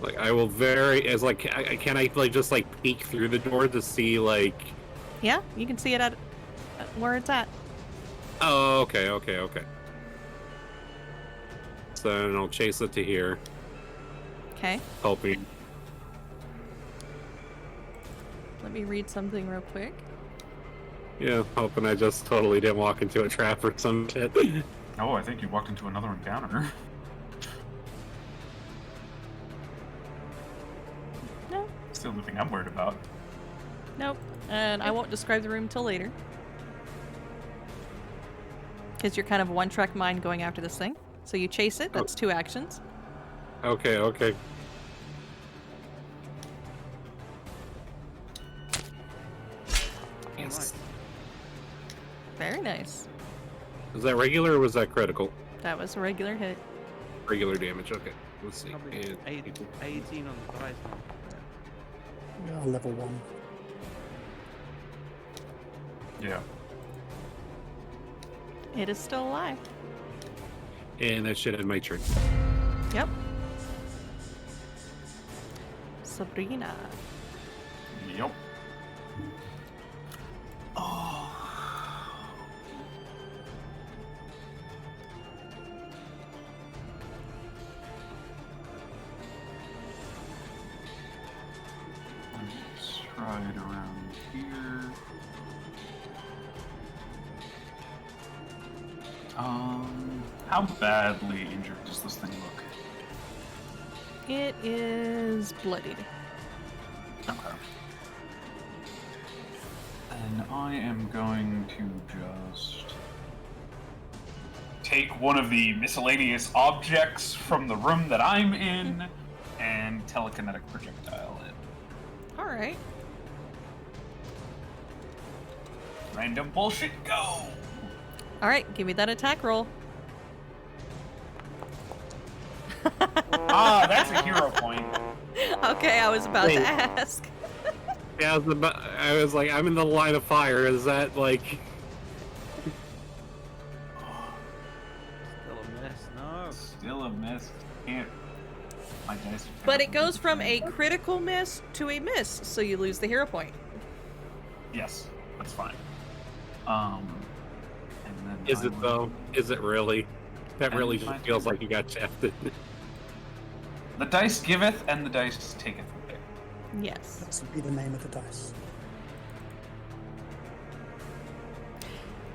B: Like I will as like can I like just like peek through the door to see like?
A: Yeah, you can see it at where it's at.
B: Oh, okay. So then I'll chase it to here,
A: Okay.
B: hoping.
A: Let me read something real quick.
B: Yeah, hoping I just totally didn't walk into a trap or some shit.
F: Oh, I think you walked into another encounter.
A: No.
F: Still the thing I'm worried about.
A: Nope. And I won't describe the room till later. Because you're kind of one-track mind going after this thing. So you chase it. That's 2 actions.
B: Okay.
F: Yes.
A: Very nice.
B: Was that regular or was that critical?
A: That was a regular hit.
B: Regular damage. Okay. Let's see.
C: Probably
B: And
C: 18 on the dice now.
D: Yeah, level 1.
F: Yeah.
A: It is still alive.
B: that should end my turn.
A: Yep. Sabrina.
F: Yep. Let's try it around here. How badly injured does this thing look?
A: It is bloodied.
F: Okay. And I am going to just take one of the miscellaneous objects from the room that I'm in and telekinetic projectile it.
A: Alright.
F: Random bullshit, go!
A: Alright, give me that attack roll.
F: That's a hero point.
A: Okay, I was about
B: Wait.
A: to ask.
B: Yeah, I was like, I'm in the line of fire. Is that like?
C: Still a miss. No.
F: Still a miss. Can't. My dice are
A: But it
F: terrible.
A: goes from a critical miss to a miss, so you lose the hero point.
F: Yes, that's fine. And then
B: Is
F: I
B: it
F: will-
B: though? Is it really? That
F: And
B: really
F: my
B: just feels
F: turn.
B: like you got shafted.
F: The dice giveth and the dice taketh away.
A: Yes.
D: That's be the name of the dice.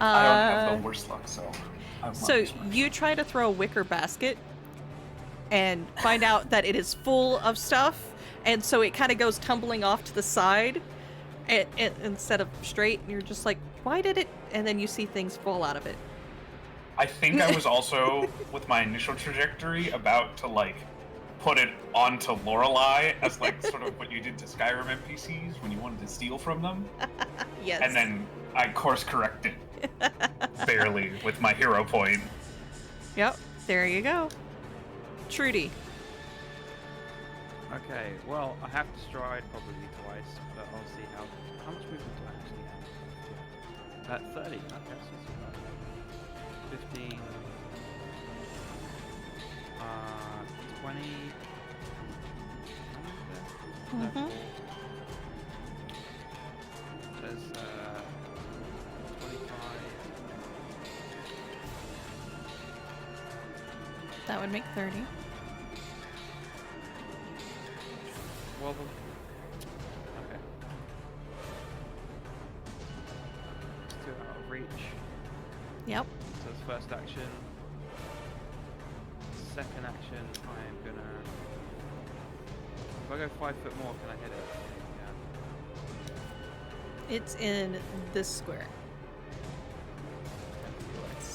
F: I don't have the worst luck, so. I won't
A: So
F: use mine.
A: you try to throw a wicker basket and find out that it is full of stuff, and so it kind of goes tumbling off to the side instead of straight, and you're just like, why did it? And then you see things fall out of it.
F: I think I was also, with my initial trajectory, about to like put it onto Lorelei as like sort of what you did to Skyrim NPCs when you wanted to steal from them,
A: Yes.
F: and then I course corrected barely with my hero point.
A: Yep, there you go. Trudy.
C: Okay, well, I have to stride probably twice, but I'll see how much movement do I actually have? 30. Okay, so it's about 15. 20.
A: Mhm.
C: There's 25.
A: That would make 30.
C: Well, okay. 2 out of reach.
A: Yep.
C: So it's first action. Second action, I am gonna. If I go 5 foot more, can I hit it? Yeah.
A: It's in this square.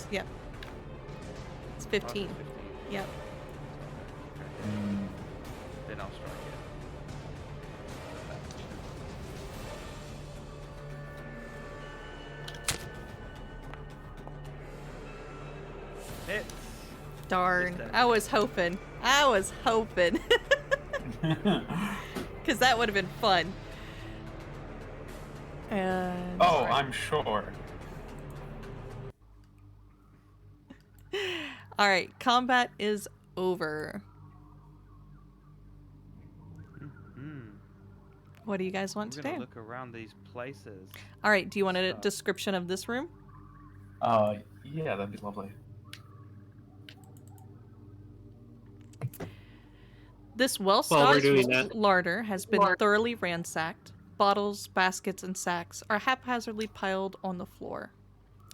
A: Yep. It's 15.
C: 15.
A: Yep.
C: Okay. Then I'll strike it. Hits.
A: Darn.
C: Just
A: I was hoping. Because that would have been fun. And
F: Oh, I'm sure.
A: all right, combat is over.
C: Hmm.
A: What do you guys want
C: I'm
A: to
C: gonna
A: do?
C: look around these places.
A: All right, do you want a
C: Stuff.
A: description of this room?
F: Yeah, that'd be lovely.
A: This
B: While we're
A: well-stocked
B: doing that-
A: larder has been thoroughly ransacked. Bottles, baskets, and sacks are haphazardly piled on the floor.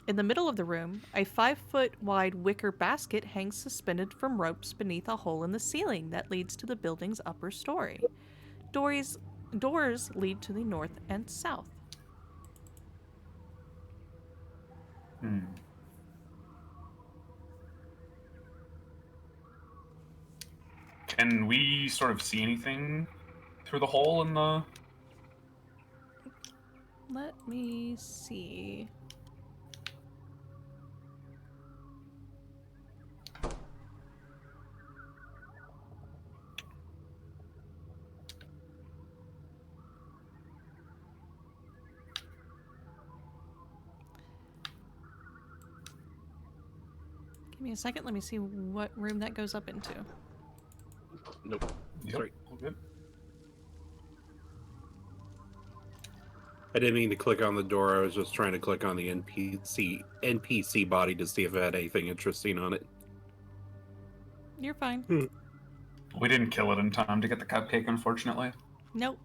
A: In the middle of the room, a 5-foot wide wicker basket hangs suspended from ropes beneath a hole in the ceiling that leads to the building's upper story. Doors lead to the north and south.
F: Hmm. Can we sort of see anything through the hole in the...
A: Let me see. Give me a second. Let me see what room that goes up into.
B: Nope.
F: Yep,
B: Sorry.
F: all good.
B: I didn't mean to click on the door. I was just trying to click on the NPC body to see if it had anything interesting on it.
A: You're fine.
F: We didn't kill it in time to get the cupcake, unfortunately.
A: Nope.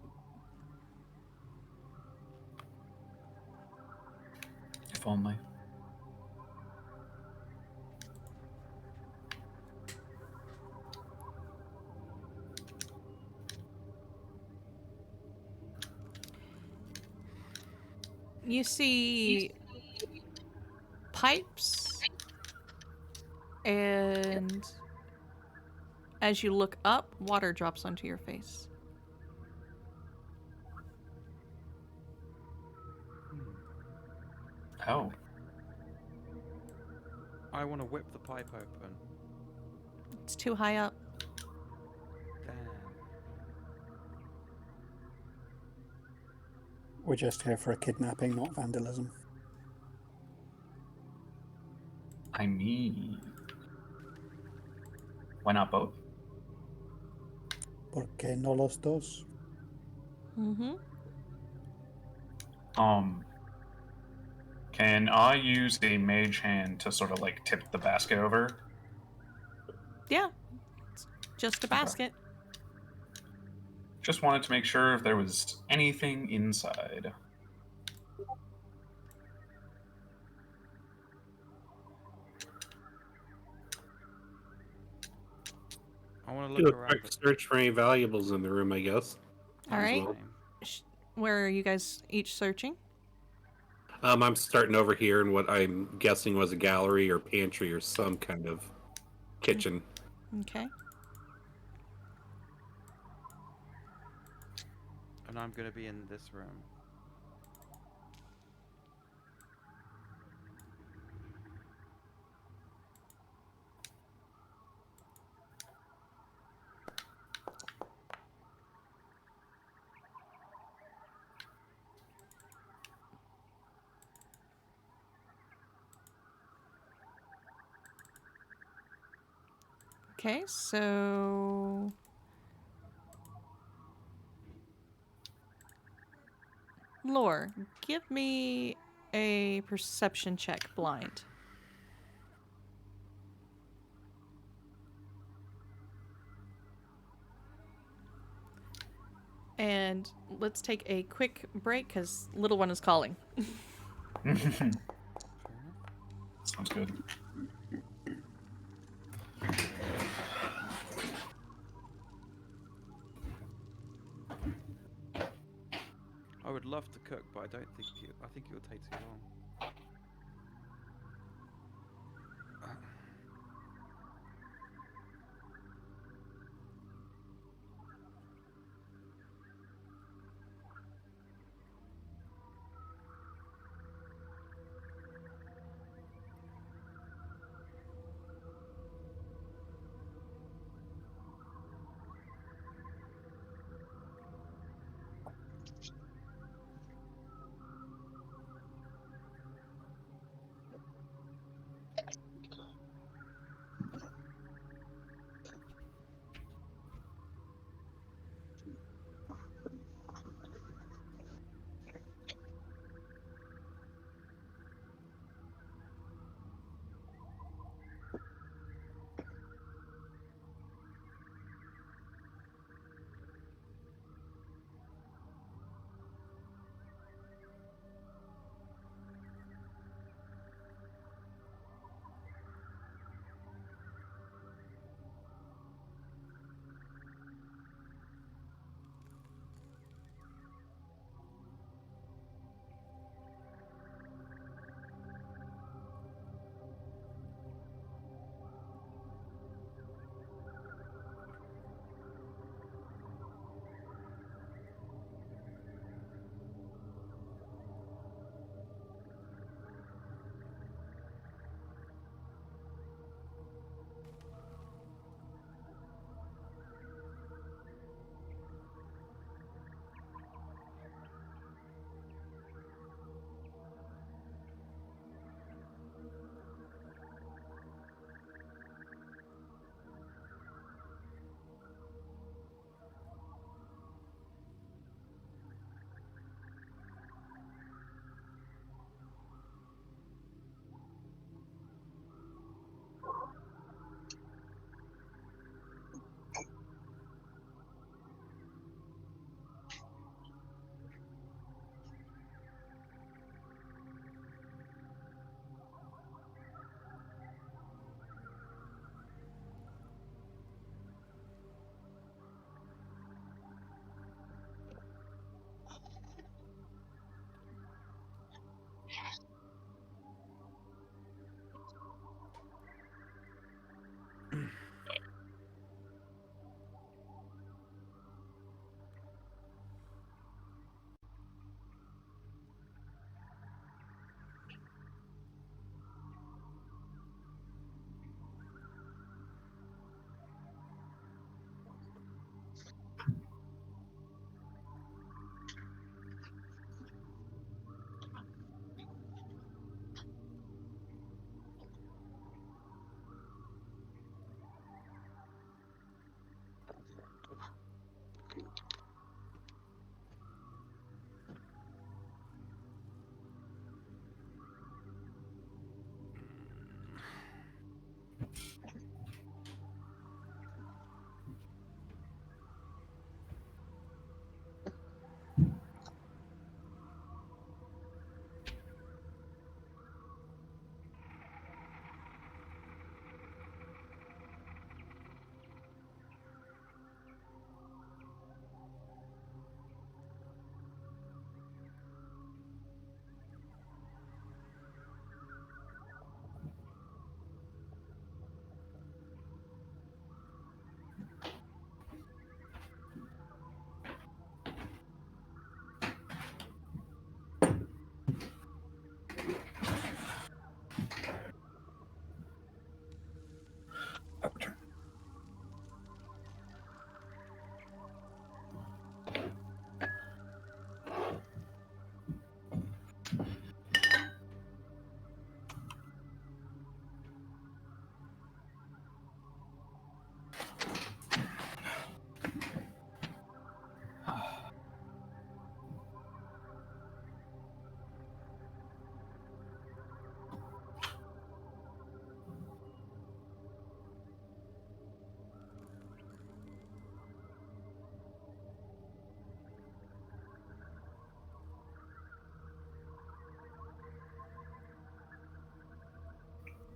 F: If only.
A: You see pipes, and as you look up, water drops onto your face.
F: Oh.
C: I want to whip the pipe open.
A: It's too high up.
D: We're just here for a kidnapping, not vandalism.
F: I mean, why not both?
D: ¿Por qué no los dos?
A: Mm-hmm.
F: Can I use a mage hand to sort of like tip the basket over?
A: Yeah. It's just a basket.
F: Just wanted to make sure if there was anything inside.
C: I want to
B: Do
C: look
B: a
C: around.
B: quick search for any valuables in the room, I guess.
A: All
B: As
A: right.
B: well.
A: Where are you guys each searching?
B: I'm starting over here in what I'm guessing was a gallery or pantry or some kind of kitchen.
A: Okay.
C: And I'm going to be in this room.
A: Okay, so Lore, give me a perception check blind. And let's take a quick break because little one is calling.
F: Sounds good.
C: I would love to cook, but I don't think I think it would take too long.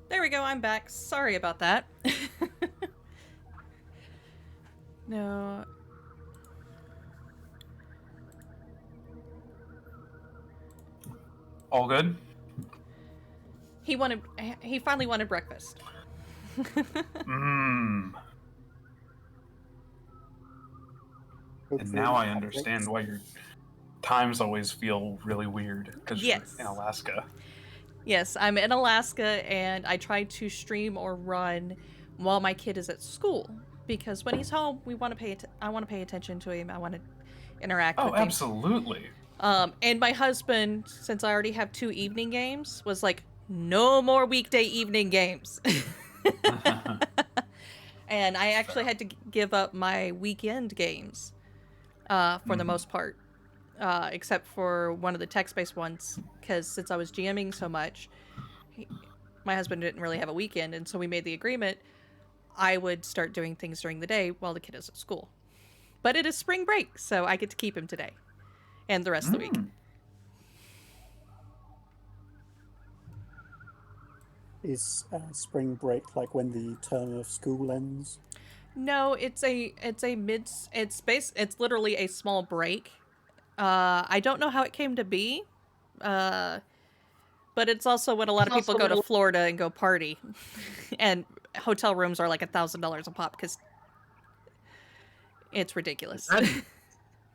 A: There we go, I'm back. Sorry about that. No.
F: All good?
A: He finally wanted breakfast.
F: Mmm. And now I understand why your times always feel really weird, because
A: Yes.
F: you're in Alaska.
A: Yes, I'm in Alaska, and I try to stream or run while my kid is at school, because when he's home, I want to pay attention to him. I want to interact
F: Oh,
A: with him.
F: absolutely.
A: And my husband, since I already have 2 evening games, was like, no more weekday evening games. And I actually had to give up my weekend games for the most part, except for one of the text-based ones, because since I was GMing so much, my husband didn't really have a weekend, and so we made the agreement I would start doing things during the day while the kid is at school. But it is spring break, so I get to keep him today and the rest of the week.
D: Is spring break like when the term of school ends?
A: No, it's literally a small break. I don't know how it came to be, but it's also when a lot of people go to Florida and go party, and hotel rooms are like $1,000 a pop because it's ridiculous.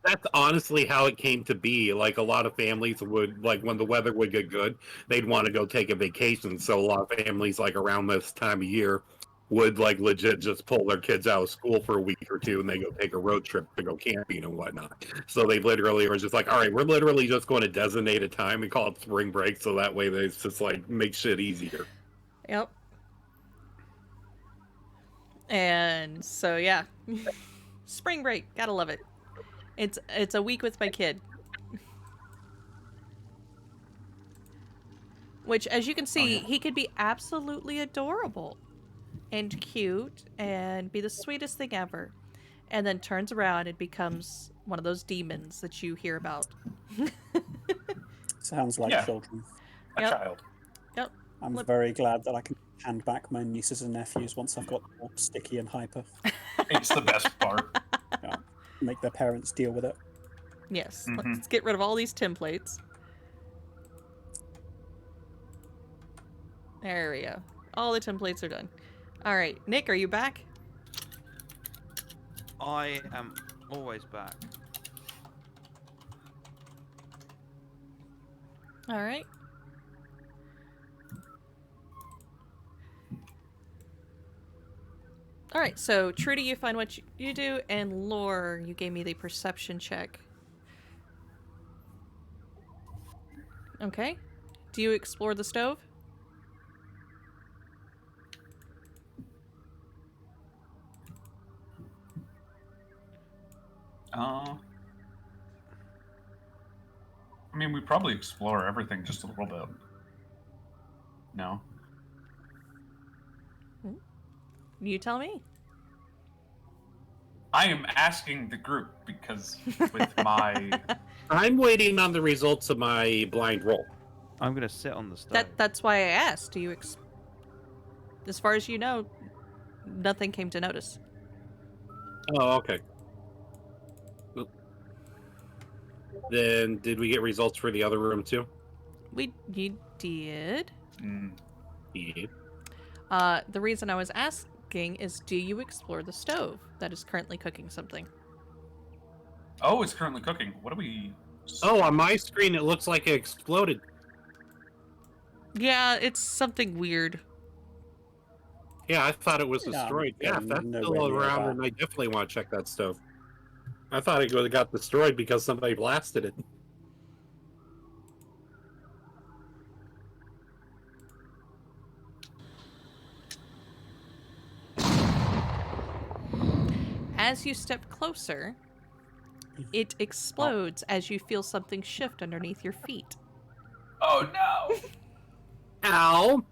B: That's honestly how it came to be. Like, a lot of families would, like, when the weather would get good, they'd want to go take a vacation. So a lot of families, like, around this time of year would, like, legit just pull their kids out of school for a week or two, and they go take a road trip to go camping and whatnot. So they literally were just like, all right, we're literally just going to designate a time and call it spring break, so that way they just, like, make shit easier.
A: Yep. And so, yeah. Spring break. Gotta love it. It's a week with my kid. Which, as you can see, he could be absolutely adorable and cute and be the sweetest thing ever. And then turns around and becomes one of those demons that you hear about.
D: Sounds like children.
F: A child.
A: Yep.
D: I'm very glad that I can hand back my nieces and nephews once I've got more sticky and hyper.
F: It's the best part.
D: Yeah. Make their parents deal with it.
A: Yes. Let's get rid of all these templates. There we go. All the templates are done. All right, Nick, are you back?
C: I am always back.
A: All right. All right, so Trudy, you find what you do, and Lore, you gave me the perception check. Okay. Do you explore the stove?
F: I mean, we probably explore everything just a little bit. No?
A: You tell me.
F: I am asking the group because with my...
B: I'm waiting on the results of my blind roll.
C: I'm gonna sit on the stove.
A: That's why I asked. Do you as far as you know, nothing came to notice.
B: Oh, okay. Then, did we get results for the other room too?
A: You did.
B: Yeah.
A: The reason I was asking is, do you explore the stove that is currently cooking something?
F: Oh, it's currently cooking. What do we...
B: Oh, on my screen it looks like it exploded.
A: Yeah, it's something weird.
B: Yeah, I thought it was destroyed. Yeah, if that's
D: no
B: still
D: way near
B: around,
D: that.
B: then I definitely want to check that stove. I thought it would have got destroyed because somebody blasted it.
A: as you step closer, it explodes as you feel something shift underneath your feet.
F: Oh no!
G: Ow!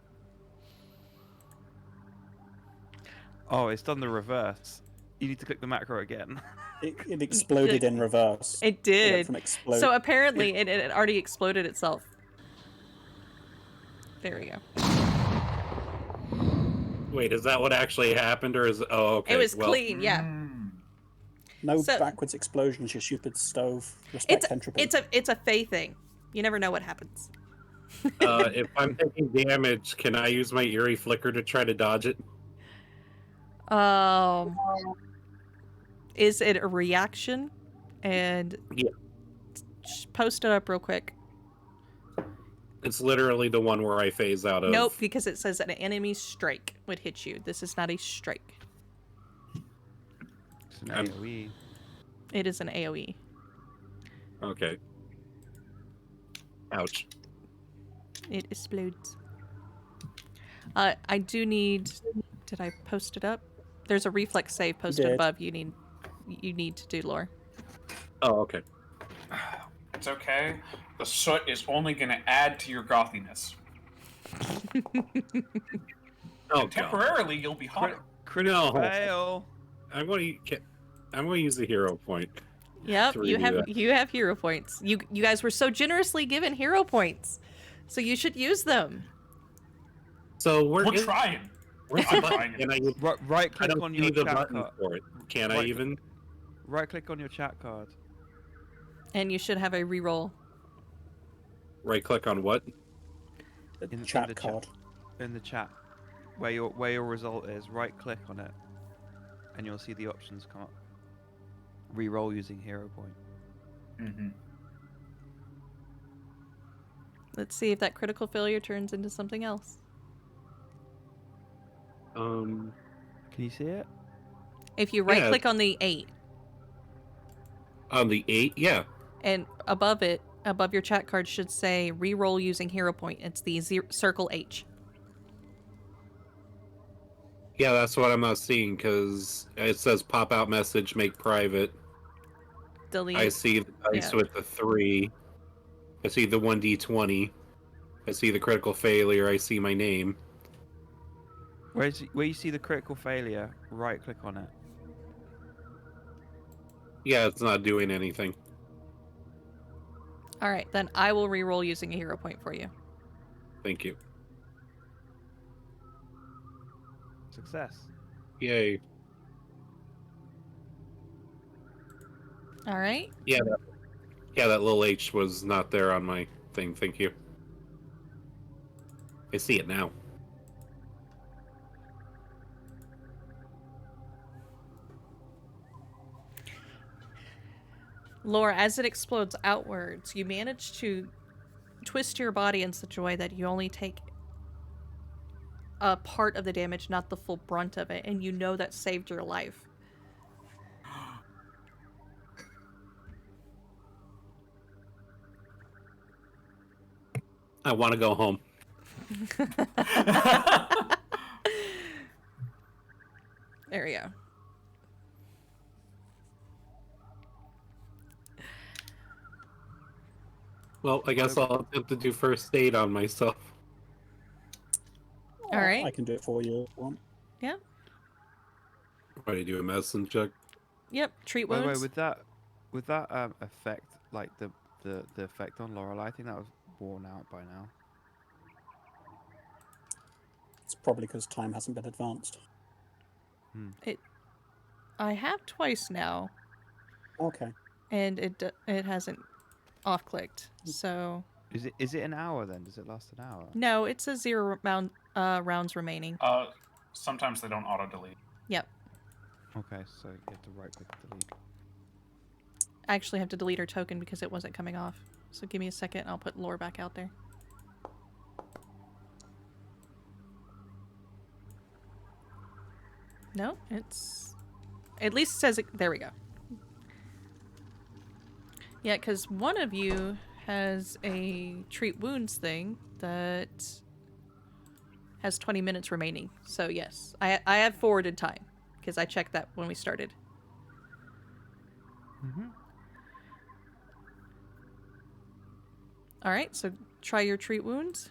C: Oh, it's done the reverse. You need to click the macro again.
D: It exploded in reverse.
A: It
D: It
A: did.
D: went from explode.
A: So apparently it already exploded itself. There we go.
G: Wait, is that what actually happened, or is oh okay?
A: It was
G: well,
A: clean, yeah.
D: No
A: So-
D: backwards explosions, you stupid stove. Respect entropy.
A: It's a Fae thing. You never know what happens.
G: If I'm taking damage, can I use my eerie flicker to try to dodge it?
A: Is it a reaction? And
G: Yeah.
A: Post it up real quick.
G: It's literally the one where I phase out of.
A: Nope, because it says that an enemy strike would hit you. This is not a strike.
C: It's an
G: I'm-
C: AoE.
A: It is an AoE.
G: Okay. Ouch.
A: It explodes. I do need. Did I post it up? There's a reflex save posted
D: did.
A: above. You need to do, Lore.
G: Oh, okay.
F: It's okay. The soot is only going to add to your gothiness.
G: Oh, God.
F: Temporarily, you'll be hotter.
C: Critical
G: No.
C: fail.
G: I'm going to use the hero point.
A: Yep,
G: To
A: you
G: redo
A: have
G: that.
A: you have hero points. You guys were so generously given hero points, so you should use them.
G: So
F: We're trying.
G: Where's
F: I'm
G: the button?
F: trying to-
G: Can I use?
C: Right
G: I
C: click
G: don't
C: on
G: see
C: your
G: the
C: chat
G: button
C: card.
G: for it. Can I
C: Right.
G: even?
C: Right click on your chat card.
A: And you should have a reroll.
G: Right click on what?
D: The
C: in
D: chat
C: the chat.
D: card.
C: In the chat, where your result is, right click on it, and you'll see the options come up. Reroll using hero point.
F: Mm-hmm.
A: Let's see if that critical failure turns into something else.
G: Um.
C: Can you see it?
A: If you right
G: Yeah.
A: click on the 8
G: On the 8, yeah.
A: and above it, above your chat card should say reroll using hero point. It's the circle H.
G: Yeah, that's what I'm not seeing because it says pop out message, make private.
A: Delete.
G: I see the dice
A: Yeah.
G: with the 3. I see the 1d20. I see the critical failure. I see my name.
C: Where you see the critical failure, right click on it.
G: Yeah, it's not doing anything.
A: All right, then I will reroll using a hero point for you.
G: Thank you.
C: Success.
G: Yay.
A: All right.
G: Yeah, that little H was not there on my thing. Thank you. I see it now.
A: Laura, as it explodes outwards, you manage to twist your body in such a way that you only take a part of the damage, not the full brunt of it, and you know that saved your life.
G: I want to go home.
A: There we go.
G: Well, I guess I'll attempt to do first aid on myself.
A: All right.
D: I can do it for you if you want.
G: Why do you do a medicine check?
A: Yep. Treat
C: By the way,
A: wounds.
C: with that effect, like the effect on Lorelei, I think that was worn out by now.
D: It's probably because time hasn't been advanced.
A: I have twice now,
D: Okay.
A: and it hasn't off clicked. So
C: Is it an hour then? Does it last an hour?
A: no, it says 0 rounds remaining.
F: Sometimes they don't auto delete.
A: Yep.
C: Okay, so you have to right click delete.
A: I actually have to delete her token because it wasn't coming off. So give me a second. I'll put lore back out there. No, it's... At least it says it... There we go. Yeah, because one of you has a treat wounds thing that has 20 minutes remaining. So yes, I have forwarded time because I checked that when we started.
C: Mm-hmm.
A: All right, so try your treat wounds.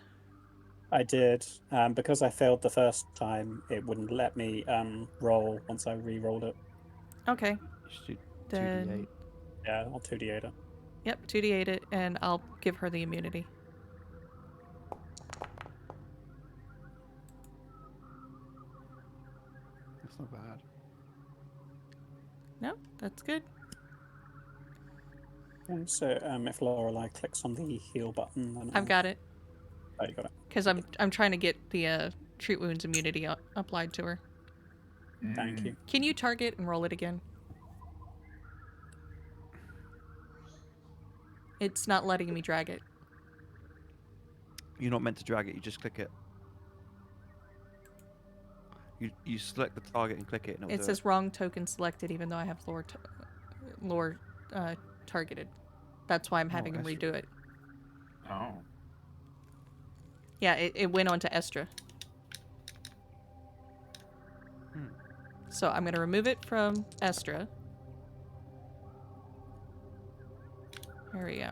D: I did. Because I failed the first time, it wouldn't let me roll once I re-rolled it.
A: Okay.
C: Just do
A: Then
C: 2d8.
D: Yeah, I'll 2d8 it.
A: yep, 2d8 it, and I'll give her the immunity.
C: That's not bad.
A: No, that's good.
D: Okay, so if Lorelei clicks on the heal button, then
A: I've got it
D: Oh, you got it.
A: because I'm trying to get the treat wounds immunity applied to her.
D: Thank you.
A: Can you target and roll it again? It's not letting me drag it.
C: You're not meant to drag it. You just click it. You select the target and click it, and
A: It says wrong token selected, even though I have lore targeted. That's why I'm having him
C: that's
A: redo it.
F: Oh.
A: Yeah, it went on to Estra.
C: Hmm.
A: So I'm going to remove it from Estra. There we go.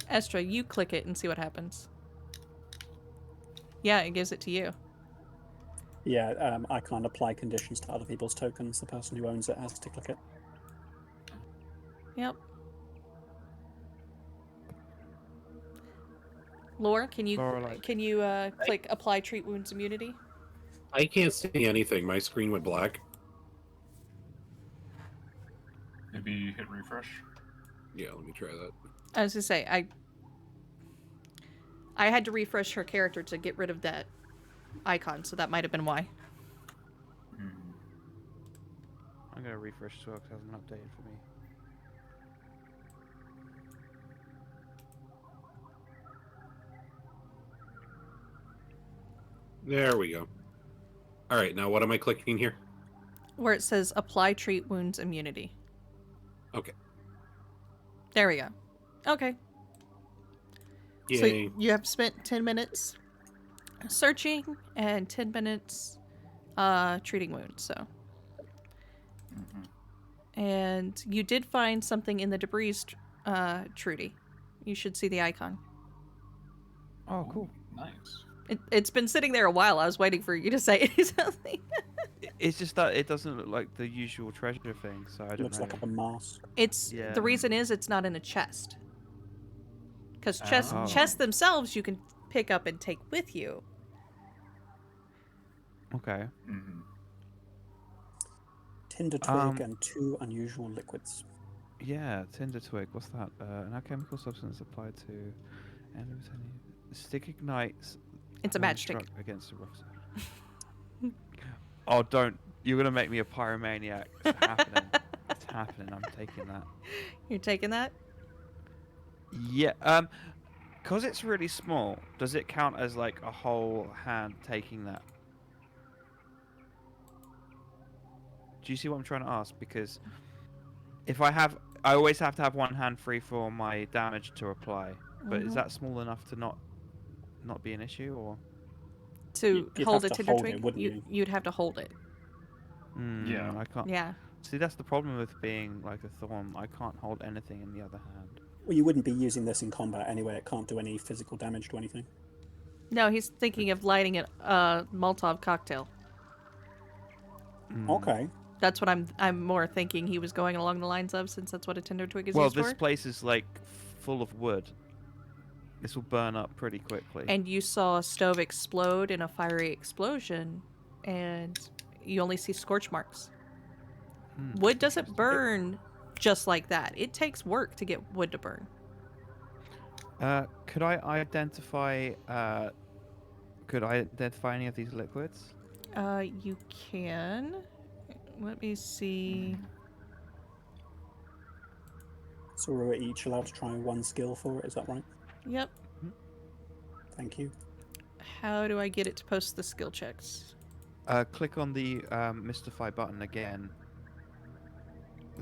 A: Estra, you click it and see what happens. Yeah, it gives it to you.
D: Yeah, I can't apply conditions to other people's tokens. The person who owns it has to click it.
A: Yep. Lore, can you
C: Lorelei.
A: click apply treat wounds immunity?
G: I can't see anything. My screen went black.
F: Maybe hit refresh.
G: Yeah, let me try that.
A: I was gonna say I had to refresh her character to get rid of that icon, so that might have been why.
C: I'm gonna refresh as well because it hasn't updated for me.
G: There we go. All right, now what am I clicking here?
A: Where it says apply treat wounds immunity.
G: Okay.
A: There we go. Okay.
G: Yay.
A: So you have spent 10 minutes searching and 10 minutes treating wounds, so. And you did find something in the debris, Trudy. You should see the icon.
C: Oh, cool.
F: Nice.
A: It's been sitting there a while. I was waiting for you to say something.
C: It's just that it doesn't look like the usual treasure thing, so I don't
D: Looks
C: know.
D: like a mask.
C: Yeah.
A: The reason is it's not in a chest. Because
C: Oh.
A: chests themselves you can pick up and take with you.
C: Okay.
D: Tinder twig and 2 unusual liquids.
C: Yeah, tinder twig. What's that? An alchemical substance applied to stick ignites.
A: It's a
C: when
A: matchstick.
C: struck against a rough side. Oh, don't! You're gonna make me a pyromaniac. It's happening. It's happening. I'm taking that.
A: You're taking that?
C: Yeah. Because it's really small. Does it count as like a whole hand taking that? Do you see what I'm trying to ask? Because if I always have to have one hand free for my damage to apply. But is that small enough to not be an issue, or?
A: To
D: You'd
A: hold
D: have
A: a
D: to
A: tinder
D: hold
A: twig,
D: it, wouldn't you?
A: you'd have to hold it.
F: Yeah.
C: I can't.
A: Yeah.
C: See, that's the problem with being like a thorn. I can't hold anything in the other hand.
D: Well, you wouldn't be using this in combat anyway. It can't do any physical damage to anything.
A: No, he's thinking of lighting a Molotov cocktail.
D: Okay.
A: That's what I'm more thinking he was going along the lines of, since that's what a tinder twig is
C: Well,
A: used
C: this
A: for.
C: place is like full of wood. This will burn up pretty quickly.
A: And you saw a stove explode in a fiery explosion, and you only see scorch marks. Wood doesn't burn just like that. It takes work to get wood to burn.
C: Could I identify? Any of these liquids?
A: You can. Let me see.
D: So we're each allowed to try one skill for it, is that right?
A: Yep.
D: Thank you.
A: How do I get it to post the skill checks?
C: Click on the mystify button again.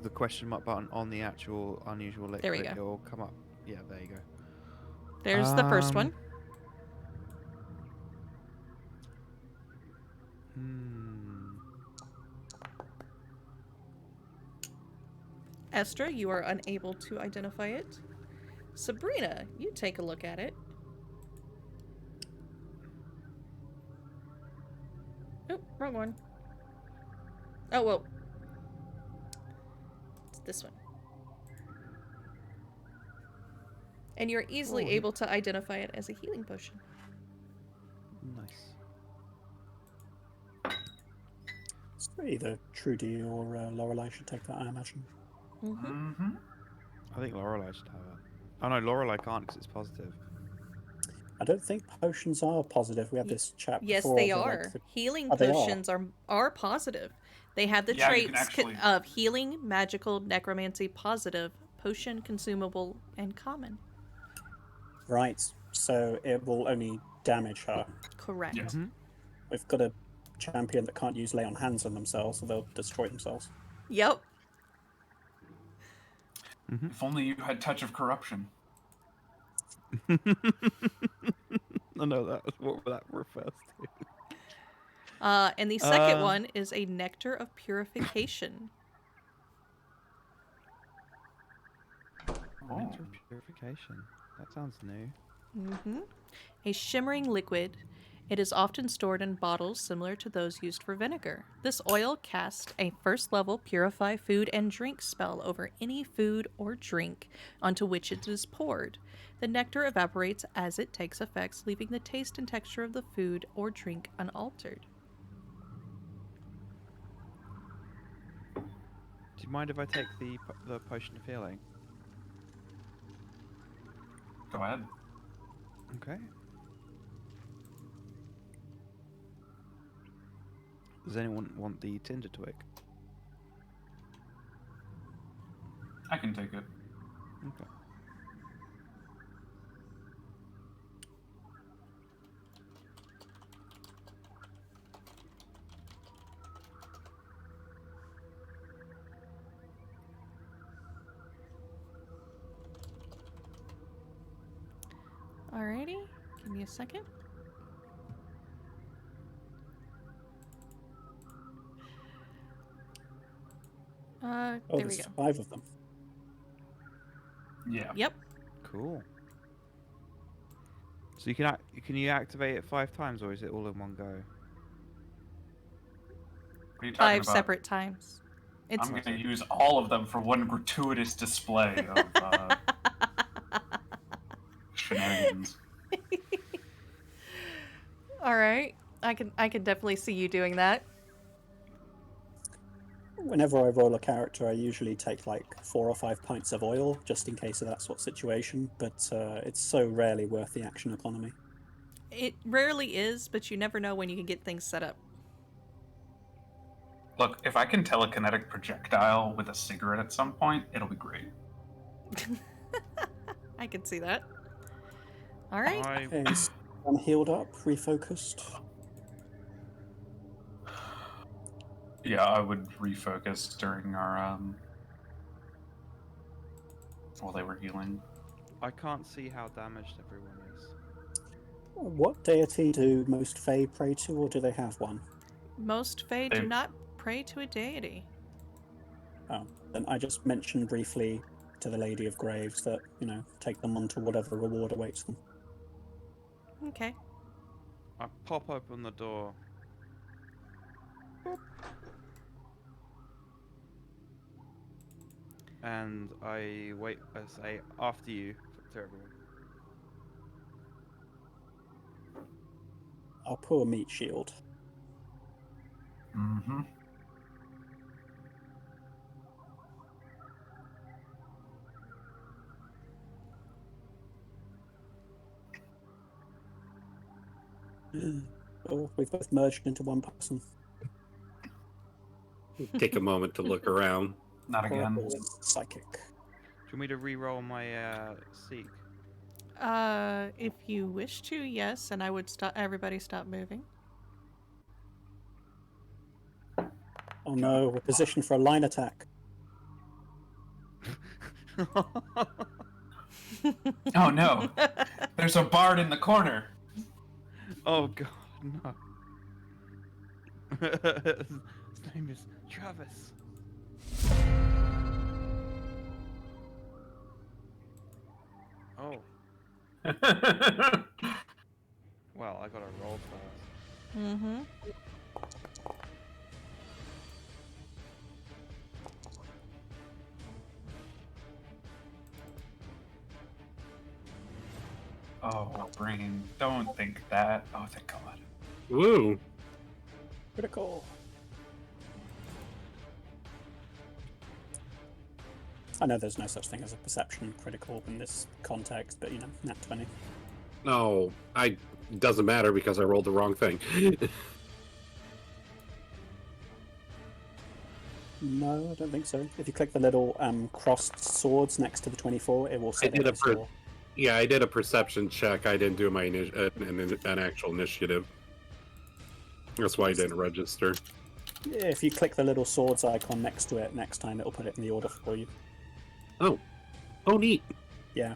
C: The question mark button on the actual unusual liquid.
A: There we go.
C: It will come up. Yeah, there you go.
A: There's the first one.
C: Hmm.
A: Estra, you are unable to identify it. Sabrina, you take a look at it. Oh, wrong one. Oh, well. It's this one. And you're easily
C: Oh,
A: able to identify it as a healing potion.
C: Nice.
D: So either Trudy or Lorelei should take that, I imagine.
A: Mm-hmm.
F: Mm-hmm.
C: I think Lorelei should have it. Oh no, Lorelei can't because it's positive.
D: I don't think potions are positive. We had
A: Y-
D: this chat
A: Yes,
D: before.
A: they
D: that,
A: are.
D: Like,
A: Healing
D: Oh, they are?
A: potions are positive. They have the
F: Yeah, you can
A: traits
F: actually-
A: of healing, magical, necromancy, positive, potion, consumable, and common.
D: right, so it will only damage her.
A: Correct.
F: Yeah.
C: Mm-hmm.
D: We've got a champion that can't use lay on hands on themselves, so they'll destroy themselves.
A: Yep.
F: If only you had touch of corruption.
C: I know that was what that refers to.
A: And the second one is a nectar of purification.
F: Oh.
C: Nectar of purification. That sounds new.
A: Mm-hmm. A shimmering liquid. It is often stored in bottles similar to those used for vinegar. This oil casts a first-level purify food and drink spell over any food or drink onto which it is poured. The nectar evaporates as it takes effect, leaving the taste and texture of the food or drink unaltered.
C: Do you mind if I take the potion of healing?
F: Go ahead.
C: Okay. Does anyone want the tinder twig?
F: I can take it.
C: Okay.
A: Alrighty, give me a second.
D: Oh,
A: There we
D: there's
A: go.
D: 5 of them.
F: Yeah.
A: Yep.
C: Cool. So you can you activate it 5 times, or is it all in one go?
F: What are you talking
A: 5
F: about?
A: separate times. It's
F: I'm going to use all of them for one gratuitous display of shenanigans.
A: all right. I can definitely see you doing that.
D: Whenever I roll a character, I usually take like 4 or 5 pints of oil, just in case of that sort of situation, but it's so rarely worth the action economy.
A: It rarely is, but you never know when you can get things set up.
F: Look, if I can telekinetic projectile with a cigarette at some point, it'll be great.
A: I can see that. All right.
D: Is one healed up, refocused?
F: Yeah, I would refocus during our while they were healing.
C: I can't see how damaged everyone is.
D: What deity do most Fae pray to, or do they have one?
A: Most Fae do
F: They-
A: not pray to a deity.
D: Oh, then I just mentioned briefly to the Lady of Graves that, take them on to whatever reward awaits them.
A: Okay.
C: I pop open the door. Boop. And I wait. I say after you to everyone.
D: I'll pour a meat shield.
F: Mm-hmm.
D: Oh, we've both merged into one person.
G: Take a moment to look around.
F: Not again.
D: Horrible psychic.
C: Do you want me to re-roll my seek?
A: If you wish to, yes, and I would stop. Everybody stop moving.
D: Oh no, we're positioned for a line attack.
F: Oh no, there's a bard in the corner.
C: Oh god, no. His name is Travis. Oh, well, I gotta roll first.
A: Mm-hmm.
F: Oh, brain, don't think that. Oh, thank God.
G: Woo.
D: Critical. I know there's no such thing as a perception critical in this context, but nat 20.
G: No, doesn't matter because I rolled the wrong thing.
D: No, I don't think so. If you click the little crossed swords next to the 24, it will set
G: did
D: it
G: a
D: as
G: per-
D: your...
G: Yeah, I did a perception check. I didn't do my an actual initiative. That's why I didn't register.
D: Yeah, if you click the little swords icon next to it, next time it'll put it in the order for you.
G: Oh, neat.
D: Yeah.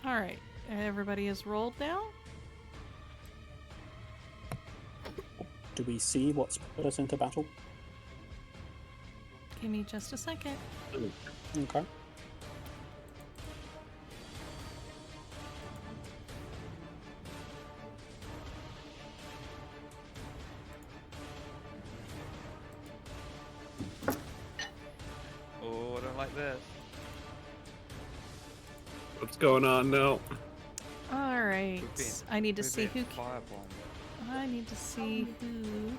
A: All right. Everybody is rolled now.
D: Do we see what's put us into battle?
A: Give me just a second.
D: Okay.
C: Oh, I don't like this.
G: What's going on now?
A: All right.
C: We've been-
A: I need to
C: we've
A: see
C: been
A: who.
C: firebombed.
A: I need to see who.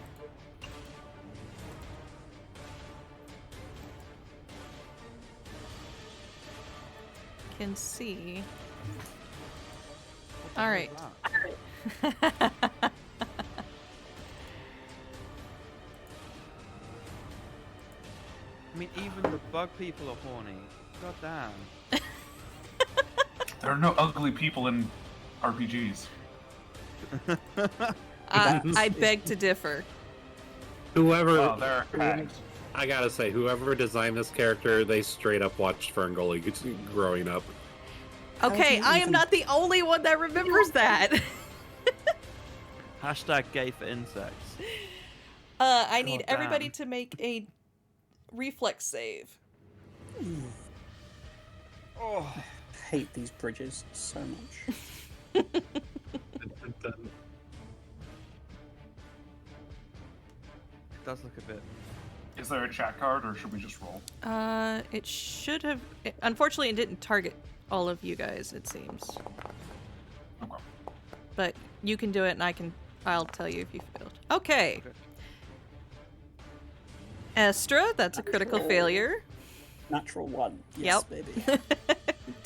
A: Can see.
C: What the
A: All
C: hell
A: right.
C: is that? I mean, even the bug people are horny. God damn.
F: There are no ugly people in RPGs.
A: I beg to differ.
G: Whoever,
F: Oh, there are hags.
G: I gotta say, whoever designed this character, they straight up watched Ferngully growing up.
A: Okay,
D: you
A: I am
D: even-
A: not the only one that remembers that.
C: Hashtag gay for insects.
A: I need
C: God
A: everybody
C: damn.
A: to make a reflex save.
C: Oh,
D: I hate these bridges so much.
C: it does look a bit.
F: Is there a chat card, or should we just roll?
A: It should have. Unfortunately, it didn't target all of you guys. It seems,
F: Okay.
A: but you can do it, and I'll tell you if you failed. Okay.
C: Okay.
A: Estra, that's a critical
D: Natural.
A: failure.
D: Natural 1. Yes,
A: Yep.
D: baby.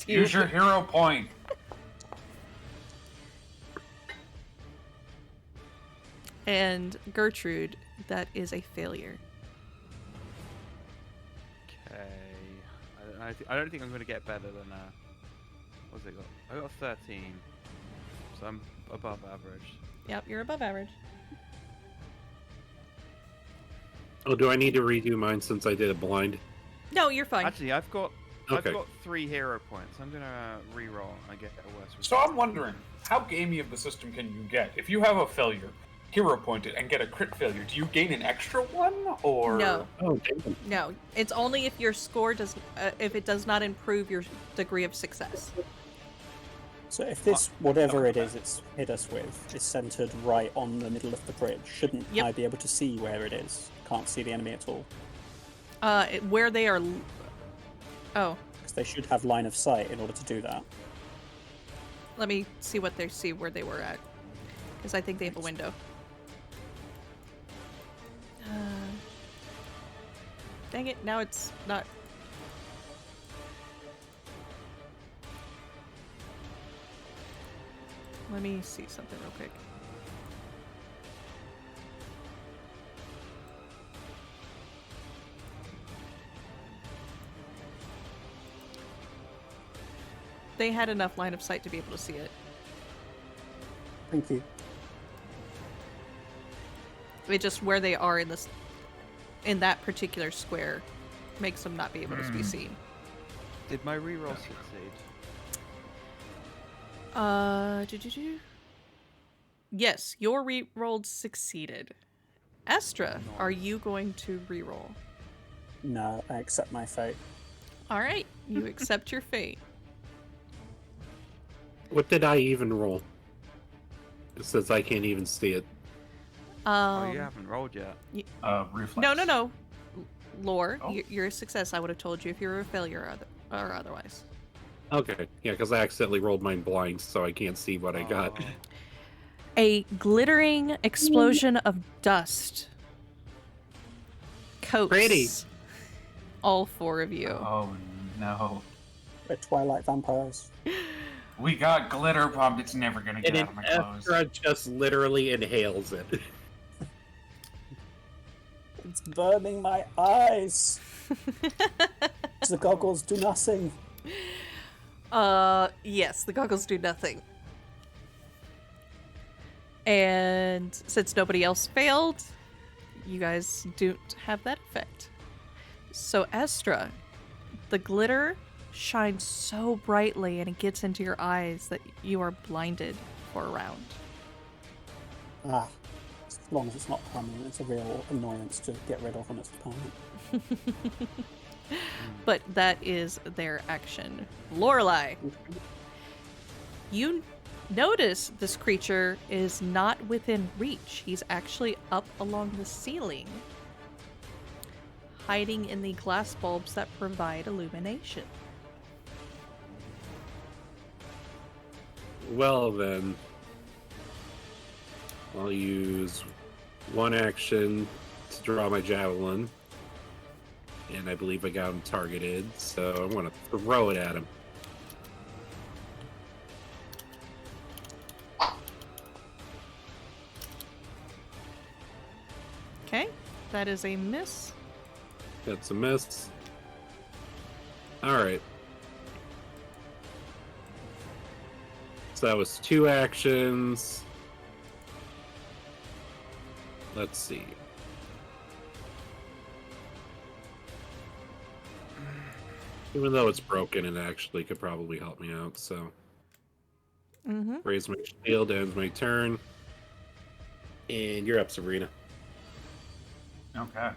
F: Use your hero point.
A: And Gertrude, that is a failure.
C: Okay. I don't think I'm going to get better than what's it got? I got 13, so I'm above average.
A: Yep, you're above average.
G: Oh, do I need to redo mine since I did it blind?
A: No, you're fine.
C: Actually, I've got
G: Okay.
C: 3 hero points. I'm gonna re-roll and get a worse result.
F: So I'm wondering, how gamey of the system can you get? If you have a failure, hero point it, and get a crit failure, do you gain an extra one, or...?
A: No,
G: Oh, damn.
A: no. It's only if your score if it does not improve your degree of success.
D: So if this, whatever it is it's hit us with, is centered right on the middle of the bridge, shouldn't
A: Yep.
D: I be able to see where it is? Can't see the enemy at all.
A: Where they are. Oh,
D: Because they should have line of sight in order to do that.
A: let me see what they see where they were at, because I think they have a window. Dang it! Now it's not. Let me see something real quick. They had enough line of sight to be able to see it.
D: Thank you.
A: It just where they are in that particular square makes them not be able to be seen.
C: Did my re-roll succeed?
A: Do-do-do. Yes, your re-roll succeeded. Estra, are you going to re-roll?
D: No, I accept my fate.
A: All right, you accept your fate.
G: What did I even roll? It says I can't even see it.
C: Oh, you haven't rolled yet.
F: Reflex.
A: No. Lore,
F: Oh.
A: you're a success. I would have told you if you were a failure or otherwise.
G: Okay, yeah, because I accidentally rolled mine blind, so I can't see what I got.
C: Oh.
A: A glittering explosion of dust coats
G: Pretty.
A: all four of you.
F: Oh no.
D: We're Twilight vampires.
F: We got glitter bomb. It's never gonna get
G: And
F: out of my clothes.
G: Estra just literally inhales it.
D: It's burning my eyes. The goggles do nothing.
A: Yes, the goggles do nothing. And since nobody else failed, you guys don't have that effect. So Estra, the glitter shines so brightly and it gets into your eyes that you are blinded for a round.
D: Ah, as long as it's not permanent, it's a real annoyance to get rid of when it's permanent.
A: But that is their action. Lorelei, you notice this creature is not within reach. He's actually up along the ceiling, hiding in the glass bulbs that provide illumination.
G: Well then, I'll use one action to draw my javelin. And I believe I got him targeted, so I want to throw it at him.
A: Okay, that is a miss.
G: That's a miss. Alright. So that was 2 actions. Let's see. Even though it's broken, it actually could probably help me out, so.
A: Mm-hmm.
G: Raise my shield, ends my turn. And you're up, Sabrina.
F: Okay.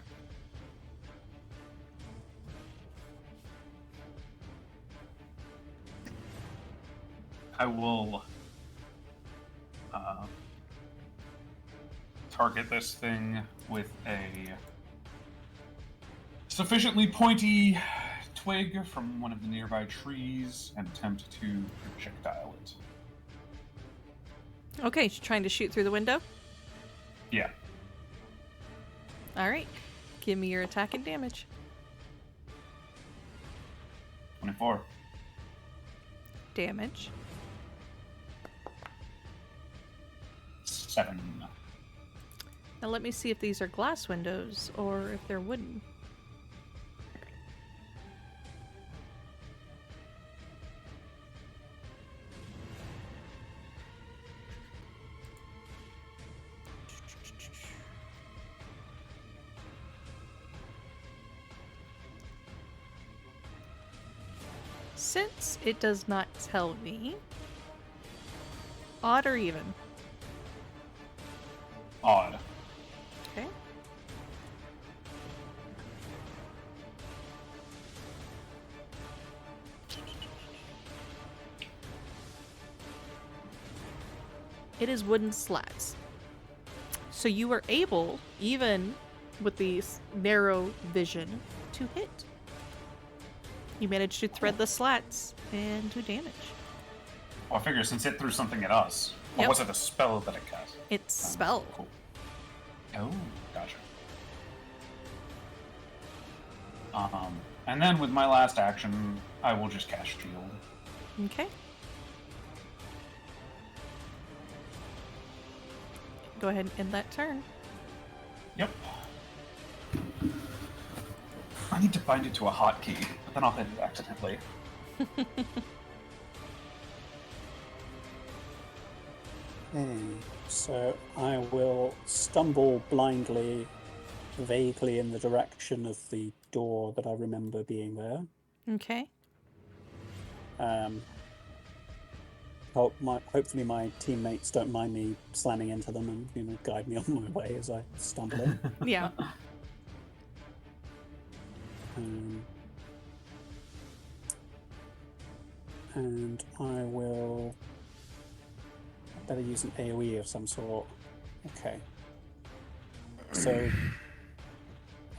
F: I will target this thing with a sufficiently pointy twig from one of the nearby trees and attempt to projectile it.
A: Okay, she's trying to shoot through the window.
F: Yeah.
A: All right, give me your attack and damage.
F: 24.
A: Damage.
F: 7.
A: Now let me see if these are glass windows or if they're wooden. Since it does not tell me, odd or even?
F: Odd.
A: Okay. It is wooden slats. So you are able, even with these narrow vision, to hit. You managed to thread the slats and do damage.
F: Well, I figure since it threw something at us, or
A: Yep.
F: was it a spell that it cast?
A: It's spell.
F: Cool. Oh, gotcha. And then with my last action, I will just cast shield.
A: Okay. Go ahead and end that turn.
F: Yep. I need to bind it to a hotkey, but then I'll hit it accidentally.
D: Okay, so I will stumble blindly, vaguely in the direction of the door that I remember being there.
A: Okay.
D: hopefully my teammates don't mind me slamming into them and guide me on my way as I stumble in.
A: Yeah.
D: And I will better use an AoE of some sort. Okay. So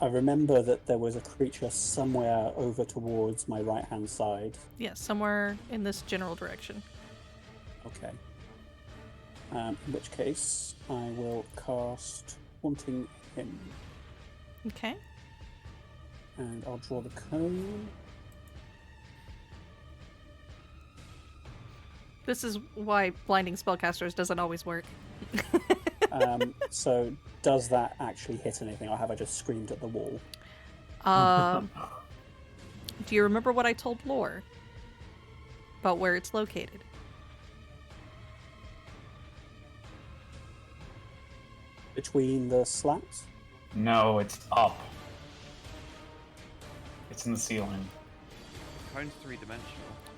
D: I remember that there was a creature somewhere over towards my right-hand side.
A: Yeah, somewhere in this general direction.
D: Okay. In which case, I will cast Haunting Him.
A: Okay.
D: And I'll draw the cone.
A: This is why blinding spellcasters doesn't always work.
D: So does that actually hit anything, or have I just screamed at the wall?
A: Do you remember what I told Lore about where it's located?
D: Between the slats?
F: No, it's up. It's in the ceiling.
C: Cone's three-dimensional.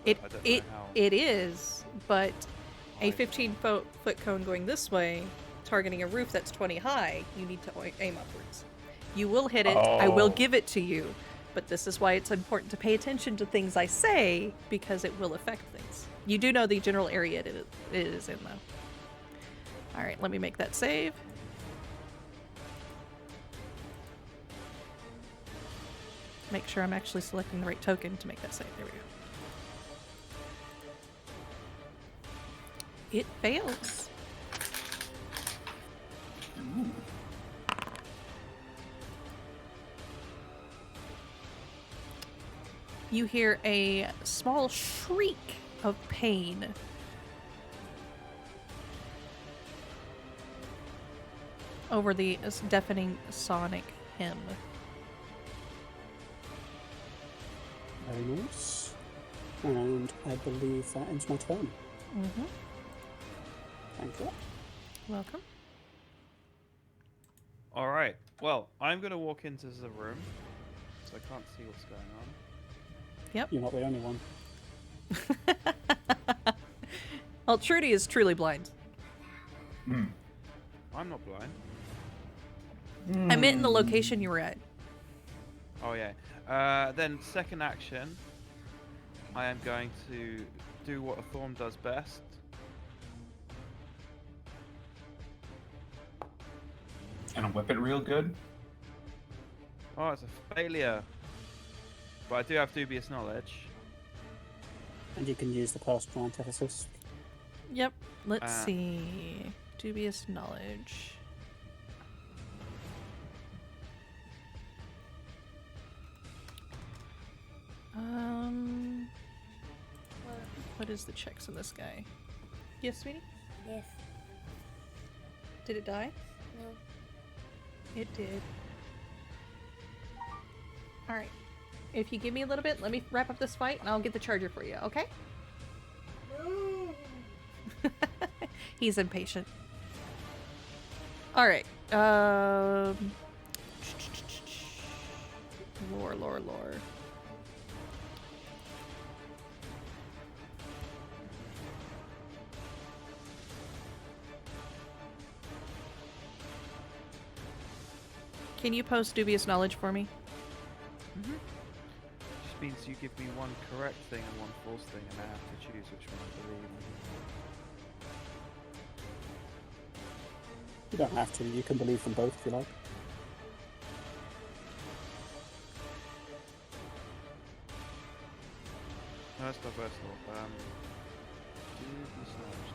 A: It
C: I don't
A: it
C: know how.
A: it is, but a
C: High.
A: 15-foot cone going this way, targeting a roof that's 20 high, you need to aim upwards. You will hit it. I will
F: Oh.
A: give it to you, but this is why it's important to pay attention to things I say, because it will affect things. You do know the general area it is in, though. All right, let me make that save. Make sure I'm actually selecting the right token to make that save. There we go. It fails. You hear a small shriek of pain. Over the deafening sonic hymn.
D: Very nice. And I believe that ends my turn.
A: Mm-hmm.
D: Thank you.
A: Welcome.
C: All right. Well, I'm going to walk into the room, so I can't see what's going on.
D: You're not the only one.
A: Well, Trudy is truly blind.
C: I'm not blind.
A: I meant in the location you were at.
C: Oh yeah. Then second action, I am going to do what a Thorn does best.
F: And whip it real good.
C: Oh, it's a failure. But I do have dubious knowledge.
D: And you can use the pastoral antithesis.
A: Yep. Let's
C: Uh,
A: see. Dubious knowledge. What is the checks on this guy? Yes, sweetie?
E: Yes.
A: Did it die?
E: No.
A: It did. Alright. If you give me a little bit, let me wrap up this fight and I'll get the charger for you, okay?
E: No.
A: He's impatient. Alright. Lore. Can you post dubious knowledge for me?
C: Just means you give me one correct thing and one false thing, and I have to choose which one I believe.
D: You don't have to. You can believe them both if you like.
C: No, that's not personal. Dubious knowledge.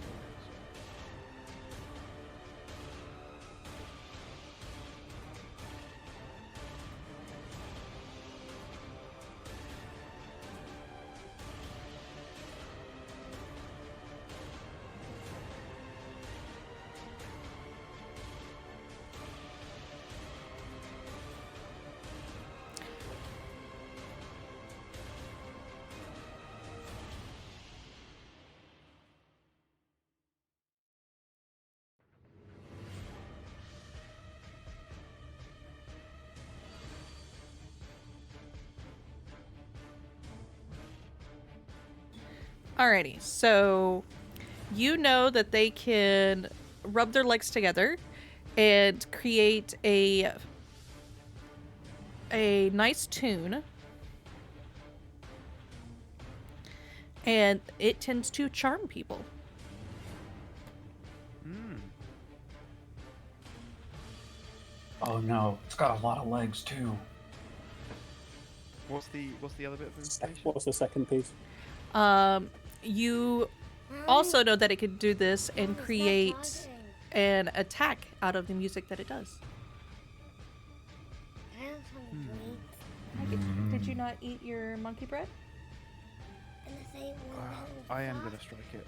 A: Alrighty, so you know that they can rub their legs together and create a nice tune, and it tends to charm people.
C: Hmm.
F: Oh no, it's got a lot of legs too.
C: What's the other bit of information?
D: What was the second piece?
A: You also know that it can do this and create an attack out of the music that it does. Did you not eat your monkey bread?
C: I am gonna strike it.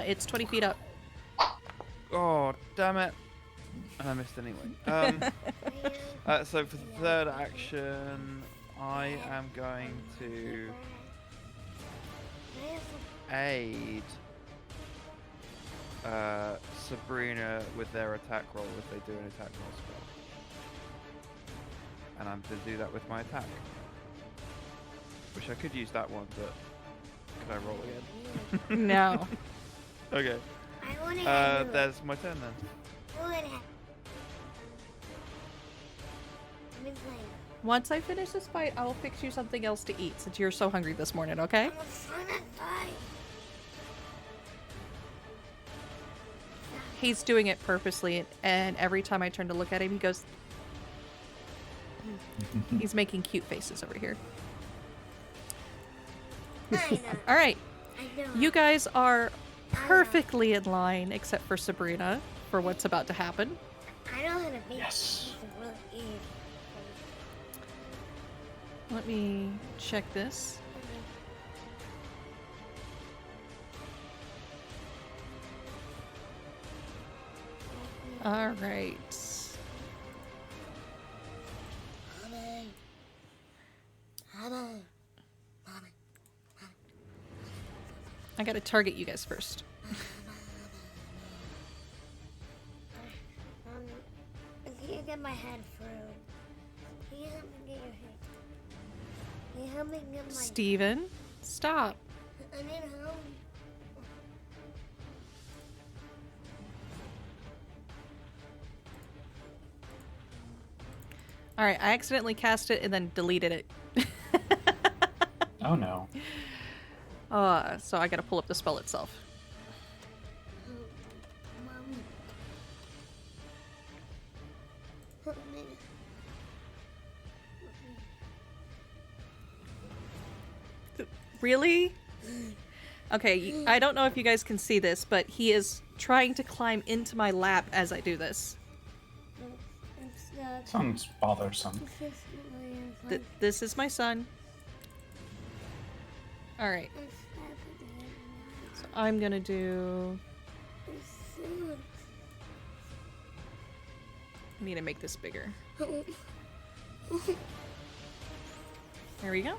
A: It's 20 feet up.
C: Oh, damn it! And I missed anyway. So for the third action, I am going to aid Sabrina with their attack roll if they do an attack roll spell. And I'm going to do that with my attack. Wish I could use that one, but could I roll again?
A: No.
C: Okay.
E: I want to
C: There's my turn then.
A: Once I finish this fight, I will fix you something else to eat since you're so hungry this morning, okay? He's doing it purposely, and every time I turn to look at him, he goes... He's making cute faces over here. Alright, you guys are perfectly in line, except for Sabrina, for what's about to happen.
E: I know how to make
F: Yes.
E: really easy.
A: Let me check this. Alright. I gotta target you guys first.
E: I can't get my head through. Can you help me get your head? Can you help me get my...
A: Steven, stop.
E: I need help.
A: Alright, I accidentally cast it and then deleted it.
F: Oh no.
A: So I gotta pull up the spell itself.
E: Mommy. Help me.
A: Really? Okay, I don't know if you guys can see this, but he is trying to climb into my lap as I do this.
E: It's
F: Sounds bothersome.
A: This is my son. Alright, so I'm gonna do... I need to make this bigger. There we go.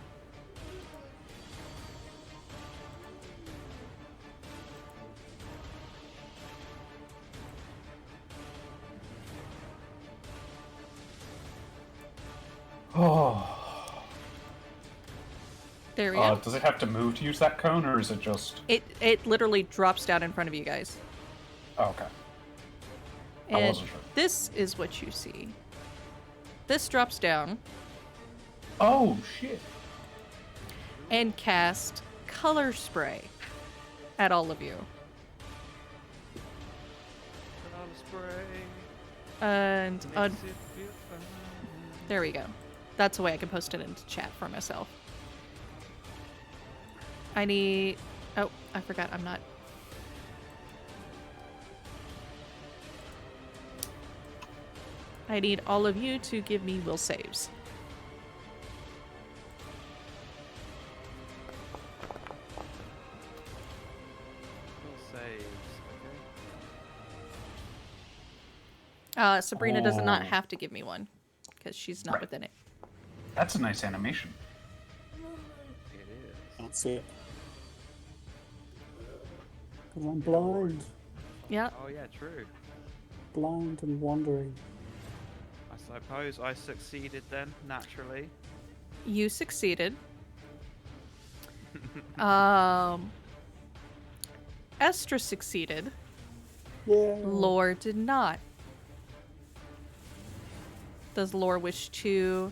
F: Oh.
A: There we go.
F: Does it have to move to use that cone, or is it just?
A: It literally drops down in front of you guys.
F: Oh, okay. I
A: And
F: wasn't sure.
A: this is what you see. This drops down
F: Oh shit.
A: and cast color spray at all of you. And there we go. That's the way I can post it into chat for myself. I need... Oh, I forgot I'm not... I need all of you to give me will saves. Sabrina does not
F: Oh.
A: have to give me one because she's not
F: Right.
A: within it.
F: That's a nice animation.
C: It is.
D: Can't see it. Because I'm blind.
A: Yeah.
C: Oh yeah, true.
D: Blind and wandering.
C: I suppose I succeeded then, naturally.
A: You succeeded. Estra succeeded.
D: Yeah.
A: Lore did not. Does Lore wish to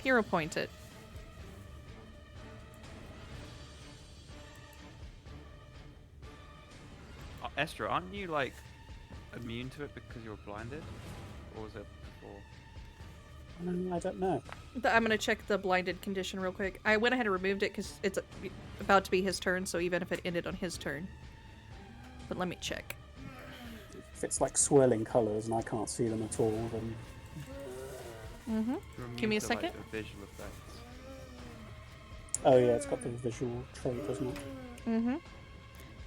A: hero point it?
C: Estra, aren't you like immune to it because you're blinded, or was it before?
D: I don't know.
A: I'm gonna check the blinded condition real quick. I went ahead and removed it because it's about to be his turn, so even if it ended on his turn. But let me check.
D: If it's like swirling colours and I can't see them at all, then
A: Mm-hmm.
C: You're immune
A: Give me a
C: to,
A: second.
C: Like, the visual effects.
D: oh yeah, it's got the visual trait, doesn't it?
A: Mm-hmm.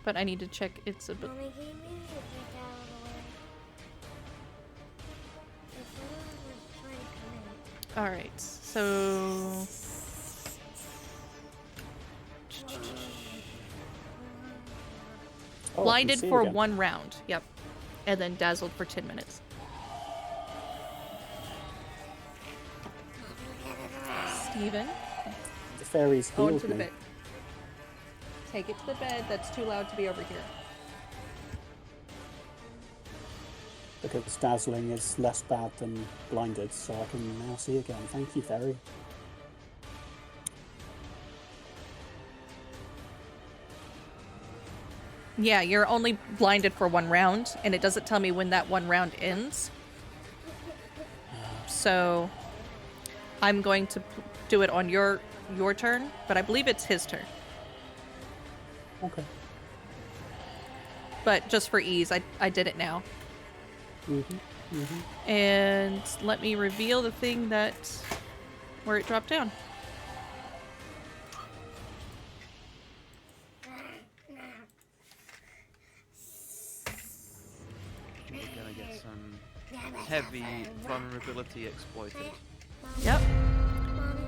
A: But I need to check its ability.
E: Mommy, can you move your drink out of the way? If someone was trying to come in.
A: Alright, so...
D: Oh, I can
A: Blinded
D: see
A: for
D: again.
A: 1 round. Yep. And then dazzled for 10 minutes. Steven,
D: The fairies
A: go
D: healed
A: into the
D: me.
A: bed. Take it to the bed. That's too loud to be over here.
D: Because dazzling is less bad than blinded, so I can now see again. Thank you, fairy.
A: Yeah, you're only blinded for 1 round, and it doesn't tell me when that 1 round ends. So I'm going to do it on your turn, but I believe it's his turn.
D: Okay.
A: But just for ease, I did it now. And let me reveal the thing that where it dropped down.
C: You're gonna get some heavy vulnerability exploited.
A: Yep.
E: Mommy,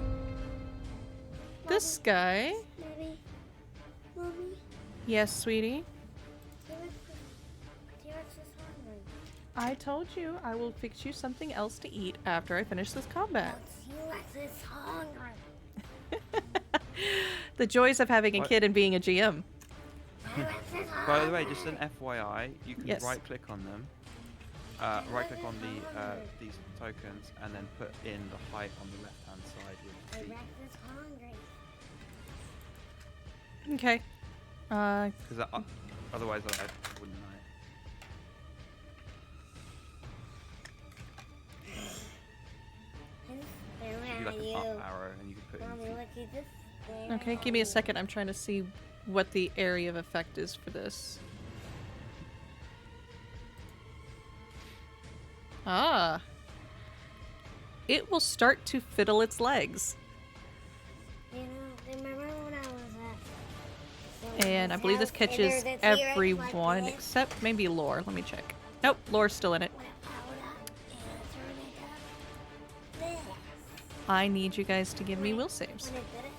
A: This guy.
E: mommy, mommy.
A: Yes, sweetie.
E: T-Rex is hungry.
A: I told you I will fix you something else to eat after I finish this combat.
E: T-Rex is hungry.
A: The joys of having a
C: What?
A: kid and being a GM.
E: T-Rex is hungry.
C: By the way, just an FYI, you can
A: Yes.
C: right-click on them, right-click on these tokens, and then put in the height on the left-hand side with the feet.
E: T-Rex is hungry.
A: Okay.
C: Because otherwise I wouldn't know.
E: Where
C: You do like
E: are
C: an
E: you?
C: up arrow, and you can put in
E: Mommy,
C: the feet.
E: look at this.
A: Okay, give me a second. I'm trying to see what the area of effect is for this. Ah. It will start to fiddle its legs.
E: You know, remember when I was at...
A: And I believe this
E: house, and
A: catches
E: there was a T-Rex like
A: everyone
E: this?
A: except maybe Lore. Let me check. Nope, Lore's still in it.
E: When it powered up, and it turned into this.
A: I need you guys to give me will saves.
E: When it did it, it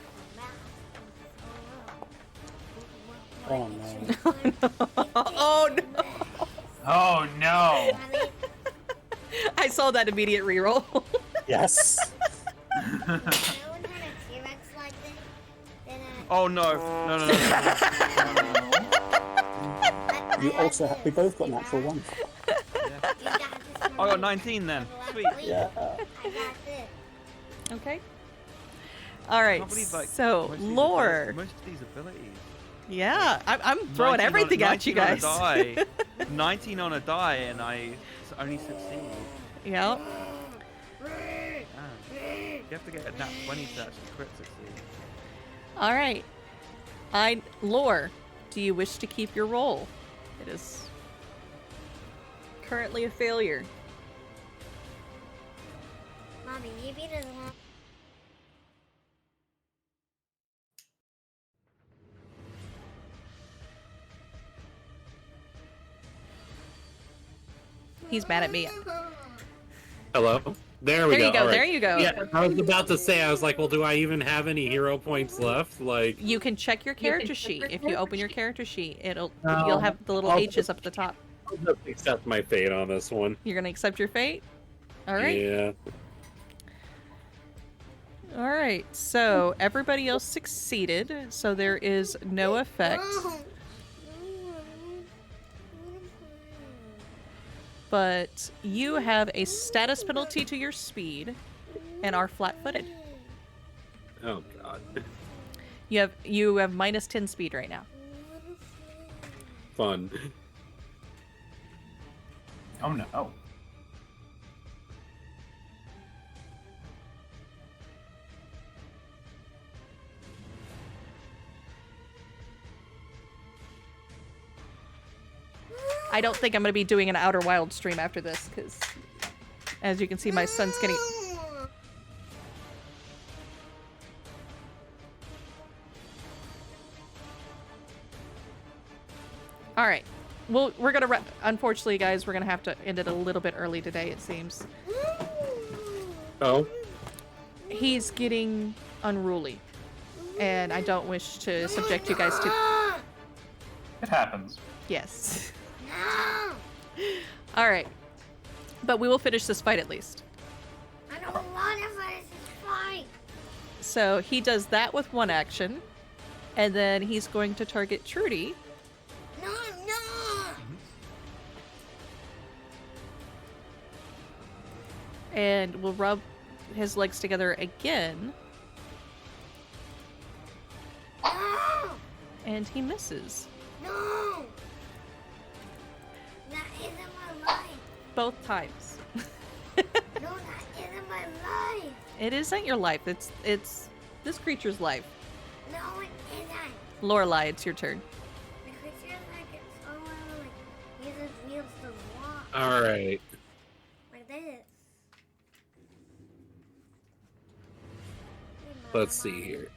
D: Oh no.
A: Oh no!
F: Oh no!
A: I saw that immediate reroll.
D: Yes.
C: Oh no! No, no, no, no, no.
D: You also we both got natural one.
C: I got 19 then. Sweet.
D: Yeah.
A: Okay.
C: I
A: Alright,
C: can't believe, like,
A: so
C: most of these
A: Lore.
C: Most of these abilities.
A: Yeah, I'm throwing
C: 19 on-
A: everything at you
C: 19
A: guys.
C: On a die, 19 on a die, and I only succeed.
A: Yep.
C: You have to get a nat 20 to actually crit succeed.
A: Alright. Lore, do you wish to keep your roll? It is currently a failure.
E: Mommy, maybe doesn't have.
A: He's mad at me.
G: Hello? There we
A: There
G: go.
A: you go,
G: All right.
A: there you go.
G: Yeah, I was about to say, I was like, well, do I even have any hero points left? Like,
A: You can check your character sheet. If you open your character sheet, you'll
G: No.
A: have the little
G: I'll
A: H's up at the top.
G: I'll just accept my fate on this one.
A: You're gonna accept your fate? Alright.
G: Yeah.
A: All right, so everybody else succeeded, so there is no effect. But you have a status penalty to your speed and are flat-footed.
G: Oh god.
A: You have minus 10 speed right now.
G: Fun.
F: Oh no.
A: I don't think I'm going to be doing an Outer Wild stream after this, because as you can see, my son's getting... All right. Well, we're going to... Unfortunately, guys, we're going to have to end it a little bit early today, it seems.
G: Oh?
A: He's getting unruly, and I don't wish to subject you guys to...
F: It happens.
A: Yes. All right. But we will finish this fight at least.
E: I don't want to finish this fight.
A: So he does that with one action, and then he's going to target Trudy.
E: No, no.
A: And will rub his legs together again.
E: No.
A: And he misses.
E: No. That isn't my life.
A: Both times.
E: No, that isn't my life.
A: It isn't your life. It's this creature's life.
E: No, it isn't.
A: Lorelai, it's your turn.
E: The creature like it's so like uses wheels to walk.
G: Alright.
E: Like this.
G: Let's see here.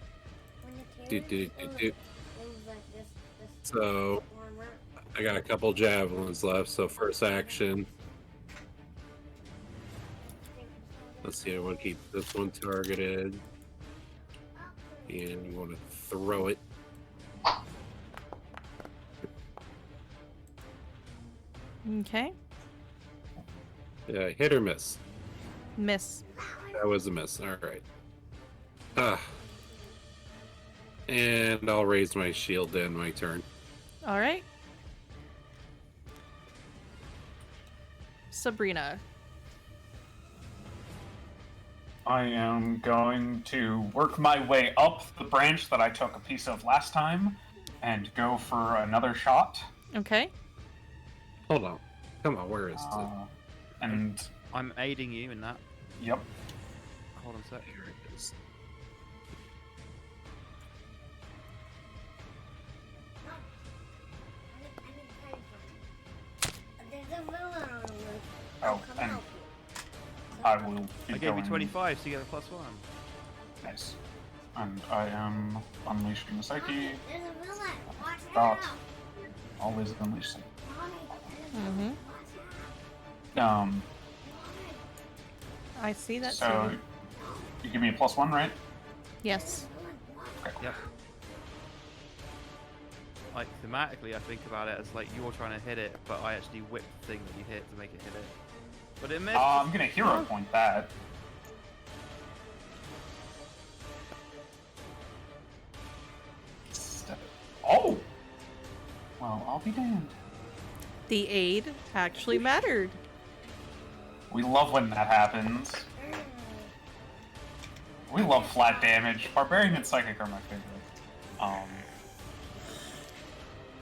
G: So, I got a couple javelins left, so first action. Let's see, I want to keep this one targeted. And I'm going to throw it.
A: Okay.
G: Hit or miss?
A: Miss.
G: That was a miss. Alright. And I'll raise my shield to end my turn.
A: All right. Sabrina.
F: I am going to work my way up the branch that I took a piece of last time and go for another shot.
A: Okay.
G: Hold on. Come on, where is it?
F: And
C: I'm aiding you in that.
F: yep.
C: Hold on a sec.
G: Here it is.
E: There's a villain on the roof.
F: Oh,
E: Come
F: and
E: help
F: I will be
C: I gave you
F: going-
C: 25, so you get a +1.
F: Nice. And I am unleashing the psyche.
E: you. There's a villain. Watch
F: Dot.
E: out.
F: Always unleash psyche.
E: Mommy, there's a
A: Mm-hmm.
E: villain. Watch out.
A: I see that
F: So
A: too.
F: you give me a +1, right?
A: Yes.
C: Yep. Like, thematically, I think about it as like you're trying to hit it, but I actually whip the thing that you hit to make it hit it. But it missed.
F: I'm gonna hero point that. Oh! Well, I'll be damned.
A: The aid actually mattered.
F: We love when that happens. We love flat damage. Barbarian and Psychic are my favorite.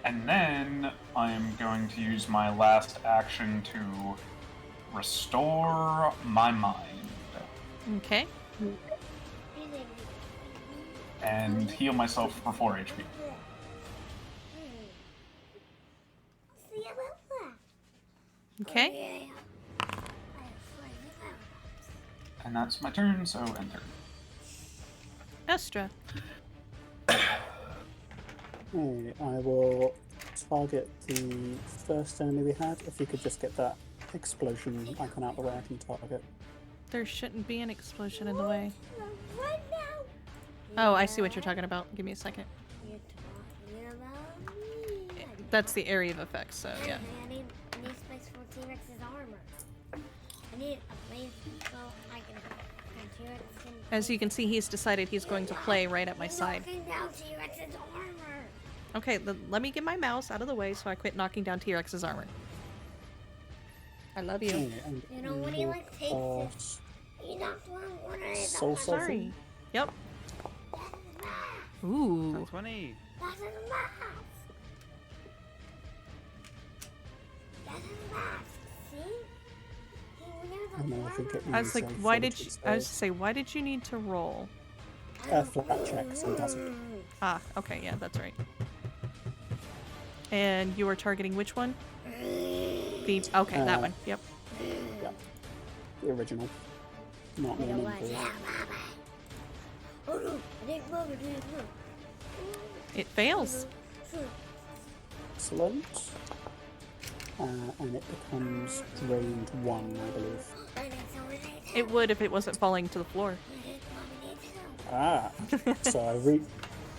F: And then I'm going to use my last action to restore my mind
A: Okay.
F: and heal myself for 4 HP.
E: See you later.
A: Okay.
F: And that's my turn, so enter.
A: Estra.
D: Okay, I will target the first enemy we had. If you could just get that explosion icon out of the way, I can target.
A: There shouldn't be an explosion in the way.
E: What now?
A: Oh, I see what you're talking about. Give me a second.
E: You're talking about me.
A: That's the area of effects, so yeah.
E: I need space for T-Rex's armor. I need a place so I can T-Rex can
A: As you can see, he's decided he's going to play right at my side.
E: knocking down T-Rex's armor.
A: Okay, let me get my mouse out of the way so I quit knocking down T-Rex's armor. I love you.
D: And
E: You know, when he, like, takes
D: uh,
E: it, he knocks one grenade.
D: Soul
E: That's
D: Surfing?
A: Yep.
E: his mask.
A: Ooh.
C: 20.
E: That's his mask. That's his mask. See? He wears a
D: And then I think it
A: I was like,
D: means,
A: why did you?
D: fortitude
A: I was
D: save.
A: to say, why did you need to roll?
D: Flat check, so he doesn't.
A: Ah, okay, yeah, that's right. And you were targeting which one? The okay, that one. Yep.
D: Yeah. The original. Not the
E: You know
D: one
E: what?
D: in
E: Yeah, Mama. Oh no, I didn't move, I didn't move.
A: It fails.
D: Excellent. And it becomes drained 1, I believe.
E: And it's already
A: It would if it wasn't falling to the floor.
D: Ah! So I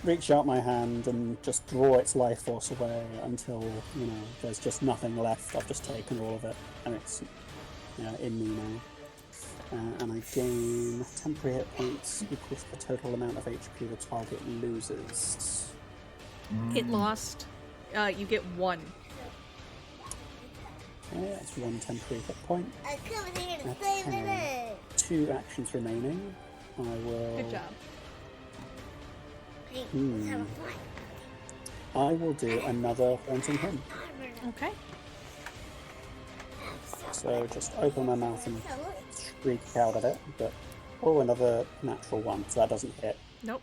D: reach out my hand and just draw its life force away until, there's just nothing left. I've just taken all of it, and it's, in me now. And I gain temporary hit points equal to the total amount of HP the target loses.
A: It lost. You get 1.
D: Okay, that's 1 temporary hit point.
E: I'm coming here to
D: That's
E: save the
D: 10.
E: day.
D: 2 actions remaining. I will.
A: Good job.
E: Hey, let's have a fight.
D: I will do another haunting hymn.
A: Okay.
D: So just open my mouth and shriek out at it. But another natural one. So that doesn't hit.
A: Nope.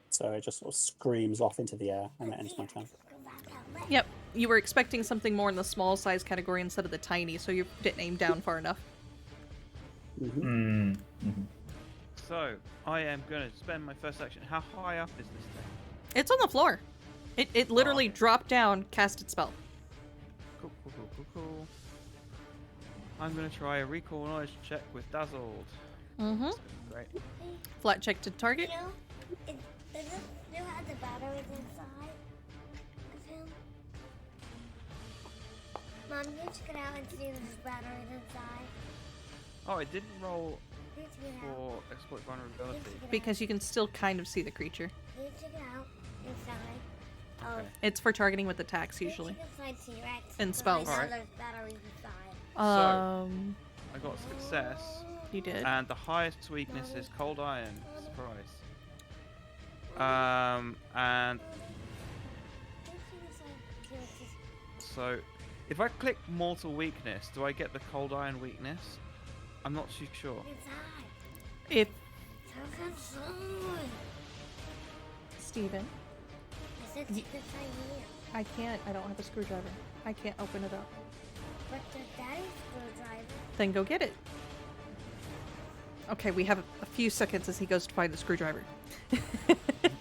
D: So it just sort of screams off into the air, and that ends my turn.
A: Yep. You were expecting something more in the small size category instead of the tiny, so you didn't aim down far enough.
D: Mm-hmm.
C: So, I am going to spend my first action. How high up is this thing?
A: It's on the floor. It literally
C: okay.
A: dropped down, cast its spell.
C: Cool. I'm going to try a recall knowledge check with Dazzled.
A: Mm-hmm.
C: Great.
A: Flat check to target.
E: Does this still have the batteries inside of him? Mom, you check it out and see if there's batteries inside.
C: Oh, it didn't roll
E: You check it out.
C: for exploit vulnerability.
A: Because you can still kind of see the creature.
E: You check it out inside. Oh,
C: Okay.
A: It's for targeting with attacks usually.
E: You check inside T-Rex.
A: And
E: but
A: spells.
E: I know
C: Alright.
E: there's batteries inside.
C: I got success,
A: You did.
C: and the highest weakness is cold iron. Surprise. And
E: You check inside T-Rex's
C: so, if I click mortal weakness, do I get the cold iron weakness? I'm not too sure.
E: inside.
A: If
E: Check inside.
A: Steven,
E: I said check inside here.
A: I can't. I don't have a screwdriver. I can't open it up.
E: But the daddy's screwdriver.
A: Then go get it. Okay, we have a few seconds as he goes to find the screwdriver.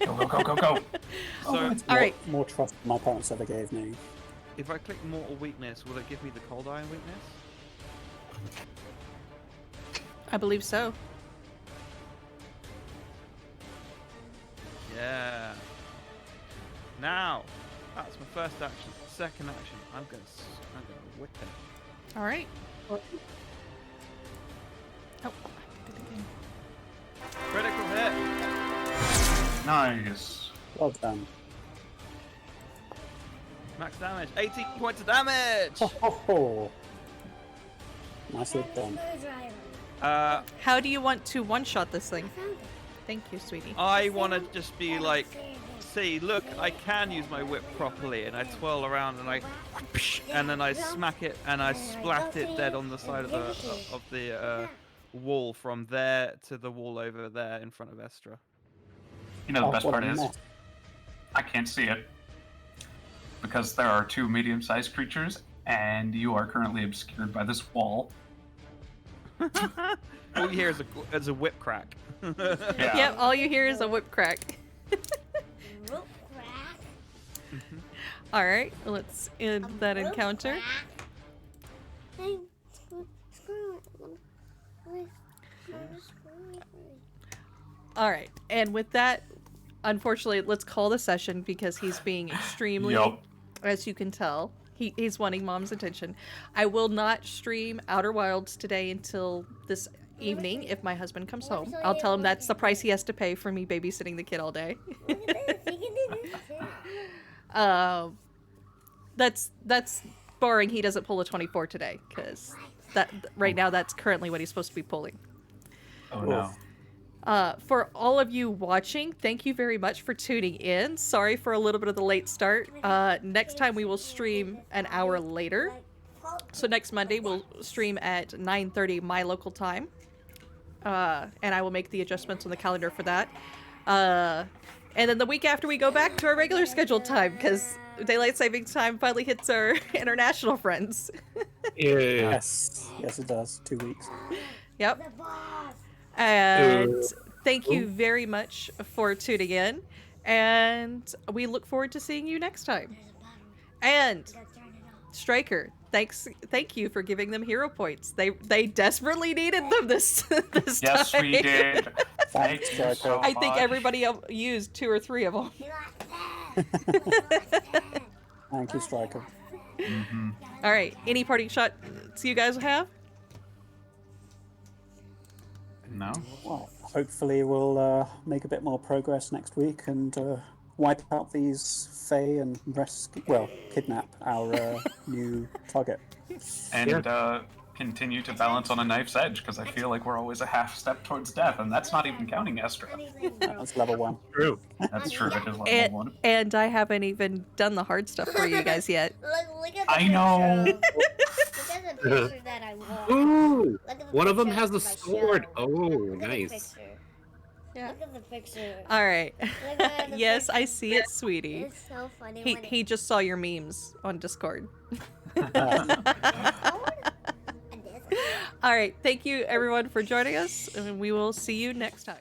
F: Go.
C: So,
A: All right.
D: More trust than my parents ever gave me.
C: if I click mortal weakness, will it give me the cold iron weakness?
A: I believe so.
C: Yeah. Now, that's my first action. Second action, I'm gonna whip it.
A: All right. Oh, I did it again.
C: Critical hit.
F: Nice.
D: Well done.
C: Max damage. 18 points of damage.
D: Ho ho ho! Nicely done.
C: Uh,
A: How do you want to one-shot this thing?
E: I found it.
A: Thank you, sweetie.
C: I want to just be like, see, look, I can use my whip properly, and I twirl around and and then I smack it and I splat it dead on the side of the wall from there to the wall over there in front of Estra.
F: You know the best
D: what
F: part
D: a
F: is,
D: mess.
F: I can't see it because there are 2 medium-sized creatures, and you are currently obscured by this wall.
C: All you hear is a whip crack.
F: Yeah.
A: Yep, all you hear is a whip crack.
E: Rope crack.
A: All right, let's end that encounter.
E: Hey, screw it.
A: All right, and with that, unfortunately, let's call the session because he's being extremely,
F: Yup.
A: as you can tell, he's wanting Mom's attention. I will not stream Outer Wilds today until this evening if my husband comes home. I'll tell him that's the price he has to pay for me babysitting the kid all day.
E: Look at this. You can do this too.
A: That's barring he doesn't pull a 24 today, because right now that's currently what he's supposed to be pulling.
F: Oh no.
A: For all of you watching, thank you very much for tuning in. Sorry for a little bit of the late start. Next time we will stream an hour later. So next Monday we'll stream at 9:30 my local time. And I will make the adjustments on the calendar for that. And then the week after we go back to our regular scheduled time, because daylight savings time finally hits our international friends.
G: Yeah.
D: Yes, it does. 2 weeks.
A: Yep.
E: The boss.
A: And thank you very much for tuning in. And we look forward to seeing you next time.
E: There's a battery.
A: And
E: You gotta turn it off.
A: Striker, thank you for giving them hero points. They desperately needed them this
F: Yes,
A: time.
F: we did.
D: Thanks,
F: Thank you
D: Draco.
F: so
A: I think
F: much.
A: everybody used 2 or 3 of them.
E: You like that?
D: Thank you, Striker.
F: Mhm.
A: All right, any parting shots you guys have?
F: No.
D: Well, hopefully we'll make a bit more progress next week and wipe out these Fae and kidnap our new target.
F: And continue to balance on a knife's edge, because I feel like we're always a half step towards death, and that's not even counting Estra.
D: That's level 1.
G: True.
F: That's true. It is level 1.
A: And I haven't even done the hard stuff for you guys yet.
E: Look at the
F: I know.
E: picture. Look at the picture that I want.
G: Ooh,
E: Look at the
G: one of them
E: picture
G: has a
E: my
G: sword.
E: show.
G: Oh,
E: Look at the
G: nice.
E: picture.
A: Yeah.
E: Look at the picture.
A: All right.
E: Look at the
A: Yes, I
E: picture.
A: see it, sweetie.
E: It's so funny.
A: He
E: when
A: he just saw your memes on Discord. All right. Thank you everyone for joining us, and we will see you next time.